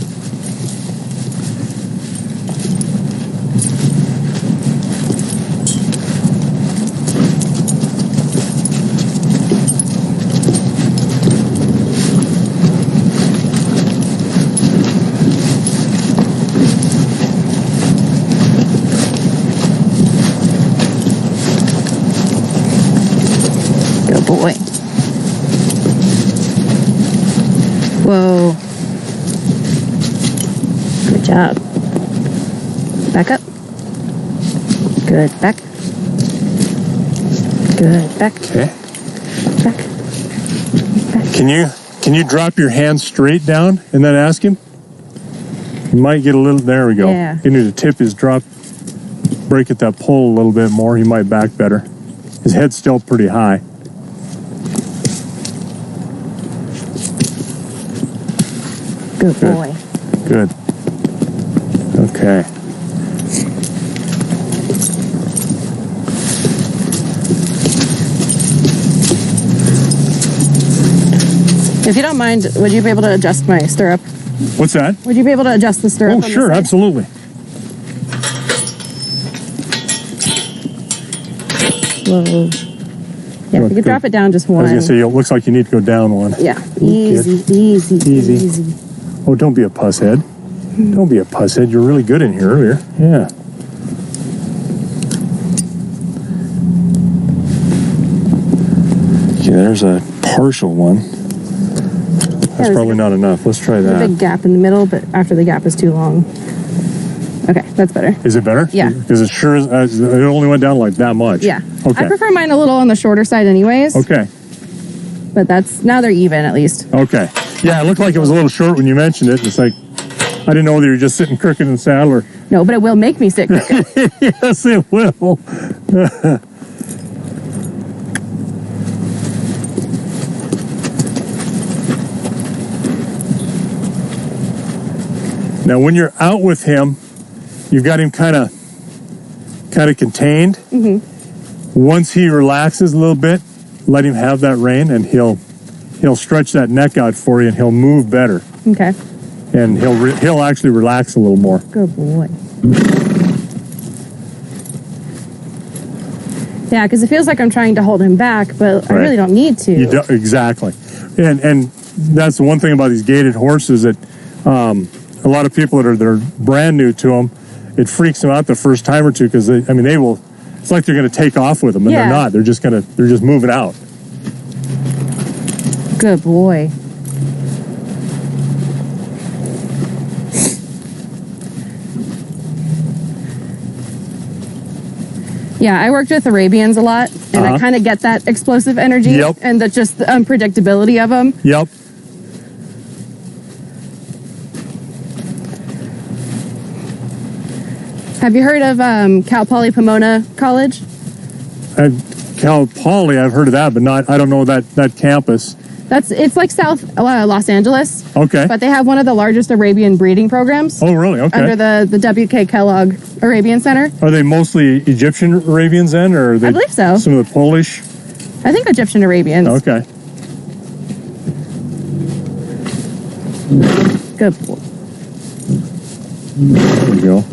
Good boy. Whoa. Good job. Back up. Good. Back. Good. Back. Okay. Back. Back. Can you drop your hand straight down and then ask him? You might get a little, there we go. Yeah. You need to tip his drop, break at that pole a little bit more. He might back better. His head's still pretty high. Good boy. Good. Okay. If you don't mind, would you be able to adjust my stirrup? What's that? Would you be able to adjust the stirrup? Oh, on this sure, side? absolutely. Whoa. Yeah, if you could drop it down just I one. was going to say, it looks like you need to go down one. Yeah. Easy. Oh, don't be a puss head. Don't be a puss head. You're really good in here earlier. Yeah. Okay, there's a partial one. That's probably not enough. Let's try There's a that. big gap in the middle, but after the gap is too long. Okay, that's better. Is it better? Yeah. Because it sure is. It only went down like that much. Yeah. Okay. I prefer mine a little on the shorter side anyways. Okay. But now they're even at least. Okay. Yeah, it looked like it was a little short when you mentioned it. It's like, I didn't know whether you were just sitting crooked in the saddle or... No, but it will make me sit crooked. Yes, it will. Now, when you're out with him, you've got him kind of contained. Mm-hmm. Once he relaxes a little bit, let him have that rein, and he'll stretch that neck out for you, and he'll move better. Okay. And he'll actually relax a little more. Good boy. Yeah, because it feels like I'm trying to hold him back, but I really don't need to. You do, exactly. And that's the one thing about these gaited horses that a lot of people that are brand new to them, it freaks them out the first time or two because they will. It's like they're going to take off with them, and they're not. They're just moving out. Good boy. Yeah, I worked with Arabians a lot, and I kind of get that explosive energy and just the unpredictability of them. Yep. Have you heard of Cal Poly Pomona College? Cal Poly, I've heard of that, but I don't know that campus. It's like South Los Angeles. Okay. But they have one of the largest Arabian breeding programs. Oh, really? Okay. Under the W.K. Kellogg Arabian Center. Are they mostly Egyptian Arabians then, or are they I believe so. Some of the Polish? I think Egyptian Arabians. Okay. Good boy. There we go.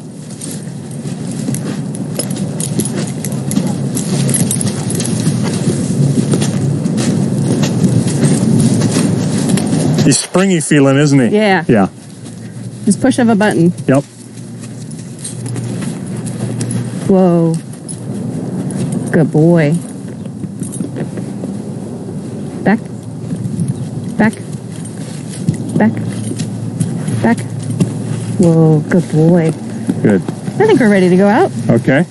He's springy feeling, isn't he? Yeah. Yeah. Just push of a button. Yep. Whoa. Good boy. Back. Back. Back. Back. Whoa. Good boy. Good. I think we're ready to go out. Okay.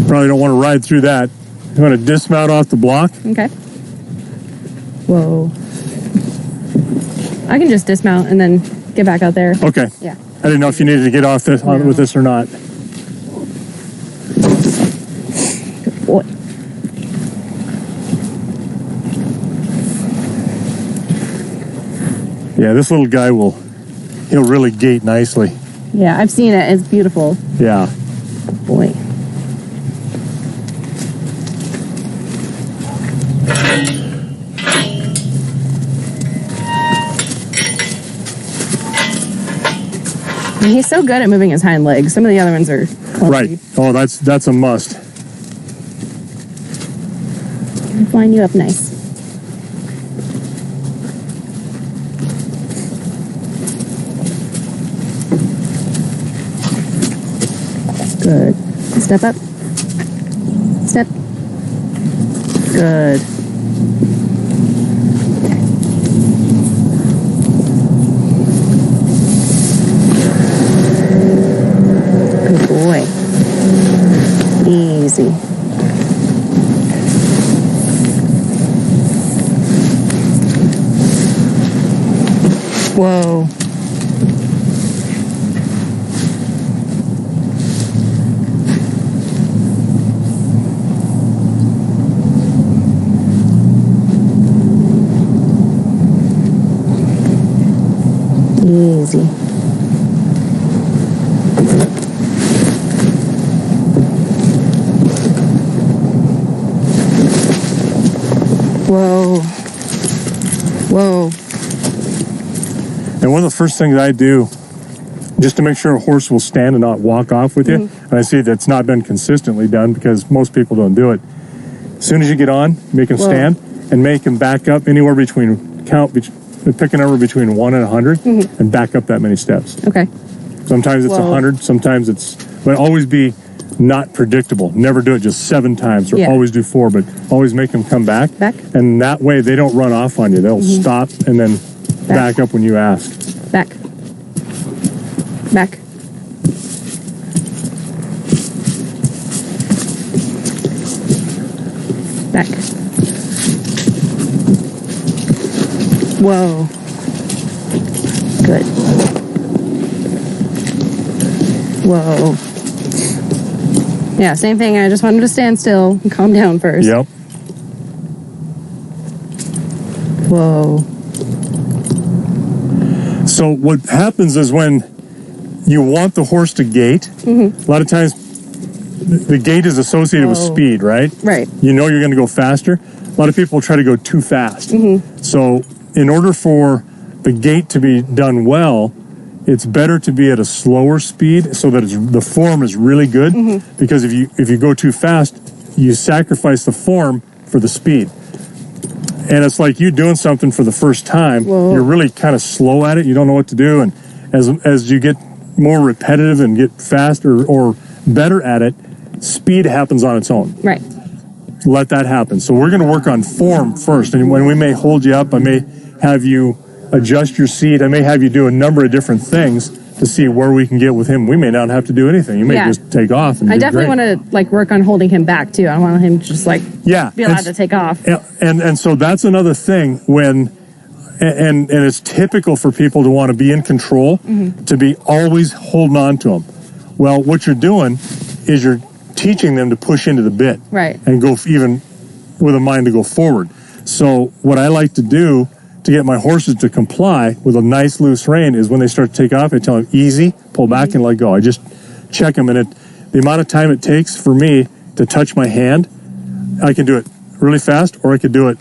Probably don't want to ride through that. You want to dismount off the block? Okay. Whoa. I can just dismount and then get back out there. Okay. Yeah. I didn't know if you needed to get off this with this or not. Good boy. Yeah, this little guy he'll really gait nicely. Yeah, I've seen it. It's beautiful. Yeah. Boy. And he's so good at moving his hind legs. Some of the other ones are clumsy. Right. Oh, that's a must. I'll line you up nice. Good. Step up. Step. Good. Good boy. Easy. Whoa. Easy. Whoa. Whoa. And one of the first things I do, just to make sure a horse will stand and not walk off with you, and I see that's not been consistently done because most people don't do it. As soon as you get on, make him stand and make him back up anywhere between, pick a number between 1 and 100 and back up that many steps. Okay. Sometimes it's 100, sometimes but always be not predictable. Never do it just 7 times or always do 4, but always make them come back. And that way they don't run off on you. They'll stop and then back up when you ask. Back. Back. Back. Whoa. Good. Whoa. Yeah, same thing. I just want him to stand still and calm down first. Yep. Whoa. So what happens is when you want the horse to gait, a lot of times the gait is associated with speed, right? Right. You know you're going to go faster. A lot of people try to go too fast. So in order for the gait to be done well, it's better to be at a slower speed so that the form is really good. Because if you go too fast, you sacrifice the form for the speed. And it's like you doing something for the first time. You're really kind of slow at it. You don't know what to do. And as you get more repetitive and get faster or better at it, speed happens on its own. Right. Let that happen. So we're going to work on form first. And when we may hold you up, I may have you adjust your seat. I may have you do a number of different things to see where we can get with him. We may not have to do anything. You may just take off. And I definitely want to work on holding him back too. I want him to just be allowed to take off. And so that's another thing when, and it's typical for people to want to be in control, to be always holding on to them. Well, what you're doing is you're teaching them to push into the bit. Right. And go even with a mind to go forward. So what I like to do to get my horses to comply with a nice loose rein is when they start to take off, I tell them easy, pull back and let go. I just check them, and the amount of time it takes for me to touch my hand, I can do it really fast or I could do it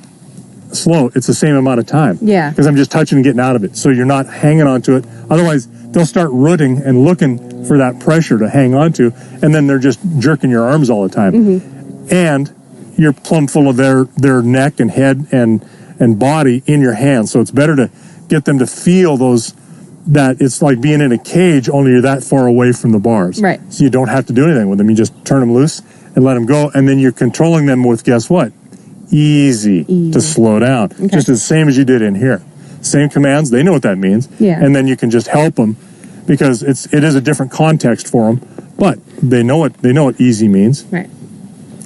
slow. It's the same amount of time. Yeah. Because I'm just touching and getting out of it. So you're not hanging onto it. Otherwise, they'll start rooting and looking for that pressure to hang on to, and then they're just jerking your arms all the time. And you're plumb full of their neck and head and body in your hands. So it's better to get them to feel that it's like being in a cage, only you're that far away from the bars. Right. So you don't have to do anything with them. You just turn them loose and let them go. And then you're controlling them with, guess what? Easy. To slow down. Okay. Just the same as you did in here. Same commands. They know what that means. Yeah. And then you can just help them because it is a different context for them, but they know what easy means. Right.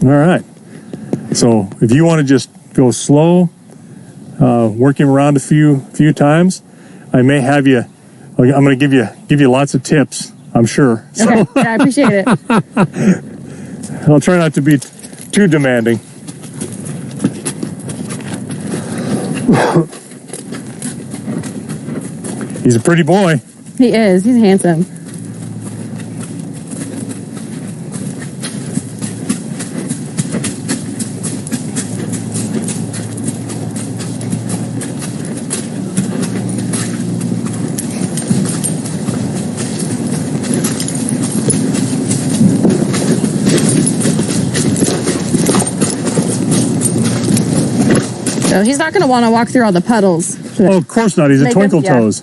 All right. So if you want to just go slow, work him around a few times, I may have you. I'm going to give you lots of tips, I'm sure. So, Okay. Yeah, I appreciate it. I'll try not to be too demanding. He's a pretty boy. He is. He's handsome. So he's not going to want to walk through all the puddles. Oh, of course not. He's a twinkle toes.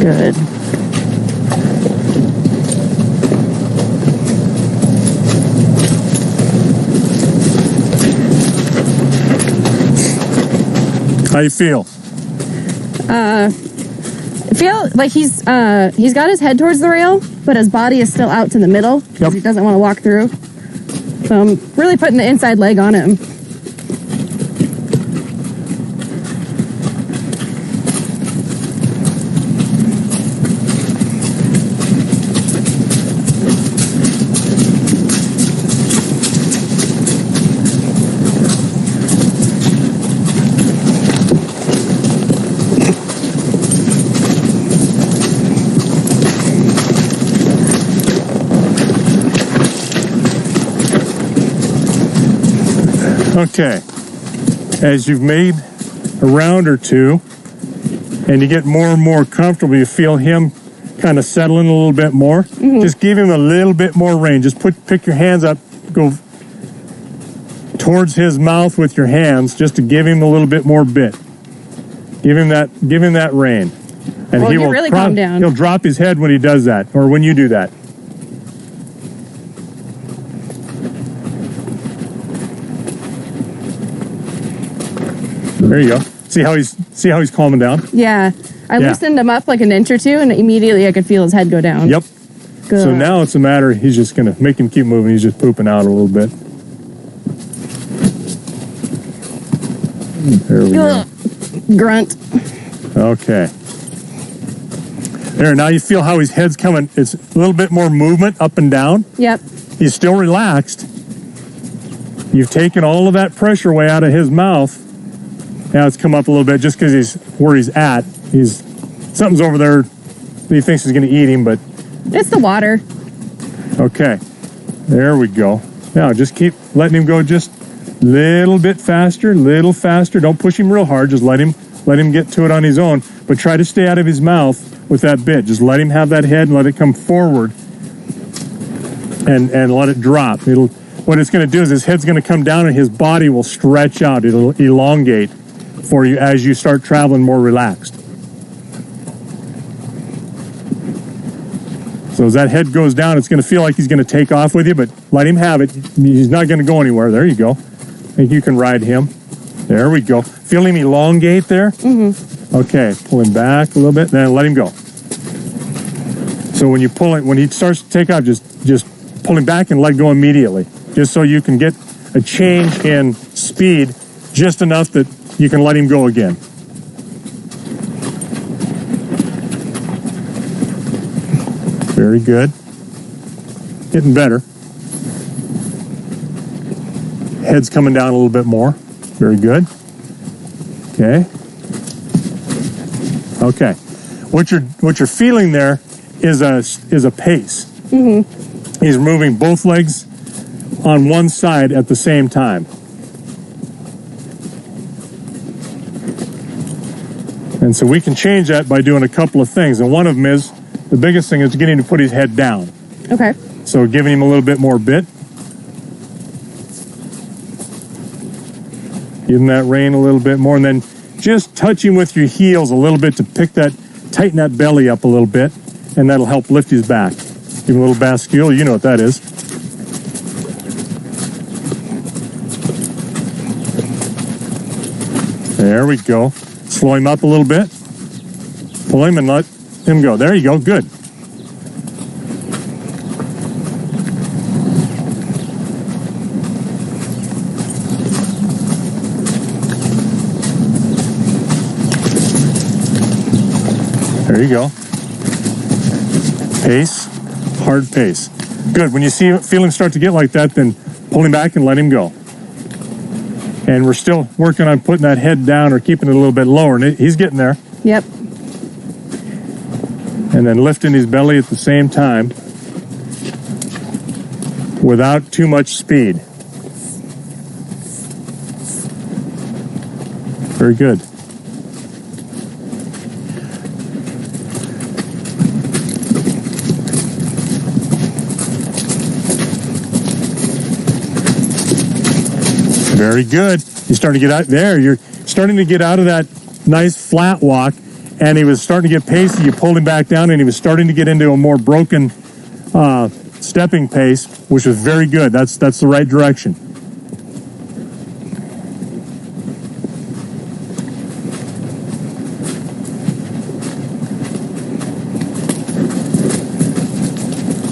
Good. How you feel? I feel like he's got his head towards the rail, but his body is still out to the middle because he doesn't want to walk through. So I'm really putting the inside leg on him. Okay, as you've made a round or two and you get more and more comfortable, you feel him kind of settling a little bit more. Just give him a little bit more range. Just pick your hands up, go towards his mouth with your hands just to give him a little bit more bit. Give him that rein. And he will really calm down. He'll drop his head when he does that, or when you do that. There you go. See how he's calming down? Yeah. I loosened him up like an inch or two, and immediately I could feel his head go down. Yep. Good. So now it's a matter, he's just going to make him keep moving. He's just pooping out a little bit. There we go. Grunt. Okay. There, now you feel how his head's coming. It's a little bit more movement up and down. Yep. He's still relaxed. You've taken all of that pressure away out of his mouth. Now it's come up a little bit just because he's where he's at. Something's over there that he thinks is going to eat him, but... It's the water. Okay. There we go. Now just keep letting him go just a little bit faster, little faster. Don't push him real hard. Just let him get to it on his own. But try to stay out of his mouth with that bit. Just let him have that head and let it come forward and let it drop. What it's going to do is his head's going to come down and his body will stretch out. It'll elongate for you as you start traveling more relaxed. So as that head goes down, it's going to feel like he's going to take off with you, but let him have it. He's not going to go anywhere. There you go. I think you can ride him. There we go. Feel him elongate there? Mm-hmm. Okay, pull him back a little bit, then let him go. So when he starts to take off, just pull him back and let go immediately, just so you can get a change in speed just enough that you can let him go again. Very good. Getting better. Head's coming down a little bit more. Very good. Okay. Okay. What you're feeling there is a pace. Mm-hmm. He's moving both legs on one side at the same time. And so we can change that by doing a couple of things. And one of them is, the biggest thing is getting him to put his head down. Okay. So giving him a little bit more bit. Give him that rein a little bit more, and then just touch him with your heels a little bit to tighten that belly up a little bit, and that'll help lift his back. Give him a little bascule, you know what that is. There we go. Slow him up a little bit. Pull him and let him go. There you go, good. There you go. Pace. hard pace. Good. When you feel him start to get like that, then pull him back and let him go. And we're still working on putting that head down or keeping it a little bit lower. And he's getting there. Yep. And then lifting his belly at the same time without too much speed. Very good. Very good. You're starting to get out there. You're starting to get out of that nice flat walk, and he was starting to get pacey. You pulled him back down, and he was starting to get into a more broken stepping pace, which was very good. That's the right direction.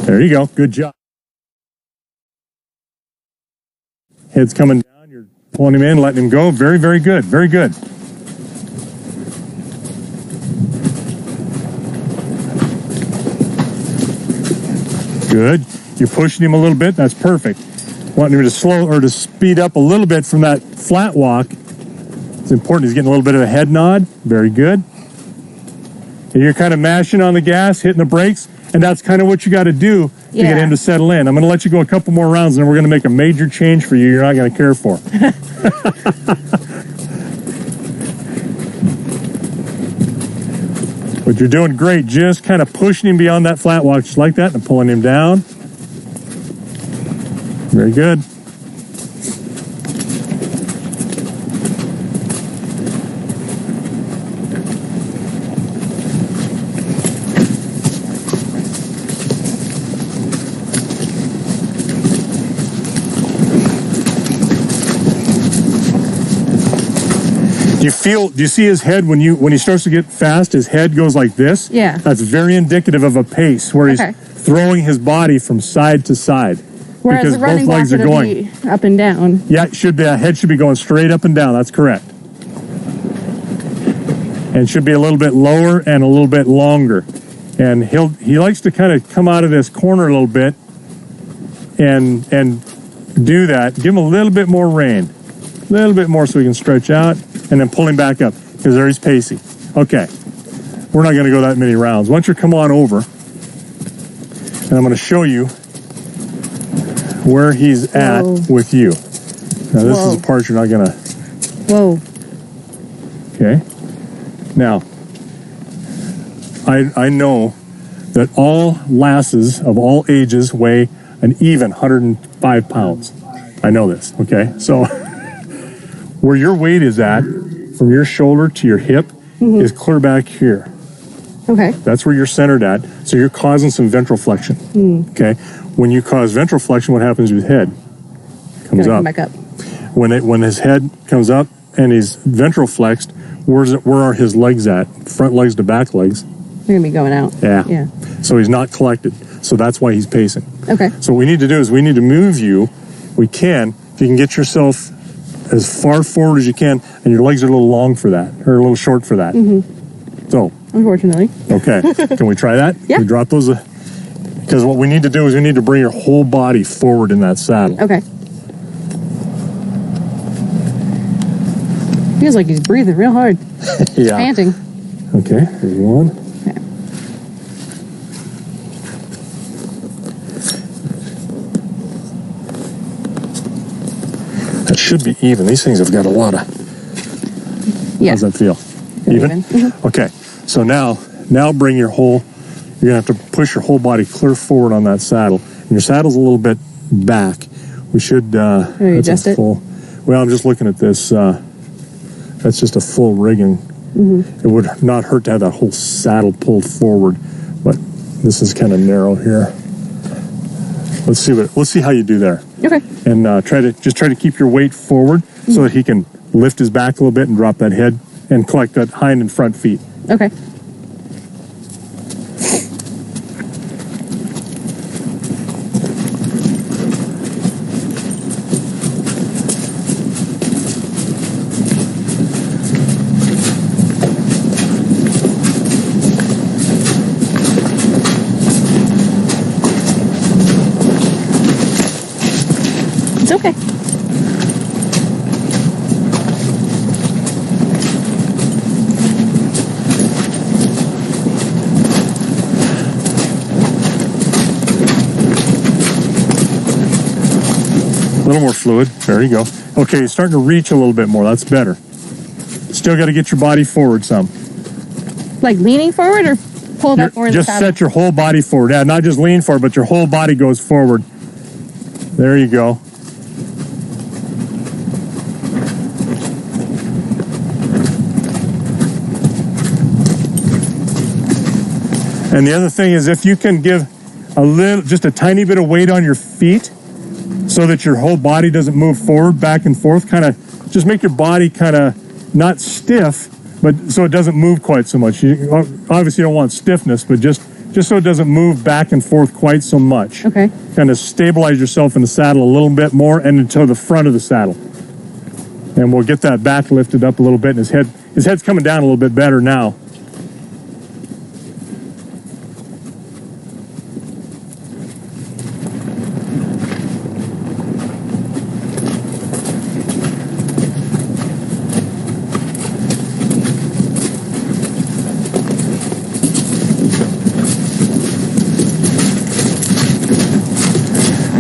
There you go. Good job. Head's coming down. You're pulling him in, letting him go. Very, very good. Very good. Good. You're pushing him a little bit. That's perfect. Wanting him to slow or to speed up a little bit from that flat walk. It's important. He's getting a little bit of a head nod. Very good. And you're kind of mashing on the gas, hitting the brakes. And that's kind of what you got to do to get him to settle in. I'm going to let you go a couple more rounds, and then we're going to make a major change for you you're not going to care for. But you're doing great. Just kind of pushing him beyond that flat walk, just like that, and pulling him down. Very good. Do you see his head when he starts to get fast, his head goes like this? Yeah. That's very indicative of a pace where he's throwing his body from side to side. Whereas because the running both legs are going be up and down. Yeah, it should be. That head should be going straight up and down. That's correct. And should be a little bit lower and a little bit longer. And he likes to kind of come out of this corner a little bit and do that. Give him a little bit more rein. A little bit more so he can stretch out. And then pull him back up, because there he's pacey. Okay, we're not going to go that many rounds. Why don't you come on over, and I'm going to show you where he's at with you. Now, this is the part you're not going to... Whoa. Okay. Now, I know that all lasses of all ages weigh an even 105 pounds. I know this, okay? So... Where your weight is at, from your shoulder to your hip, is clear back here. Okay. That's where you're centered at. So you're causing some ventral flexion. Okay. When you cause ventral flexion, what happens to his head? Comes up. Come back up. When his head comes up and he's ventral flexed, where are his legs at? Front legs to back legs. They're gonna be going out. Yeah. So he's not collected. So that's why he's pacing. Okay. So what we need to do is we need to move you. We can. If you can get yourself as far forward as you can, and your legs are a little long for that, or a little short for that. So, unfortunately. Okay, can we try that? Yeah. Can we drop those? Because what we need to do is we need to bring your whole body forward in that saddle. Okay. Feels like he's breathing real hard. Yeah. Panting. Okay, here's one. Okay. That should be even. These things have got a lot of... Yeah. How's that feel? Even? Okay, so now bring your whole... You're going to have to push your whole body clear forward on that saddle. And your saddle's a little bit back. We should... adjust it? Well, I'm just looking at this. That's just a full rigging. It would not hurt to have that whole saddle pulled forward, but this is kind of narrow here. Let's see how you do there. Okay. And try to keep your weight forward so that he can lift his back a little bit and drop that head and collect that hind and front feet. Okay. little more fluid. There you go. Okay, you're starting to reach a little bit more. That's better. Still got to get your body forward some. Like leaning forward or pulled up more in the Just saddle? set your whole body forward. Yeah, not just lean forward, but your whole body goes forward. There you go. And the other thing is, if you can give just a tiny bit of weight on your feet so that your whole body doesn't move forward, back and forth, kind of just make your body kind of not stiff, but so it doesn't move quite so much. You obviously don't want stiffness, but just so it doesn't move back and forth quite so much. Okay. Kind of stabilize yourself in the saddle a little bit more and into the front of the saddle. And we'll get that back lifted up a little bit, and his head's coming down a little bit better now.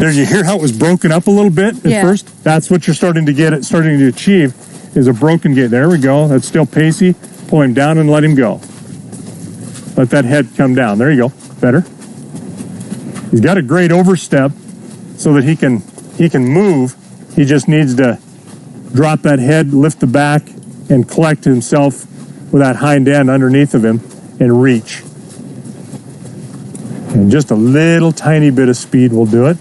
There, you hear how it was broken up a little bit at first? That's what you're starting to achieve is a broken gait. There we go. That's still pacey. Pull him down and let him go. Let that head come down. There you go. Better. He's got a great overstep so that he can move. He just needs to drop that head, lift the back, and collect himself with that hind end underneath of him and reach. And just a little tiny bit of speed will do it.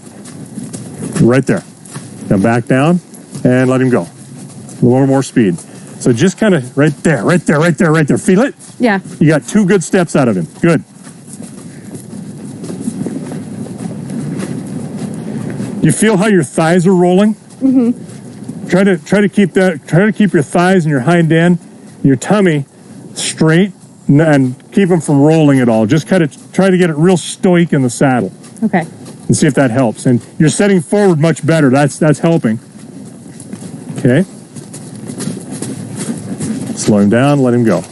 Right there. Now back down and let him go. A little more speed. So just kind of right there. Feel it? Yeah. You got 2 good steps out of him. Good. You feel how your thighs are rolling? Mm-hmm. Try to keep your thighs and your hind end, your tummy straight and keep them from rolling at all. Just kind of try to get it real stoic in the saddle. Okay. And see if that helps. And you're setting forward much better. That's helping. Okay. Slow him down, let him go.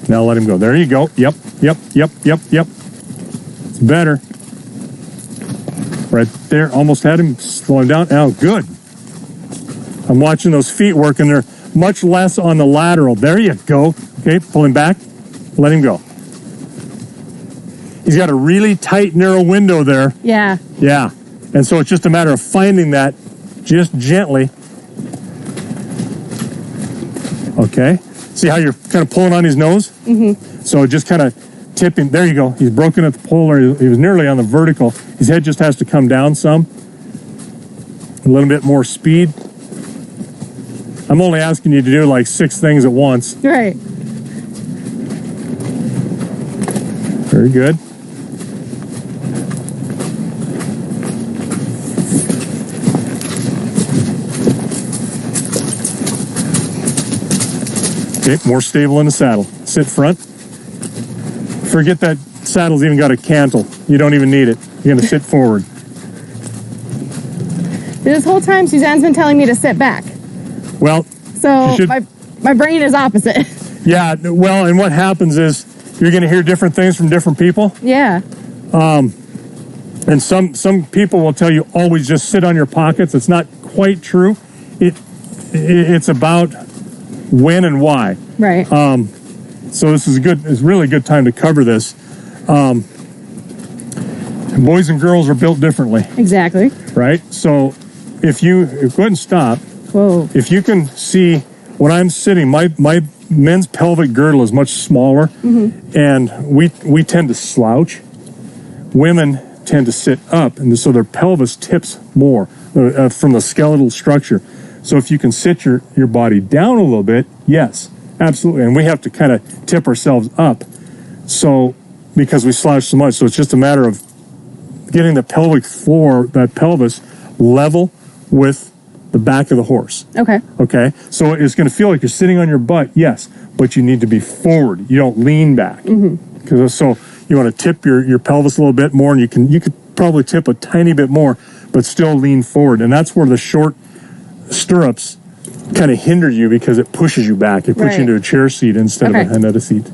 Now let him go. There you go. Yep. It's better. Right there. Almost had him. Slow him down. Now, good. I'm watching those feet work, and they're much less on the lateral. There you go. Okay, pull him back. Let him go. He's got a really tight, narrow window there. Yeah. Yeah. And so it's just a matter of finding that just gently. Okay. See how you're kind of pulling on his nose? Mm-hmm. So just kind of tipping. There you go. He's broken at the polar. He was nearly on the vertical. His head just has to come down some. A little bit more speed. I'm only asking you to do like 6 things at once. Right. Very good. Okay, more stable in the saddle. Sit front. Forget that saddle's even got a cantle. You don't even need it. You're going to sit forward. This whole time, Suzanne's been telling me to sit back. Well, so my brain is opposite. Yeah, well, and what happens is you're going to hear different things from different people. Yeah. And some people will tell you always just sit on your pockets. It's not quite true. It's about when and why. Right. So this is it's really good time to cover this. Boys and girls are built differently. Exactly. Right? So go ahead and stop. Whoa. If you can see when I'm sitting, my men's pelvic girdle is much smaller, mm-hmm. and we tend to slouch. Women tend to sit up, and so their pelvis tips more from the skeletal structure. So if you can sit your body down a little bit, yes, absolutely. And we have to kind of tip ourselves up, so because we slouch so much. So it's just a matter of getting the pelvic floor, that pelvis, level with the back of the horse. Okay. Okay. So it's going to feel like you're sitting on your butt, yes, but you need to be forward. You don't lean back. Mm-hmm. So you want to tip your pelvis a little bit more, and you could probably tip a tiny bit more, but still lean forward. And that's where the short stirrups kind of hinder you, because it pushes you back. It puts you into a chair seat instead of a Hanetta seat.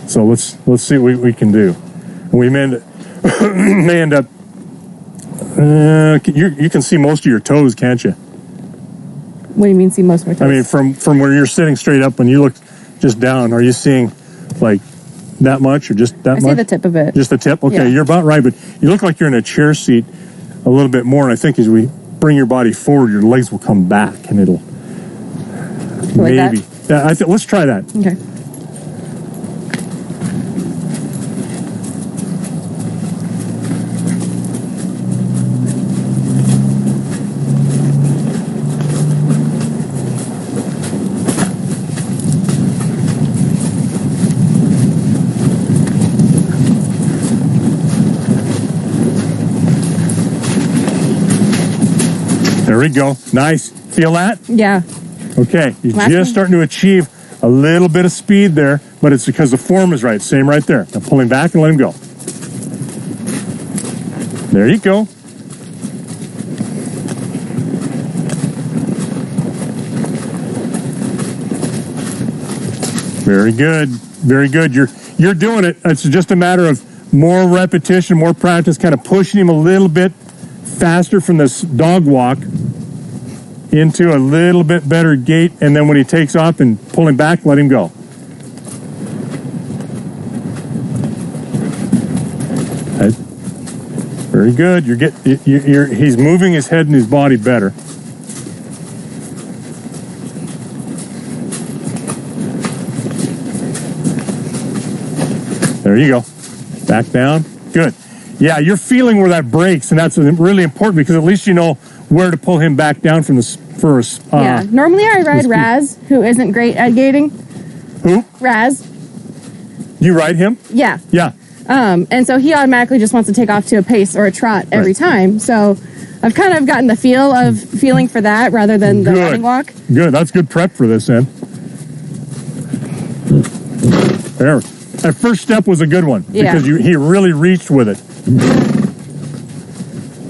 So let's see what we can do. We may end up You can see most of your toes, can't you? What do you mean see most of my toes? I mean, from where you're sitting straight up, when you look just down, are you seeing like that much or just that much? I see the tip of it. Just the tip? Okay, Yeah. You're about right, but you look like you're in a chair seat a little bit more, and I think as we bring your body forward, your legs will come back, and it'll like maybe. That? Yeah, let's try that. Okay. There we go. Nice. Feel that? Yeah. Okay. You're Last just one. starting to achieve a little bit of speed there, but it's because the form is right. Same right there. Now pull him back and let him go. There you go. Very good. Very good. You're doing it. It's just a matter of more repetition, more practice, kind of pushing him a little bit faster from this dog walk into a little bit better gait, and then when he takes off and pull him back, let him go. Okay. Very good. He's moving his head and his body better. There you go. Back down. Good. Yeah, you're feeling where that breaks, and that's really important because at least you know where to pull him back down from the first. Yeah. Normally I ride Raz, who isn't great at gating. Who? Raz. You ride him? Yeah. Yeah. And so he automatically just wants to take off to a pace or a trot every time. So I've kind of gotten the feeling for that rather than the running walk. Good. That's good prep for this, then. There. That first step was a good one because he really reached with it.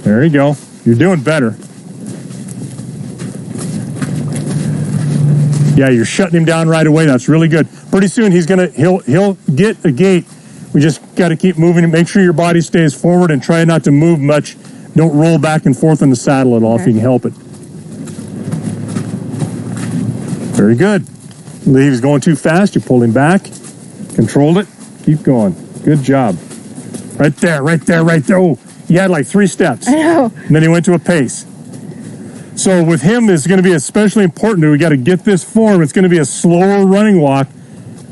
There you go. You're doing better. Yeah, you're shutting him down right away. That's really good. Pretty soon he'll get a gait. We just got to keep moving and make sure your body stays forward and try not to move much. Don't roll back and forth in the saddle at all if you can help it. Very good. He was going too fast. You pulled him back. Controlled it. Keep going. Good job. Right there, right there, right there. Oh, he had like 3 steps. I know. And then he went to a pace. So with him, it's going to be especially important. We got to get this form. It's going to be a slower running walk,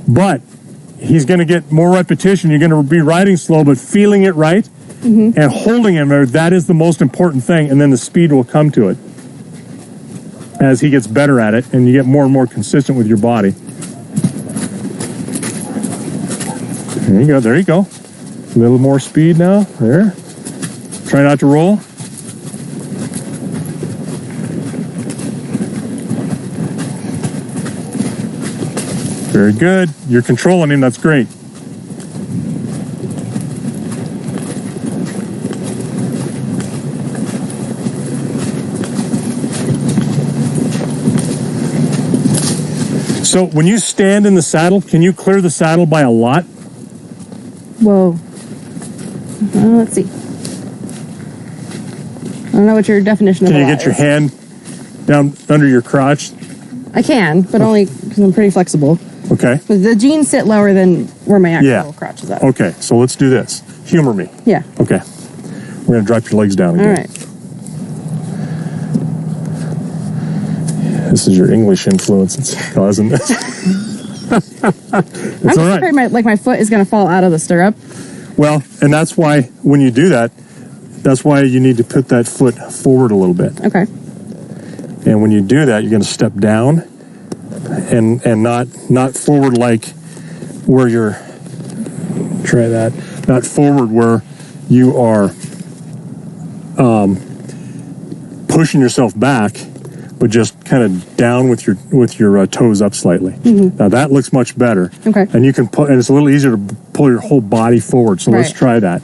but he's going to get more repetition. You're going to be riding slow, but feeling it right and holding him there. That is the most important thing. And then the speed will come to it as he gets better at it and you get more and more consistent with your body. There you go. There you go. A little more speed now. There. Try not to roll. Very good. You're controlling him. That's great. So when you stand in the saddle, can you clear the saddle by a lot? Whoa. Let's see. I don't know what your definition of a lot is. Can you get your hand down under your crotch? I can, but only because I'm pretty flexible. Okay. But the jeans sit lower than where my actual crotch is at. Okay, so let's do this. Humor me. Yeah. Okay. We're going to drop your legs down again. All right. This is your English influence that's causing this. It's I'm all right. afraid my foot is going to fall out of the stirrup. Well, and that's why when you do that, that's why you need to put that foot forward a little bit. Okay. And when you do that, you're going to step down and not forward like where you're, try that, not forward where you are pushing yourself back, but just kind of down with your toes up slightly. Now that looks much better. Okay. And you can and it's a little easier to pull your whole body forward. So let's try that.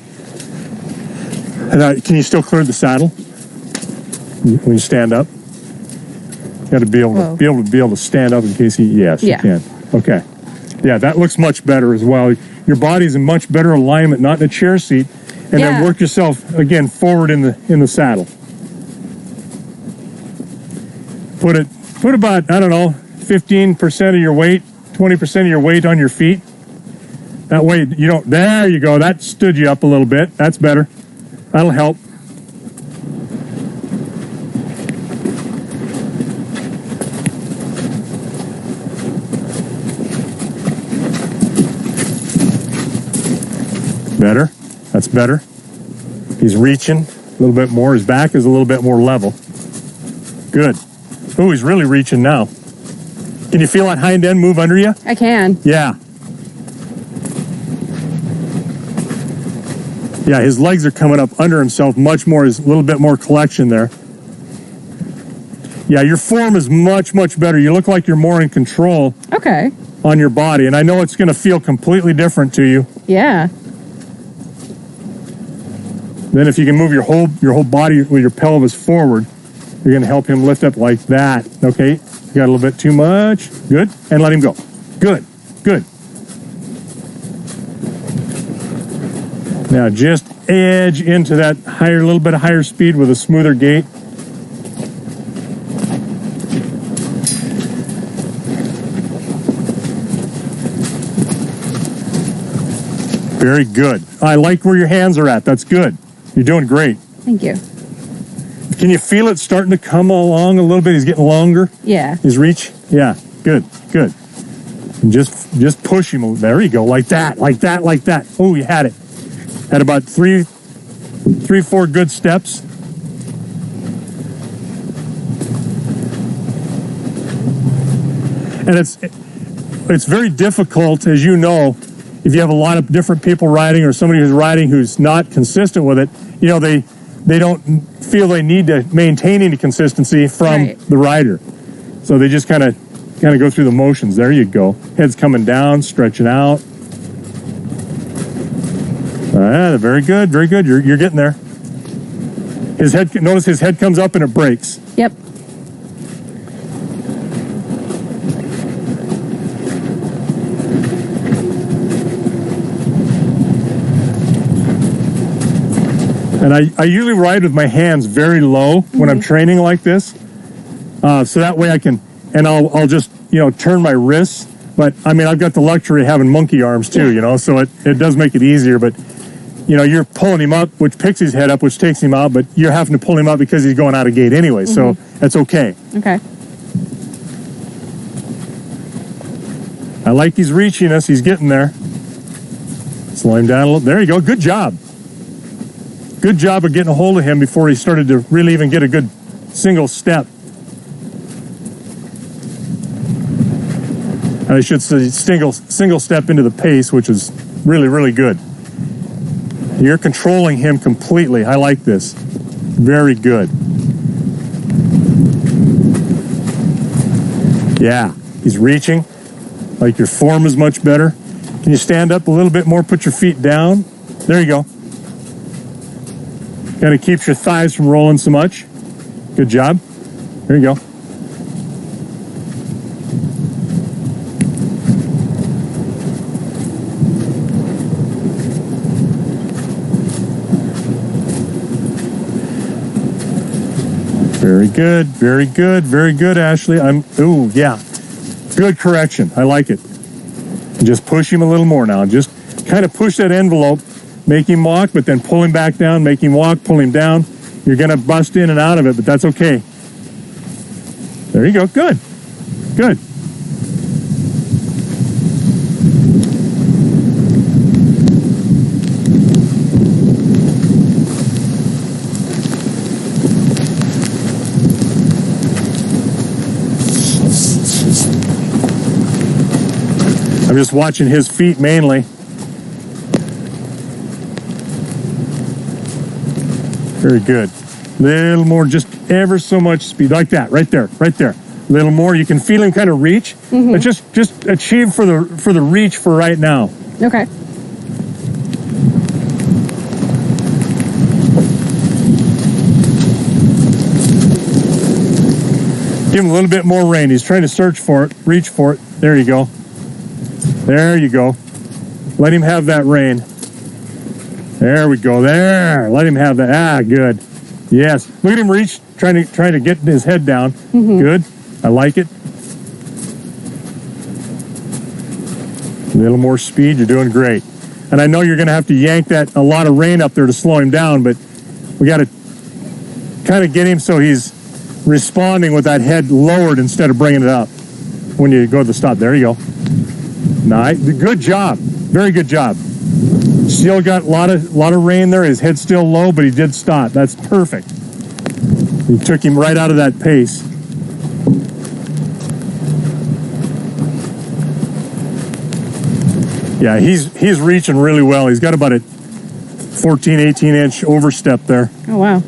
And can you still clear the saddle when you stand up? You got to be able to stand up in case you can. Okay. Yeah, that looks much better as well. Your body's in much better alignment, not in a chair seat. and then work yourself again forward in the saddle. Put about, I don't know, 15% of your weight, 20% of your weight on your feet. That way you don't, there you go, that stood you up a little bit. That's better. That'll help. Better. That's better. He's reaching a little bit more. His back is a little bit more level. Good. Oh, he's really reaching now. Can you feel that hind end move under you? I can. Yeah. Yeah, his legs are coming up under himself much more. There's a little bit more collection there. Yeah, your form is much, much better. You look like you're more in control. Okay. On your body, and I know it's going to feel completely different to you. Yeah. Then if you can move your whole body with your pelvis forward, you're going to help him lift up like that. Okay, you got a little bit too much. Good, and let him go. Good, good. Now just edge into that little bit of higher speed with a smoother gait. Very good. I like where your hands are at. That's good. You're doing great. Thank you. Can you feel it starting to come along a little bit? He's getting longer. Yeah. His reach. Yeah. Good. Good. And just push him. There you go. Like that. Like that. Like that. Oh, you had it. Had about three, 4 good steps. And it's very difficult, as you know, if you have a lot of different people riding or somebody who's riding who's not consistent with it, you know, they don't feel they need to maintain any consistency from the rider. So they just kind of go through the motions. There you go. Head's coming down, stretching out. Very good, very good. You're getting there. His head, notice his head comes up and it breaks. Yep. And I usually ride with my hands very low when I'm training like this. So that way I can, and I'll just, you know, turn my wrists. But I mean, I've got the luxury of having monkey arms too, you know, so it does make it easier. But, you know, you're pulling him up, which picks his head up, which takes him out, but you're having to pull him up because he's going out of gate anyway. So that's okay. Okay. I like he's reaching us. He's getting there. Slow him down a little. There you go. Good job. Good job of getting a hold of him before he started to really even get a good single step. And I should say single step into the pace, which is really, really good. You're controlling him completely. I like this. Very good. Yeah, he's reaching. Like your form is much better. Can you stand up a little bit more? Put your feet down. There you go. Kind of keeps your thighs from rolling so much. Good job. There you go. Very good, very good, very good, Ashley. Ooh, yeah. Good correction. I like it. And just push him a little more now. Just kind of push that envelope. Make him walk, but then pull him back down. Make him walk, pull him down. You're going to bust in and out of it, but that's okay. There you go. Good. Good. I'm just watching his feet mainly. Very good. Little more, just ever so much speed. Like that, right there, right there. Little more. You can feel him kind of reach. But just achieve for the reach for right now. Okay. Give him a little bit more rein. He's trying to search for it, reach for it. There you go. There you go. Let him have that rein. There we go. There. Let him have that. Ah, good. Yes. Look at him reach, trying to get his head down. Good. I like it. A little more speed. You're doing great. And I know you're going to have to yank a lot of rein up there to slow him down, but we got to kind of get him so he's responding with that head lowered instead of bringing it up when you go to the stop. There you go. Nice. Good job. Very good job. Still got a lot of rein there. His head's still low, but he did stop. That's perfect. You took him right out of that pace. Yeah, he's reaching really well. He's got about a 14, 18-inch overstep there. Oh, wow.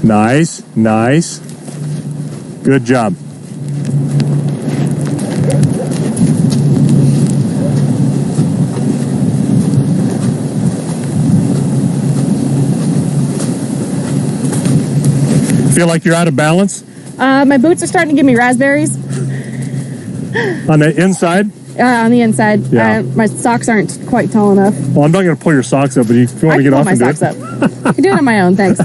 Nice, nice. Good job. Feel like you're out of balance? My boots are starting to give me raspberries. On the inside? On the inside. Yeah. My socks aren't quite tall enough. Well, I'm not going to pull your socks up, but if you want to get off and do it. I can pull my socks up. I can do it on my own, thanks.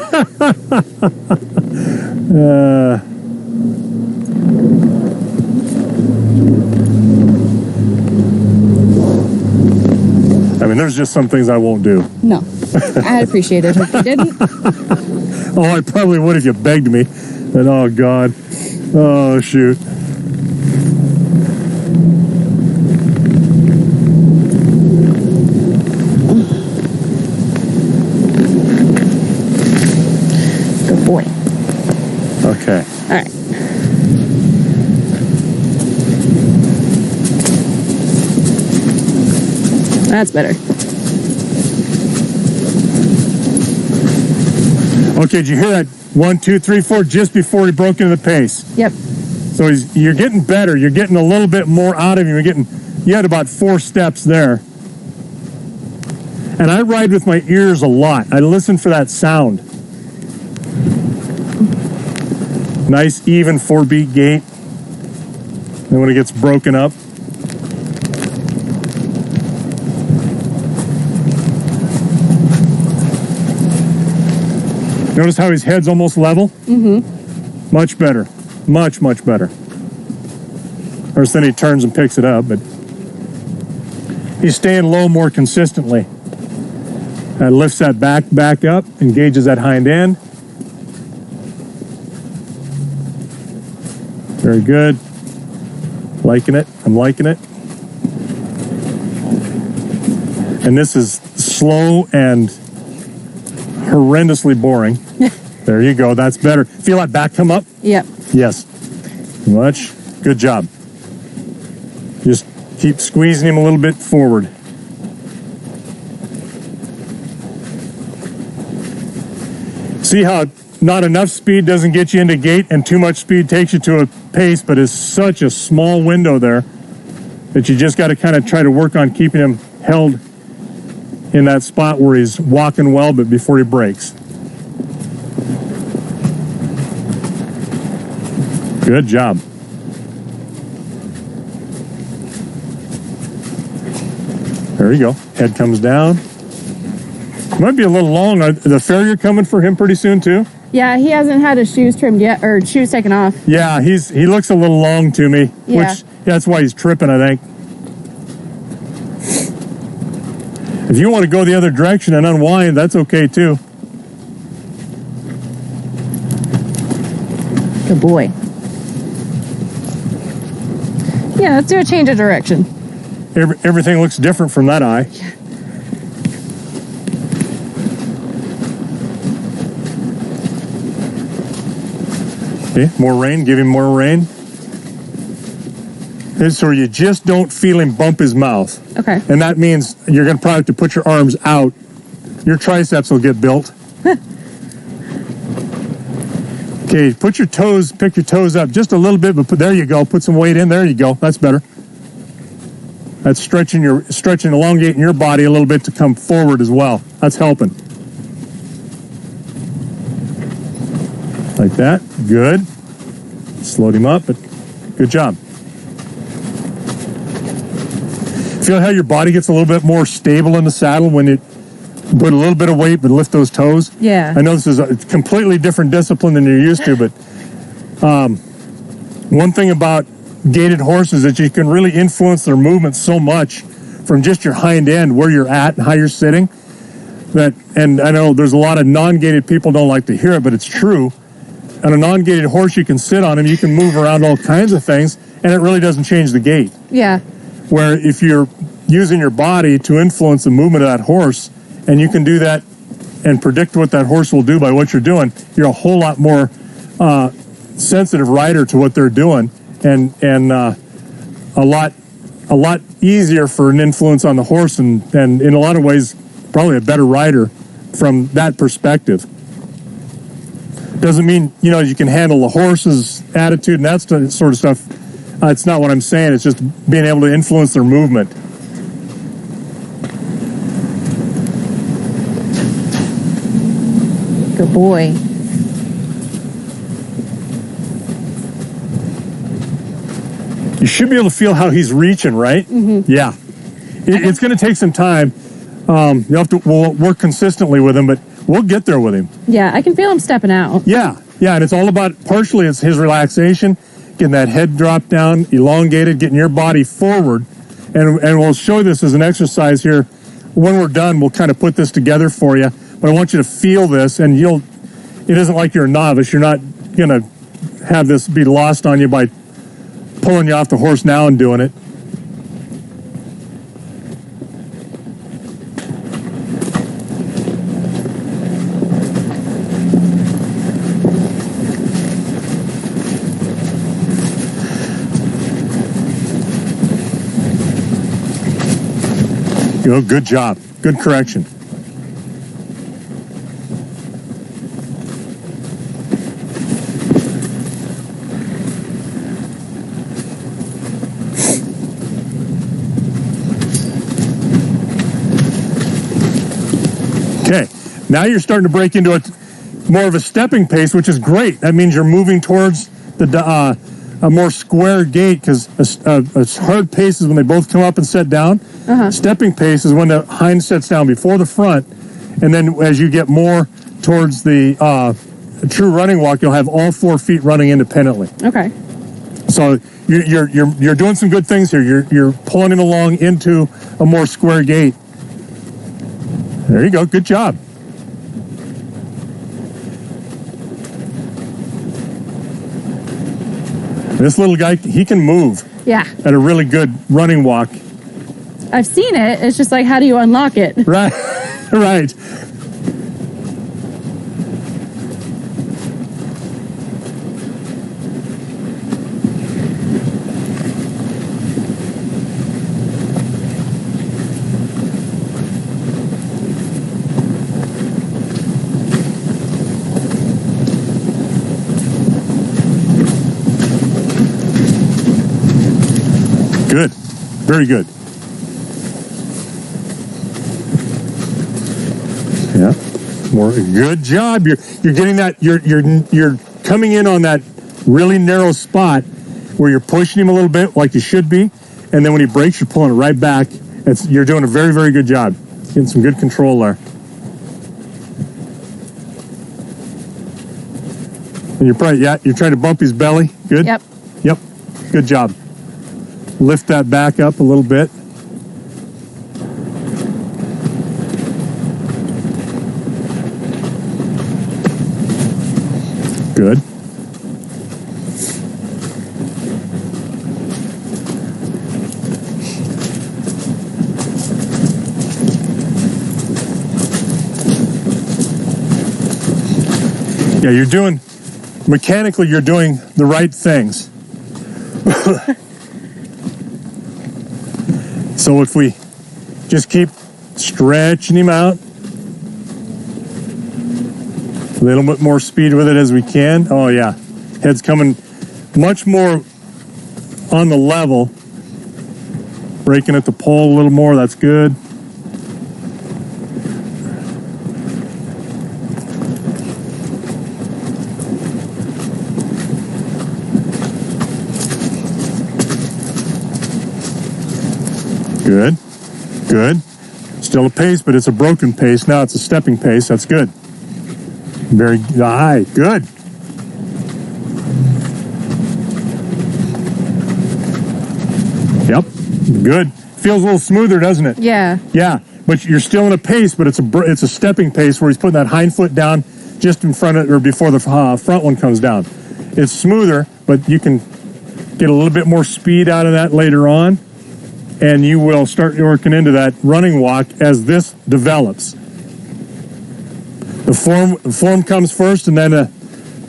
I mean, there's just some things I won't do. No. I'd appreciate it if you didn't. Oh, I probably would if you begged me. But, oh, God. Oh, shoot. Good boy. Okay. All right. That's better. Okay, did you hear that 1, 2, 3, 4 just before he broke into the pace? Yep. So you're getting better. You're getting a little bit more out of him. You had about 4 steps there. And I ride with my ears a lot. I listen for that sound. Nice, even 4-beat gait. And when it gets broken up. Notice how his head's almost level? Mm-hmm. Much better. Much, much better. Of course, then he turns and picks it up, but he's staying low more consistently. That lifts that back up, engages that hind end. Very good. Liking it. I'm liking it. And this is slow and horrendously boring. There you go. That's better. Feel that back come up? Yep. Yes. Much. Good job. Just keep squeezing him a little bit forward. See how not enough speed doesn't get you into gait and too much speed takes you to a pace, but it's such a small window there that you just got to kind of try to work on keeping him held in that spot where he's walking well, but before he breaks. Good job. There you go. Head comes down. Might be a little long. The farrier coming for him pretty soon too? Yeah, he hasn't had his shoes trimmed yet, or shoes taken off. Yeah, he looks a little long to me. Yeah. Which that's why he's tripping, I think. If you want to go the other direction and unwind, that's okay too. Good boy. Yeah, let's do a change of direction. Everything looks different from that eye. Yeah. Okay, more rein. Give him more rein. And so you just don't feel him bump his mouth. Okay. And that means you're going to probably have to put your arms out. Your triceps will get built. Okay, pick your toes up just a little bit, but there you go. Put some weight in. There you go. That's better. That's stretching, elongating your body a little bit to come forward as well. That's helping. Like that. Good. Slowed him up, but good job. feel how your body gets a little bit more stable in the saddle when you put a little bit of weight but lift those toes? Yeah. I know this is a completely different discipline than you're used to, but one thing about gaited horses is that you can really influence their movement so much from just your hind end, where you're at and how you're sitting. And I know there's a lot of non-gaited people don't like to hear it, but it's true. On a non-gaited horse, you can sit on him, you can move around all kinds of things, and it really doesn't change the gait. Yeah. Where if you're using your body to influence the movement of that horse, and you can do that and predict what that horse will do by what you're doing, you're a whole lot more sensitive rider to what they're doing, and a lot easier for an influence on the horse, and in a lot of ways, probably a better rider from that perspective. Doesn't mean, you can handle the horse's attitude and that sort of stuff. It's not what I'm saying. It's just being able to influence their movement. Good boy. You should be able to feel how he's reaching, right? Mm-hmm. Yeah. It's going to take some time. We'll work consistently with him, but we'll get there with him. Yeah, I can feel him stepping out. Yeah, and it's all about, partially it's his relaxation, getting that head drop down, elongated, getting your body forward. And we'll show this as an exercise here. When we're done, we'll kind of put this together for you. But I want you to feel this, and it isn't like you're a novice. You're not going to have this be lost on you by pulling you off the horse now and doing it. Good job. Good correction. Okay, now you're starting to break into more of a stepping pace, which is great. That means you're moving towards a more square gait, because a hard pace is when they both come up and set down. Stepping pace is when the hind sets down before the front, and then as you get more towards the true running walk, you'll have all 4 feet running independently. Okay. So you're doing some good things here. You're pulling it along into a more square gait. There you go. Good job. This little guy, he can move. Yeah. At a really good running walk. I've seen it. It's just like, how do you unlock it? Right. Right. Good. Very good. Yeah. More. Good job. You're getting that. You're coming in on that really narrow spot where you're pushing him a little bit, like you should be, and then when he breaks, you're pulling it right back. You're doing a very, very good job. Getting some good control there. And you're trying to bump his belly. Good. Yep. Yep. Good job. Lift that back up a little bit. Good. Yeah, mechanically, you're doing the right things. So if we just keep stretching him out, a little bit more speed with it as we can. Oh yeah, head's coming much more on the level. Breaking at the pole a little more, that's good. Good. Good. Still a pace, but it's a broken pace. Now it's a stepping pace. That's good. Very high. Good. Yep. Good. Feels a little smoother, doesn't it? Yeah. Yeah. But you're still in a pace, but it's a stepping pace where he's putting that hind foot down just in front of, or before the front one comes down. It's smoother, but you can get a little bit more speed out of that later on, and you will start working into that running walk as this develops. The form comes first, and then the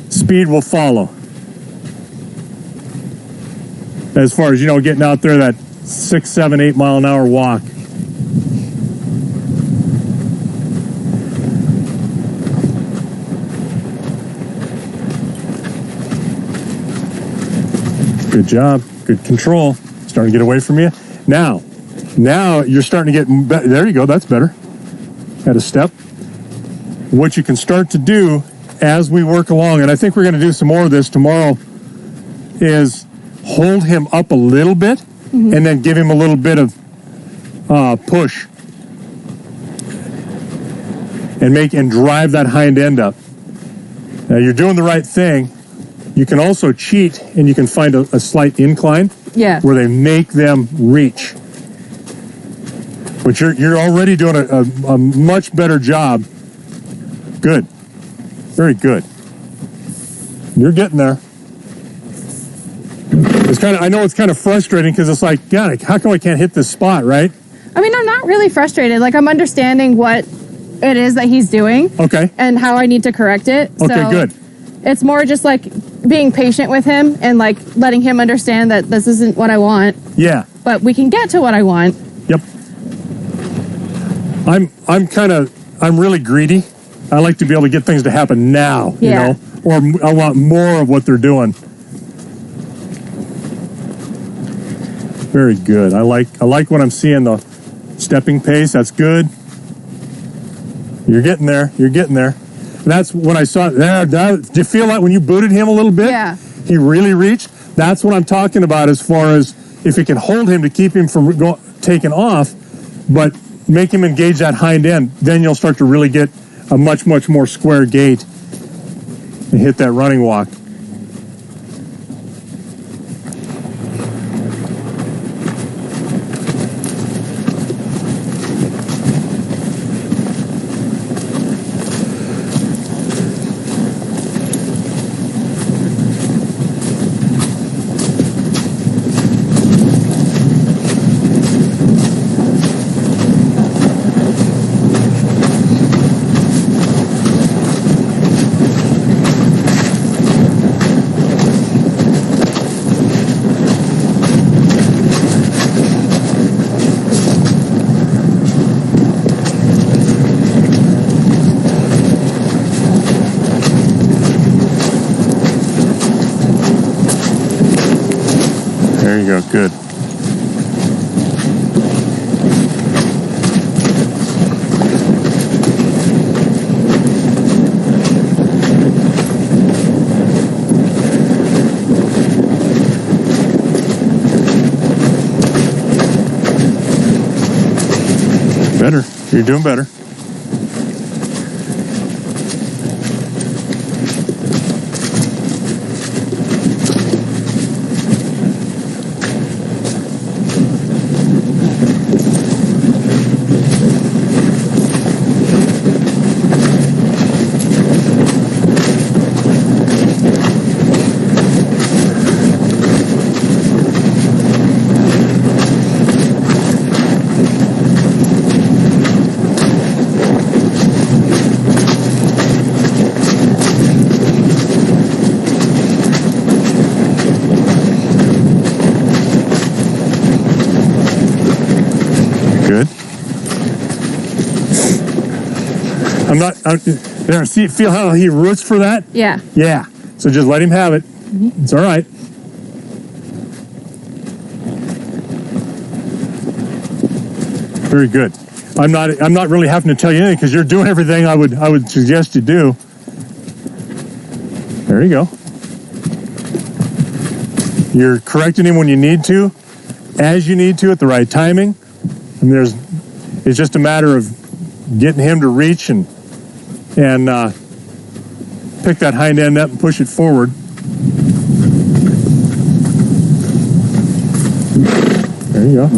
speed will follow. As far as, getting out there, that 6, 7, 8 mile an hour walk. Good job. Good control. Starting to get away from you. Now you're starting to get, there you go. That's better. At a step. What you can start to do as we work along, and I think we're going to do some more of this tomorrow, is hold him up a little bit and then give him a little bit of push. And drive that hind end up. Now you're doing the right thing. You can also cheat, and you can find a slight incline where they make them reach. But you're already doing a much better job. Good. Very good. You're getting there. I know it's kind of frustrating because it's like, God, how come I can't hit this spot, right? I mean, I'm not really frustrated. Like, I'm understanding what it is that he's doing. Okay. And how I need to correct it. Okay, so good. It's more just like being patient with him and like letting him understand that this isn't what I want. Yeah. But we can get to what I want. Yep. I'm really greedy. I like to be able to get things to happen now, or I want more of what they're doing. Very good. I like what I'm seeing, the stepping pace. That's good. You're getting there. You're getting there. And that's when I saw it. Did you feel that when you booted him a little bit? Yeah. He really reached. That's what I'm talking about as far as if you can hold him to keep him from taking off, but make him engage that hind end, then you'll start to really get a much, much more square gait and hit that running walk. There you go. Good. Better. You're doing better. Good. There, feel how he roots for that? Yeah. Yeah. So just let him have it. It's all right. Very good. I'm not really having to tell you anything because you're doing everything I would suggest you do. There you go. You're correcting him when you need to, as you need to, at the right timing. And it's just a matter of getting him to reach and pick that hind end up and push it forward. There you go.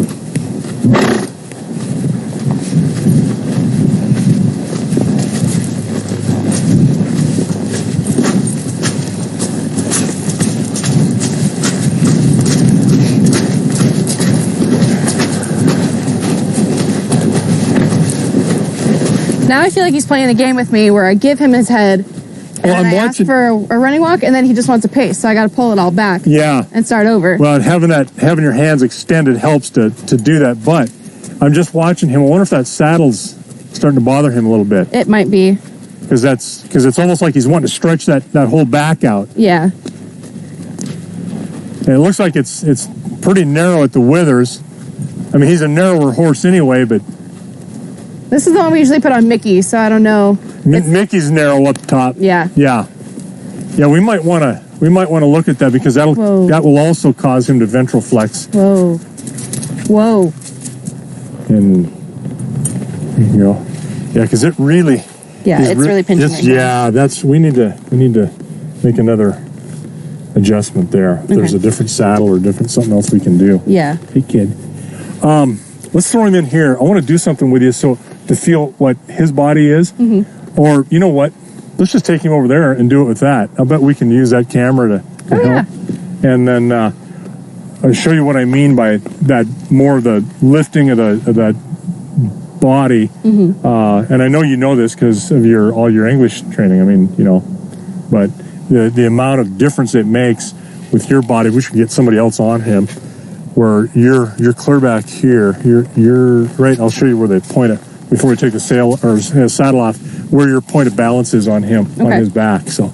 Now I feel like he's playing a game with me where I give him his head and I ask for a running walk, and then he just wants a pace, so I got to pull it all back. Yeah. And start over. Well, having your hands extended helps to do that. But I'm just watching him. I wonder if that saddle's starting to bother him a little bit. It might be. Because it's almost like he's wanting to stretch that whole back out. Yeah. And it looks like it's pretty narrow at the withers. I mean, he's a narrower horse anyway, but this is the one we usually put on Mickey, so I don't know. Mickey's narrow up top. Yeah. Yeah. Yeah, we might want to look at that, because that will also cause him to ventral flex. Whoa. Whoa. And you know, yeah, because it really. Yeah, it's really pinching. Yeah, we need to make another adjustment there. If there's a different saddle or something else we can do. Yeah. Hey, kid. Let's throw him in here. I want to do something with you to feel what his body is. Mm-hmm. Or, you know what? Let's just take him over there and do it with that. I bet we can use that camera to help. Yeah. And then I'll show you what I mean by that, more of the lifting of that body. Mm-hmm. And I know you know this because of all your English training. I mean, you know, but the amount of difference it makes with your body. We should get somebody else on him, where you're clear back here. You're right. I'll show you where they point it before we take the saddle off, where your point of balance is on him, on his back. So,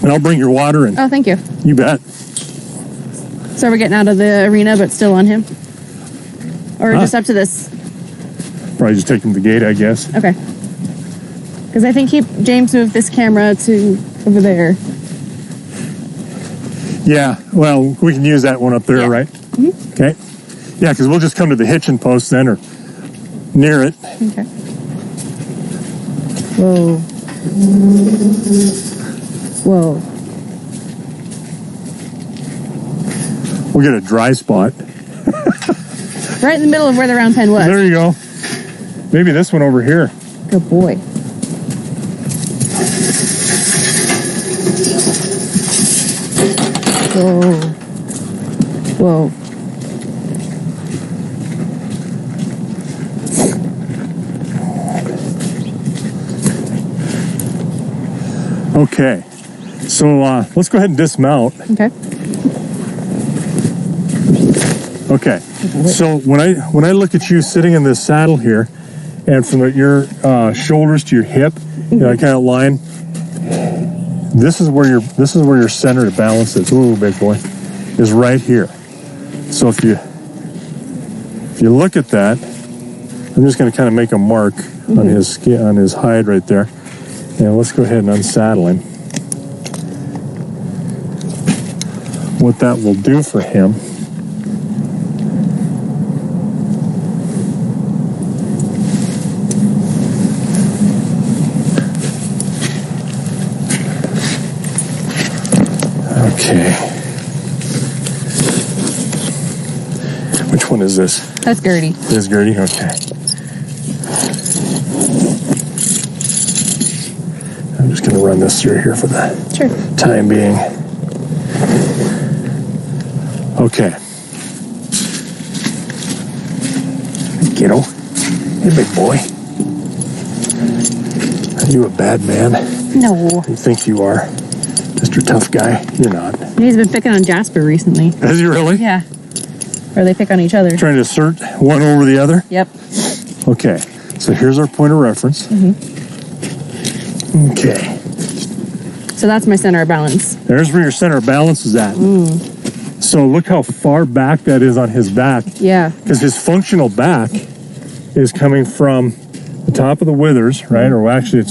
and I'll bring your water in. Oh, thank you. You bet. So we're getting out of the arena, but still on him, or just up to this. Probably just take him to the gate, I guess. Okay. Because I think James moved this camera to over there. Yeah, well, we can use that one up there, right? Mm-hmm. Okay. Yeah, because we'll just come to the hitching post then, or near it. Okay. Whoa. Whoa. We'll get a dry spot. Right in the middle of where the round pen was. There you go. Maybe this one over here. Good boy. Whoa. Whoa. Okay. So let's go ahead and dismount. Okay. Okay. So when I look at you sitting in this saddle here, and from your shoulders to your hip, you know, kind of line, this is where your center of balance is. Ooh, big boy, is right here. So if you look at that, I'm just going to kind of make a mark on his skin, on his hide right there, and let's go ahead and unsaddle him. What that will do for him. Okay. Which one is this? That's Gertie. This is Gertie? Okay. I'm just going to run this through here for the time being. Okay. Kiddo. Hey, big boy. Are you a bad man? No. You think you are? Mr. Tough Guy, you're not. He's been picking on Jasper recently. Has he really? Yeah. Or they pick on each other. Trying to assert one over the other? Yep. Okay, so here's our point of reference. Mm-hmm. Okay. So that's my center of balance. There's where your center of balance is at. So look how far back that is on his back. Yeah. Because his functional back is coming from the top of the withers, right? Or actually,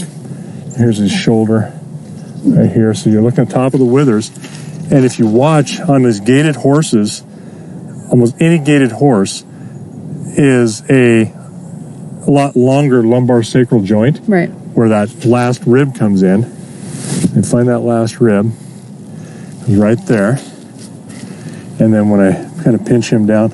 here's his shoulder. Right here, so you're looking at the top of the withers, and if you watch on these gaited horses, almost any gaited horse, is a lot longer lumbar sacral joint, right, where that last rib comes in. And find that last rib, it's right there. And then when I kind of pinch him down,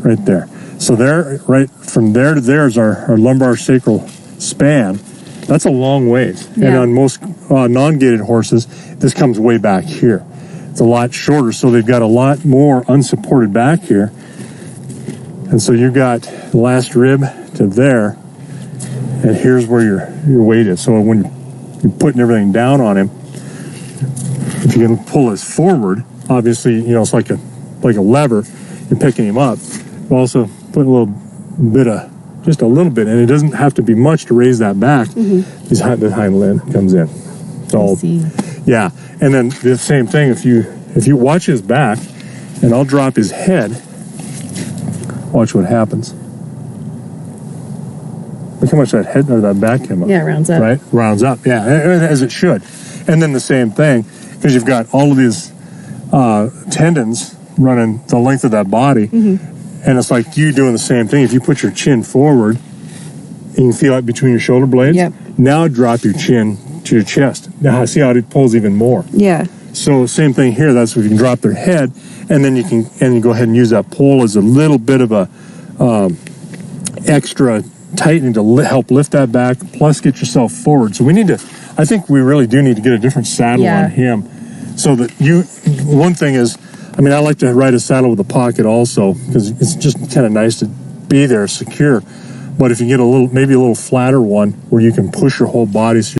right there. So there, right from there to there is our lumbar sacral span. That's a long ways. Yeah. And on most non-gated horses, this comes way back here. It's a lot shorter, so they've got a lot more unsupported back here. And so you've got the last rib to there, and here's where your weight is. So when you're putting everything down on him, if you can pull this forward, obviously, it's like a lever. You're picking him up. You also put a little bit of, just a little bit, and it doesn't have to be much to raise that back. The hind limb comes in. So, yeah. And then the same thing, if you watch his back, and I'll drop his head, watch what happens. Look how much that head or that back came up. Yeah, it rounds up. Right? Rounds up, yeah, as it should. And then the same thing, because you've got all of these tendons running the length of that body, and it's like you doing the same thing. If you put your chin forward, you can feel it between your shoulder blades. Yep. Now drop your chin to your chest. Now see how it pulls even more. Yeah. So same thing here. That's where you can drop their head, and then you go ahead and use that pole as a little bit of a extra tightening to help lift that back. Plus, get yourself forward. So I think we really do need to get a different saddle on him, so that one thing is, I like to ride a saddle with a pocket also, because it's just kind of nice to be there secure. But if you get maybe a little flatter one where you can push your whole body, so